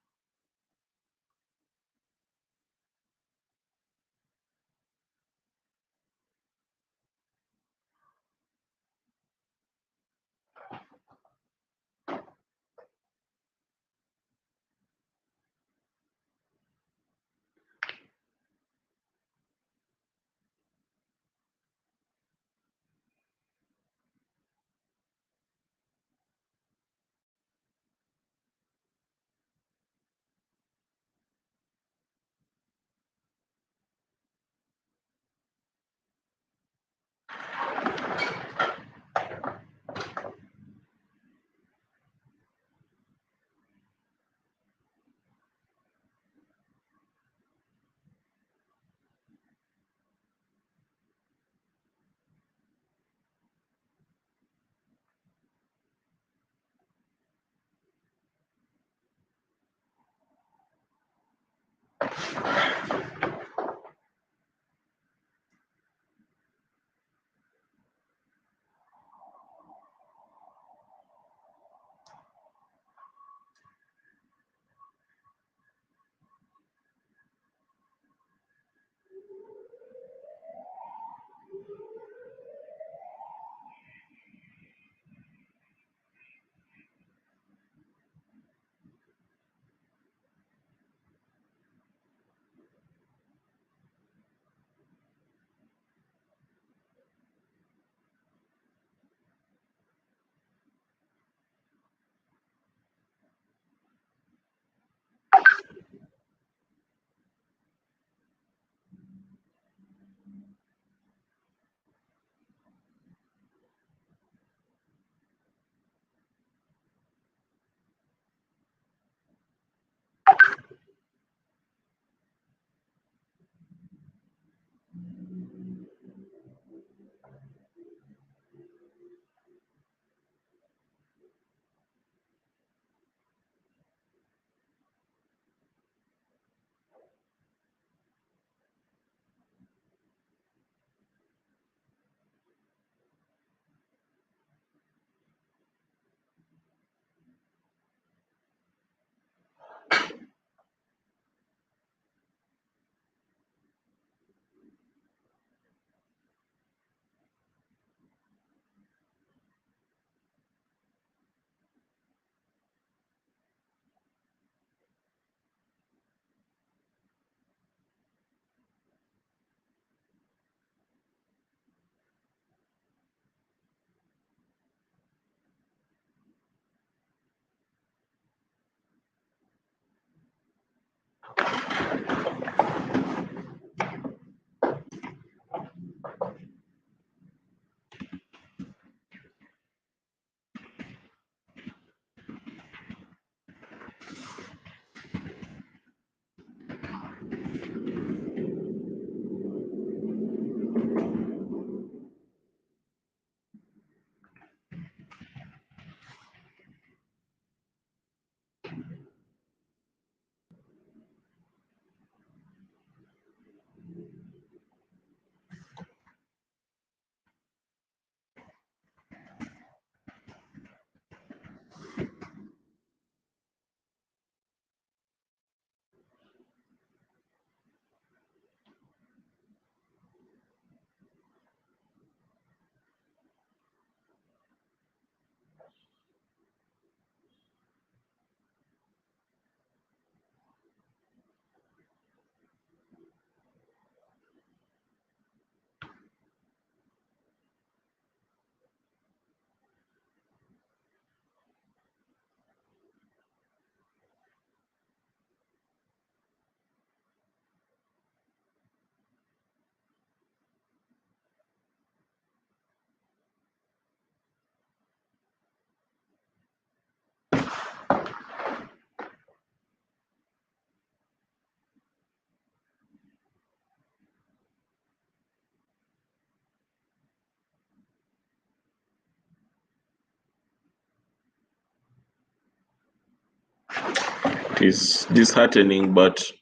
Speaker 1: It's disheartening, but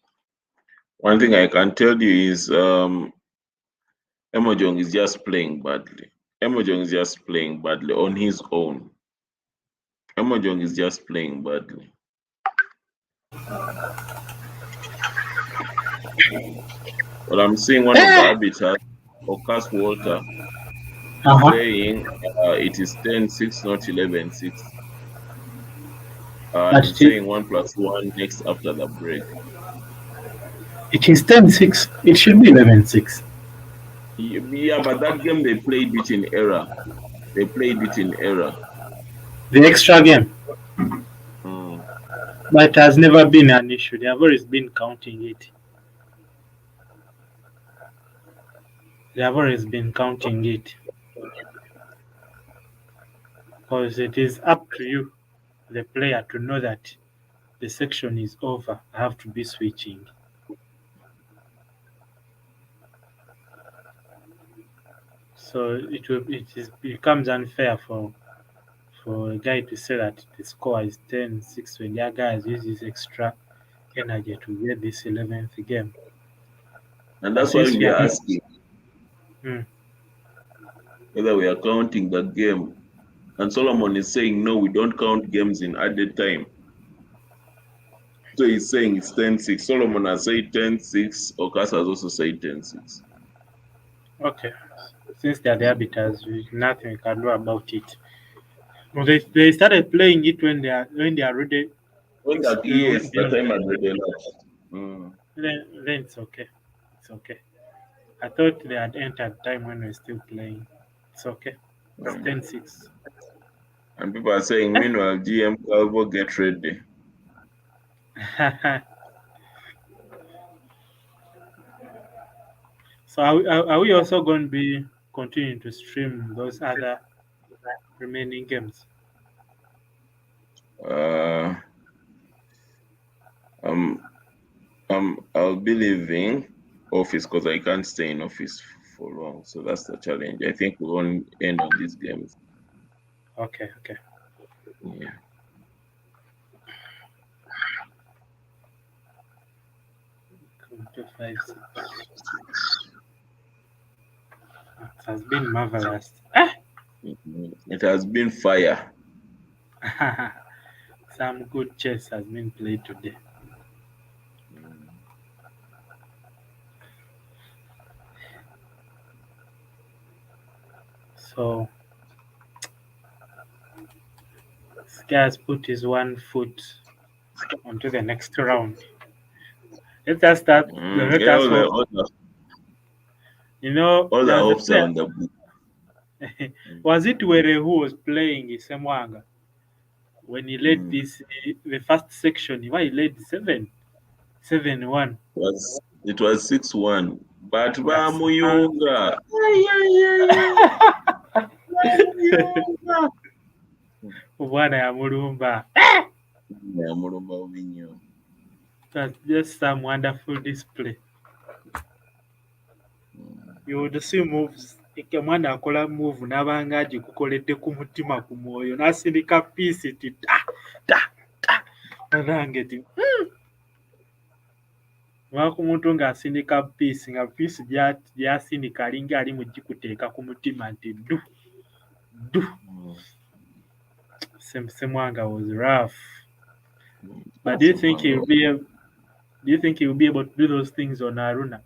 Speaker 1: one thing I can tell you is Emojong is just playing badly. Emojong is just playing badly on his own. Emojong is just playing badly. But I'm seeing one of the arbiters, Ocas Walter, saying it is 10-6, not 11-6. He's saying 1 + 1 next after the break.
Speaker 8: It is 10-6. It should be 11-6.
Speaker 1: Yeah, but that game they played it in error. They played it in error.
Speaker 2: The extra game. But it has never been an issue. They have always been counting it. They have always been counting it. Because it is up to you, the player, to know that the section is over. I have to be switching. So it becomes unfair for a guy to say that the score is 10-6 when the other guy has used his extra energy to get this 11th game.
Speaker 1: And that's why we are asking whether we are counting the game. And Solomon is saying, no, we don't count games in added time. So he's saying it's 10-6. Solomon has said 10-6. Ocas has also said 10-6.
Speaker 2: Okay. Since they are the arbiters, nothing we can do about it. Well, they started playing it when they are ready.
Speaker 1: Yes, the time had already elapsed.
Speaker 2: Then it's okay. It's okay. I thought they had entered time when we're still playing. It's okay. It's 10-6.
Speaker 1: And people are saying, meanwhile, GMCalvo, get ready.
Speaker 2: So are we also going to be continuing to stream those other remaining games?
Speaker 1: I'll be leaving office because I can't stay in office for long. So that's the challenge. I think we won't end on these games.
Speaker 2: Okay.
Speaker 1: Yeah.
Speaker 2: Come to 5, 6. It has been marvelous.
Speaker 1: It has been fire.
Speaker 2: Some good chess has been played today. So this guy has put his one foot onto the next round. Let us start. Let
Speaker 1: Yeah,
Speaker 2: us hope.
Speaker 1: all the
Speaker 2: there's a
Speaker 1: hopes are
Speaker 2: player.
Speaker 1: on the book.
Speaker 2: Was it Were who was playing Semwanga when he led this the first section? Why he led 7-1?
Speaker 1: It was 6-1. But
Speaker 2: Yes.
Speaker 1: Bamuyunga.
Speaker 2: Bwana ya Mulumba. That's just some wonderful display. You would see moves. Mwana akola move n'abanga agikukoledde ku mutima ku mwoyo n'asindika piisi ti nange ti waka omuntu ng'asindika piisi nga piisi gy'asindika alinga ali mu gikuteeka ku mutima nti ddu. Semwanga was rough. But do you think he'll be able to do those things on Haruna?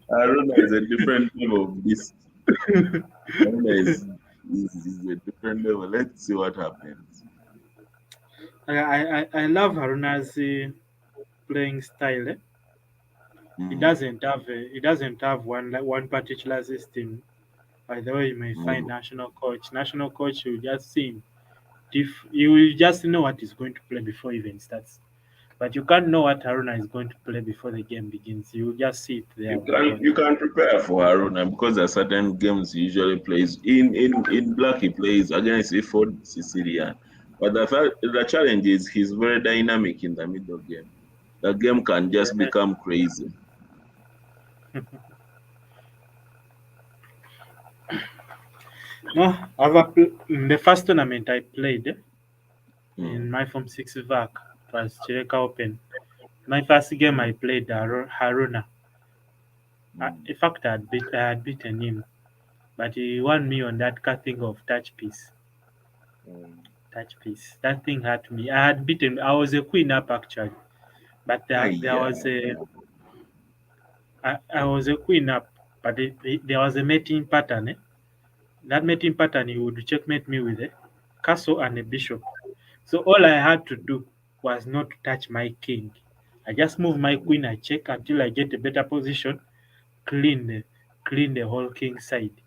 Speaker 1: Haruna is a different level of this. Haruna is a different level. Let's see what happens.
Speaker 2: I love Haruna's playing style. He doesn't have one particular system. By the way, you may find national coach. National coach will just see you will just know what he's going to play before it even starts. But you can't know what Haruna is going to play before the game begins. You just see it there.
Speaker 1: You can prepare for Haruna because there are certain games he usually plays. In black he plays against Iford Sicilian. But the challenge is he's very dynamic in the middle game. The game can just become crazy.
Speaker 2: No, the first tournament I played in my Form 6 VAC, it was Chireka Open. My first game I played Haruna. In fact, I had beaten him, but he won me on that thing of touch piece. Touch piece. That thing hurt me. I had beaten. I was a queen up actually, but I was a queen up, but there was a mating pattern. That mating pattern, he would checkmate me with a castle and a bishop. So all I had to do was not to touch my king. I just move my queen, I check until I get a better position, clean the whole king side.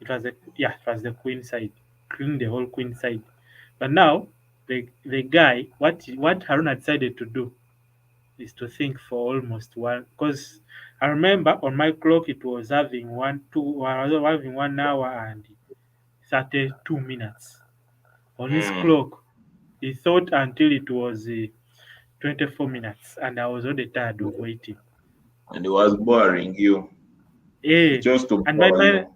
Speaker 2: It was the queen side. Clean the whole queen side. But now the guy, what Haruna decided to do is to think for almost one, because I remember on my clock it was having 1 hour and 32 minutes. On his clock, he thought until it was 24 minutes, and I was already tired of waiting.
Speaker 1: And it was boring you. Just to bore you.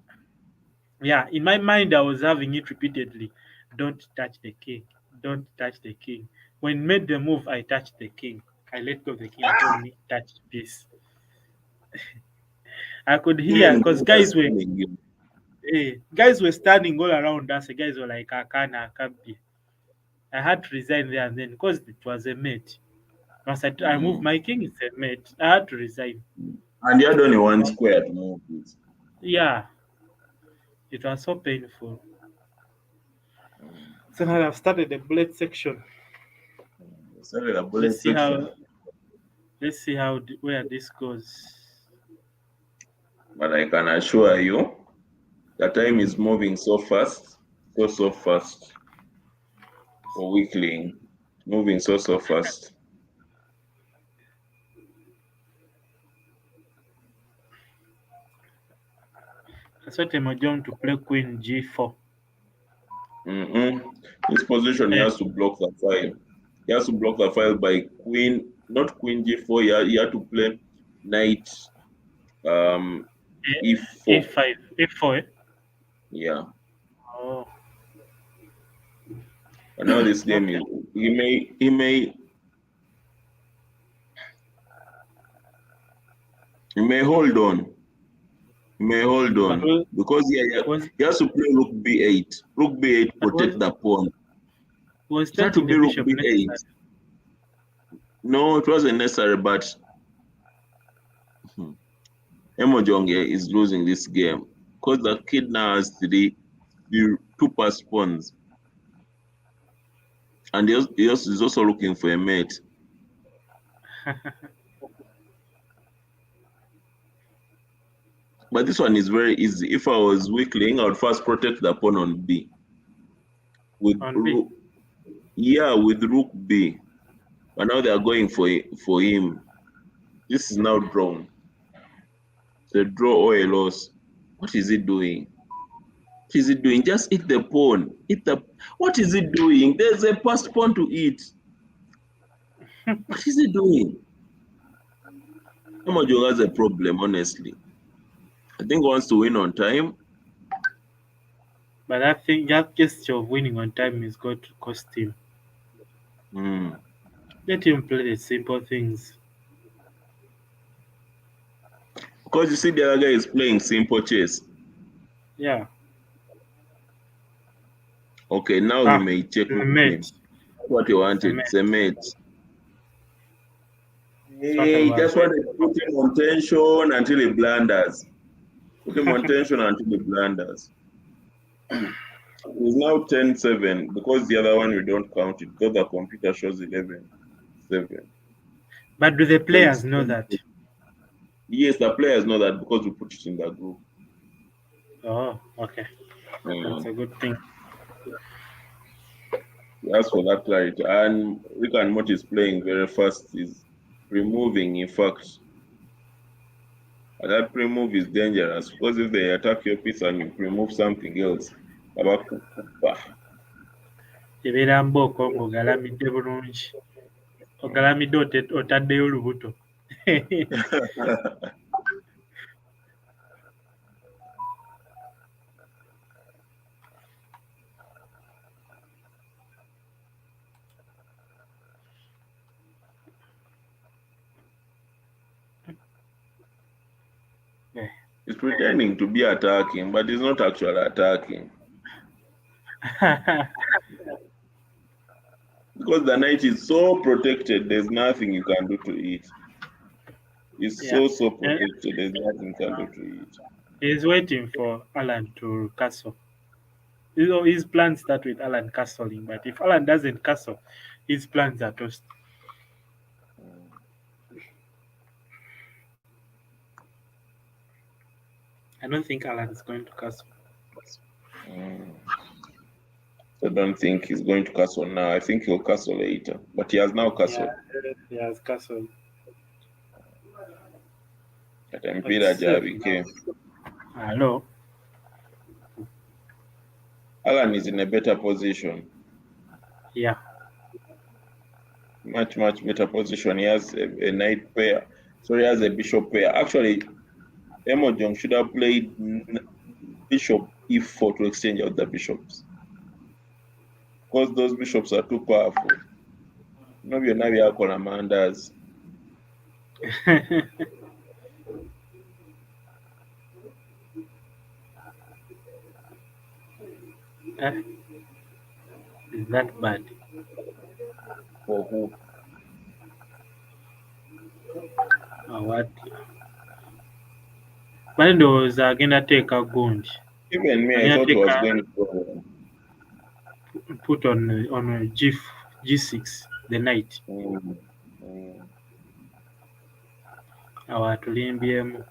Speaker 2: Yeah, in my mind, I was having it repeatedly. Don't touch the king. Don't touch the king. When made the move, I touched the king. I let go of the king. I told me, touch the piece. I could hear, because guys were standing all around us. The guys were like, I can't be. I had to resign there and then because it was a mate. Once I moved my king, it's a mate. I had to resign.
Speaker 1: And you had only one square to move with.
Speaker 2: Yeah. It was so painful. So now I've started the bullet section. Let's see where this goes.
Speaker 1: But I can assure you, the time is moving so fast, so fast. For weakling, moving so fast.
Speaker 2: I saw Temojong to play queen g4.
Speaker 1: This position he has to block the file. He has to block the file by queen, not queen g4. He had to play knight e4.
Speaker 2: A5, A4.
Speaker 1: Yeah.
Speaker 2: Oh.
Speaker 1: And now this game is he may hold on. He may hold on because he has to play rook b8. Rook b8 protect the pawn.
Speaker 2: Was
Speaker 1: It had to be rook b8. No, it wasn't necessary, but Emojonge is losing this game because the kid now has the two pass pawns. And he's also looking for a mate. But this one is very easy. If I was weakling, I would first protect the pawn on B. With rook, yeah, with rook B. But now they are going for him. This is now drawn. It's a draw or a loss. What is he doing? What is he doing? Just eat the pawn. What is he doing? There's a passed pawn to eat. What is he doing? Emojonge has a problem, honestly. I think he wants to win on time.
Speaker 2: But I think that gesture of winning on time is going to cost him. Let him play the simple things.
Speaker 1: Because you see the other guy is playing simple chess.
Speaker 2: Yeah.
Speaker 1: Okay, now he may check
Speaker 2: mate.
Speaker 1: What he wanted. It's a mate. He just wanted to put him on tension until he blunders. Put him on tension until he blunders. It's now 10-7 because the other one we don't count it because the computer shows 11-7.
Speaker 2: But do the players know that?
Speaker 1: Yes, the players know that because we put it in the group.
Speaker 2: Oh, okay. That's a good thing.
Speaker 1: As for that clarity, and Rick and Morty is playing very fast. Is removing, in fact. And that pre-move is dangerous because if they attack your piece and you remove something else,
Speaker 2: ebeera mbooko ng'ogalamidde bulungi. Ogalamidde otaddeyo olubuto.
Speaker 1: He's pretending to be attacking, but he's not actually attacking. Because the knight is so protected, there's nothing you can do to it. It's so protected, there's nothing you can do to it.
Speaker 2: He's waiting for Alan to castle. His plans start with Alan castling, but if Alan doesn't castle, his plans are toast. I don't think Alan is going to castle.
Speaker 1: I don't think he's going to castle now. I think he'll castle later. But he has now castled.
Speaker 2: Yeah, he has castled. Hello.
Speaker 1: Alan is in a better position.
Speaker 2: Yeah.
Speaker 1: Much better position. He has a knight pair. So he has a bishop pair. Actually, Emojonge should have played bishop e4 to exchange out the bishops. Because those bishops are too powerful. Maybe you're commanders.
Speaker 2: Is that bad?
Speaker 1: For who?
Speaker 2: What? When those are gonna take a gundi.
Speaker 1: Even me, I thought it was going to
Speaker 2: put on a G6 the knight. Awatulimbyemu.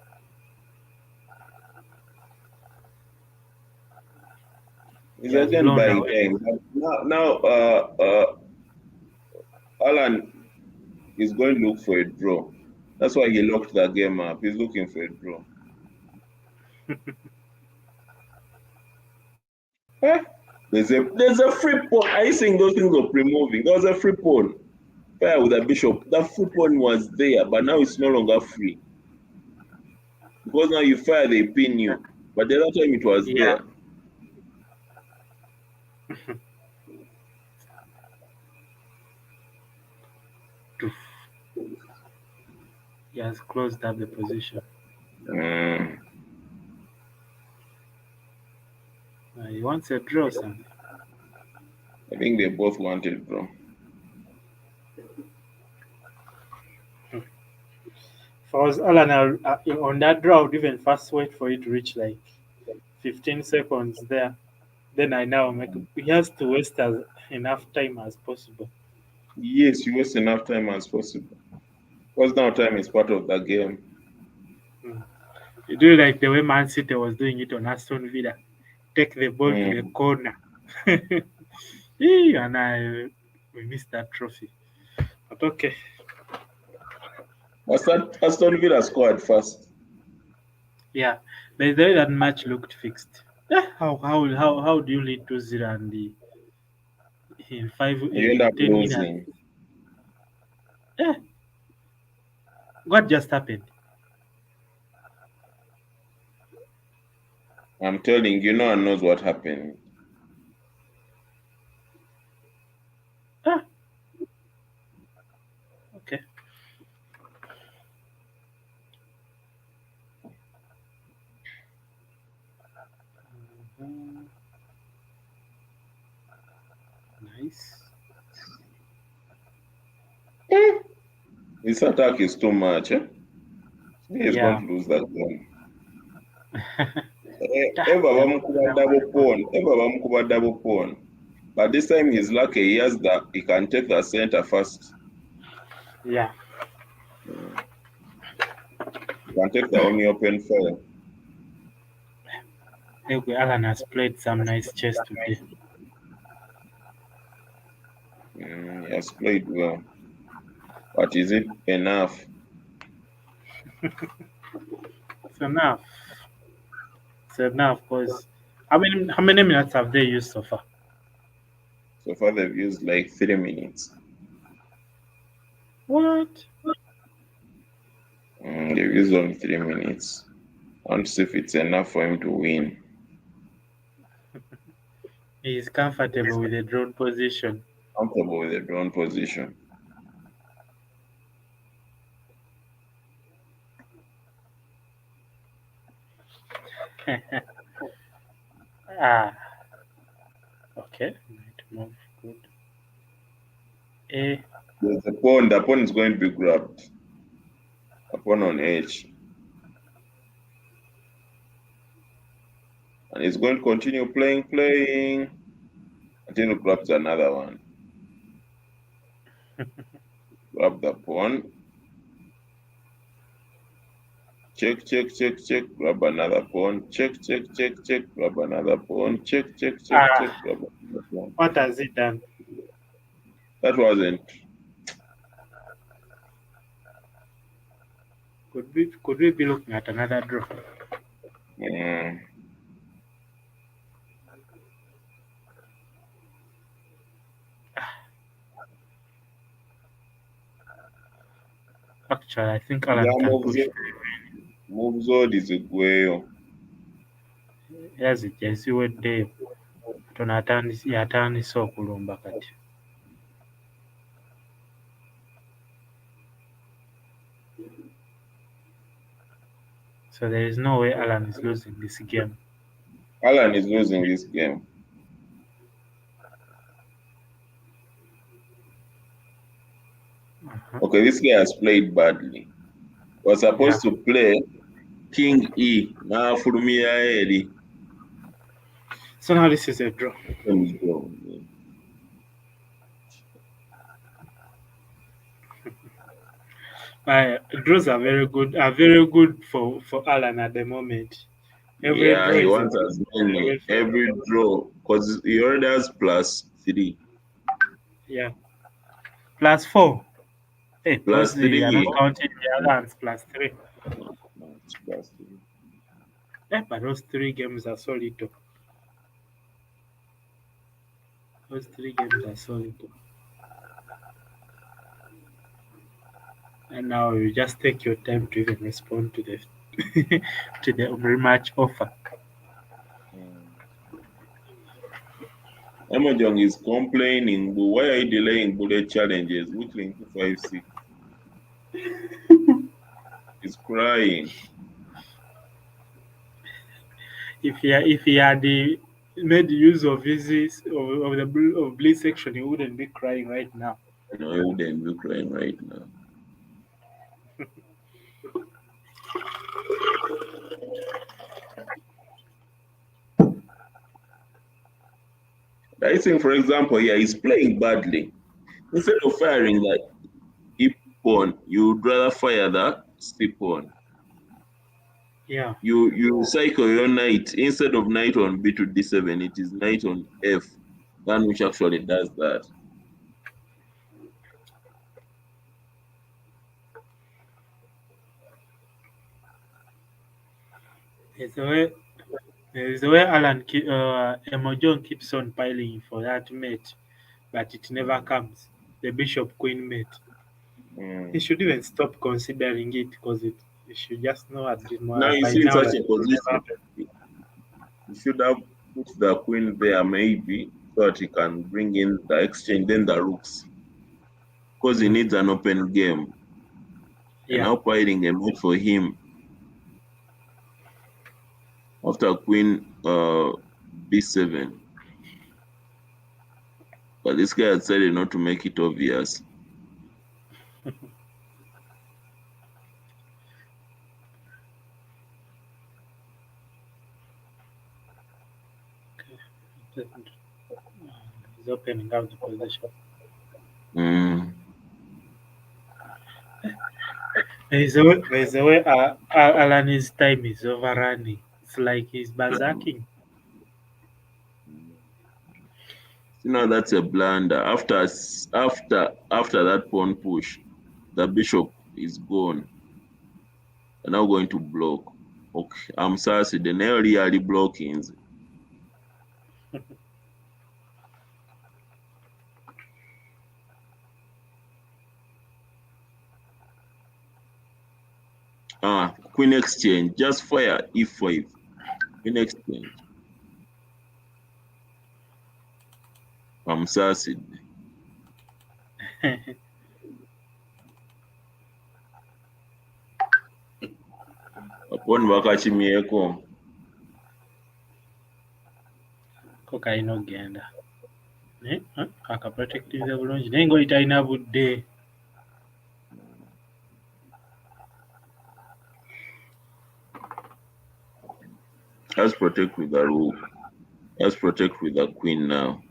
Speaker 1: He's again buying time. Now, Alan is going to look for a draw. That's why he locked the game up. He's looking for a draw. There's a free pawn. Are you saying those things are pre-moving? There's a free pawn. fire with a bishop. That full pawn was there, but now it's no longer free. Because now you fire, they pin you. But the other time it was there.
Speaker 2: He has closed up the position. He wants a draw, son.
Speaker 1: I think they both wanted draw.
Speaker 2: If I was Alan, on that draw, I would even first wait for it to reach like 15 seconds there. Then I now make. He has to waste as enough time as possible.
Speaker 1: Yes, you waste enough time as possible. Because now time is part of the game.
Speaker 2: You do like the way Man City was doing it on Aston Villa. Take the ball to the corner. And we missed that trophy. But okay.
Speaker 1: Aston Villa scored first.
Speaker 2: Yeah, but the way that match looked fixed. How do you lead 2-0 and in 5
Speaker 1: You end up
Speaker 2: 10
Speaker 1: losing.
Speaker 2: minutes? Yeah. What just happened?
Speaker 1: I'm telling you, no one knows what happened.
Speaker 2: Okay. Nice.
Speaker 1: This attack is too much. Eh? He's going to lose that game. Ever double pawn. But this time he's lucky. He can take the center first.
Speaker 2: Yeah.
Speaker 1: He can take the only open file.
Speaker 2: Alan has played some nice chess today.
Speaker 1: He has played well. But is it enough?
Speaker 2: It's enough. It's enough because how many minutes have they used so far?
Speaker 1: So far they've used like 3 minutes.
Speaker 2: What?
Speaker 1: They've used only 3 minutes. I want to see if it's enough for him to win.
Speaker 2: He is comfortable with the drawn position.
Speaker 1: Comfortable with the drawn position.
Speaker 2: Okay. Move. Good. A.
Speaker 1: There's the pawn. The pawn is going to be grabbed. A pawn on H. And he's going to continue playing until he grabs another one. Grab the pawn. Check. Grab another pawn. Check. Grab another pawn. Check. Grab another pawn.
Speaker 2: What has he done?
Speaker 1: That wasn't.
Speaker 2: Could we be looking at another draw? Actually, I think Alan can push.
Speaker 1: Moves all is a way.
Speaker 2: Yes, you would do. Yatani so kulumba kati. So there is no way Alan is losing this game.
Speaker 1: Alan is losing this game. Okay, this guy has played badly. Was supposed to play King E. Now Fulumia.
Speaker 2: So now this is a draw. Draws are very good for Alan at the moment.
Speaker 1: He wants as many every draw because he already has +3.
Speaker 2: Yeah, +4. Hey,
Speaker 1: +3.
Speaker 2: You are not counting the other ones, +3.
Speaker 1: +3.
Speaker 2: Yeah, but those 3 games are so little. Those 3 games are so little. now you just take your time to even respond to the to the rematch offer.
Speaker 1: Emojong is complaining, but why are you delaying bullet challenges? Which link to 5-6? He's crying.
Speaker 2: If he had made use of his of Blitz section, he wouldn't be crying right now.
Speaker 1: No, he wouldn't be crying right now. I think, for example, here he's playing badly. Instead of firing that E pawn, you would rather fire that C pawn.
Speaker 2: Yeah.
Speaker 1: You cycle your knight. Instead of knight on B to D7, it is knight on F. That which actually does that.
Speaker 2: There's the way Emojong keeps on piling for that mate, but it never comes. The bishop queen mate. He should even stop considering it because he should just know at this
Speaker 1: Now you
Speaker 2: by
Speaker 1: see in
Speaker 2: now
Speaker 1: such a position, you should have put the queen there maybe so that he can bring in the exchange, then the rooks. Because he needs an open game. And now piling a mate for him after queen B7. But this guy had decided not to make it obvious.
Speaker 2: He's opening out the position. There's a way Alan's time is overrunning. It's like he's berserking.
Speaker 1: You know, that's a blunder. After that pawn push, the bishop is gone. They're now going to block. Okay, I'm sorry, the nail really blocking. Queen exchange, just fire E5. Queen exchange. I'm sorry. Upon Wakachimieko.
Speaker 2: Koka inogenda. Akaprotectinze bulungi naye ng'oyitalina budde.
Speaker 1: Let's protect with the rook. Let's protect with the queen now.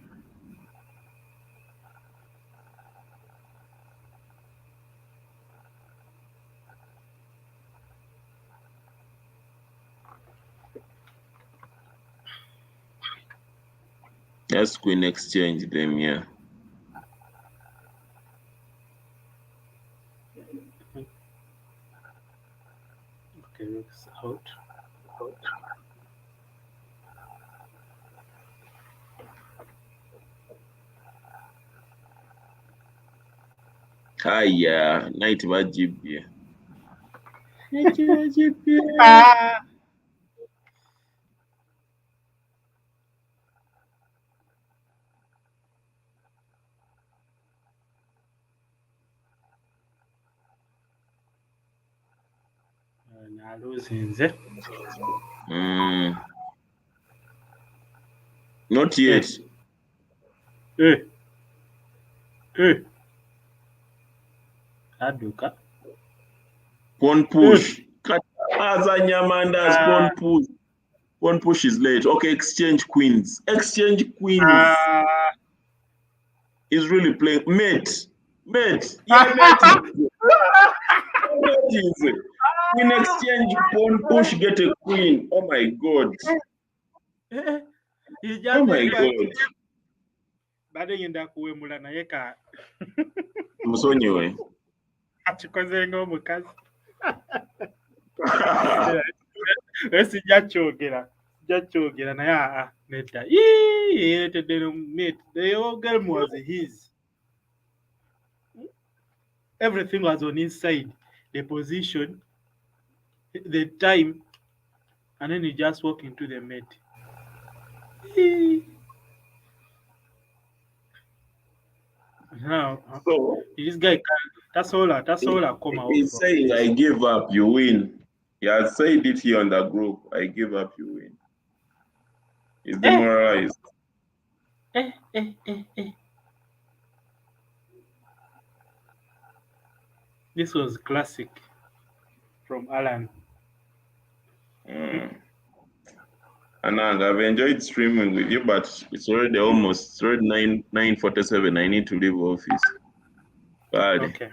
Speaker 1: Let's queen exchange them here.
Speaker 2: Okay, rook's out.
Speaker 1: Hiya, knight vajibye.
Speaker 2: Naluzinze.
Speaker 1: Not yet.
Speaker 2: Aduka.
Speaker 1: Pawn push. Azanyamanda's pawn push. Pawn push is late. Okay, exchange queens. Exchange queens. Is really playing. Mate. Yeah, mate. Queen exchange, pawn push, get a queen. Oh my god. Oh my god.
Speaker 2: Bade yenda kuwemula naye ka.
Speaker 1: Musonyiwe.
Speaker 2: Akikoze ng'omukazi. Sijjakyogera naye nedda. Yeeretedde mate. The whole game was his. Everything was on his side. the position, the time, and then you just walk into the mate. Now,
Speaker 1: So
Speaker 2: this guy can't. That's all I come out
Speaker 1: he's
Speaker 2: from.
Speaker 1: saying, I give up, you win. He has said it here on the group. I give up, you win. He's demoralized.
Speaker 2: This was classic from Alan.
Speaker 1: Anang, I've enjoyed streaming with you, but it's already 9:47. I need to leave office. Bye.
Speaker 2: Okay.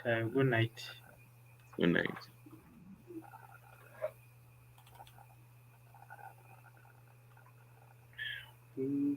Speaker 2: Good night.
Speaker 1: Good night.
Speaker 2: Mm-hmm.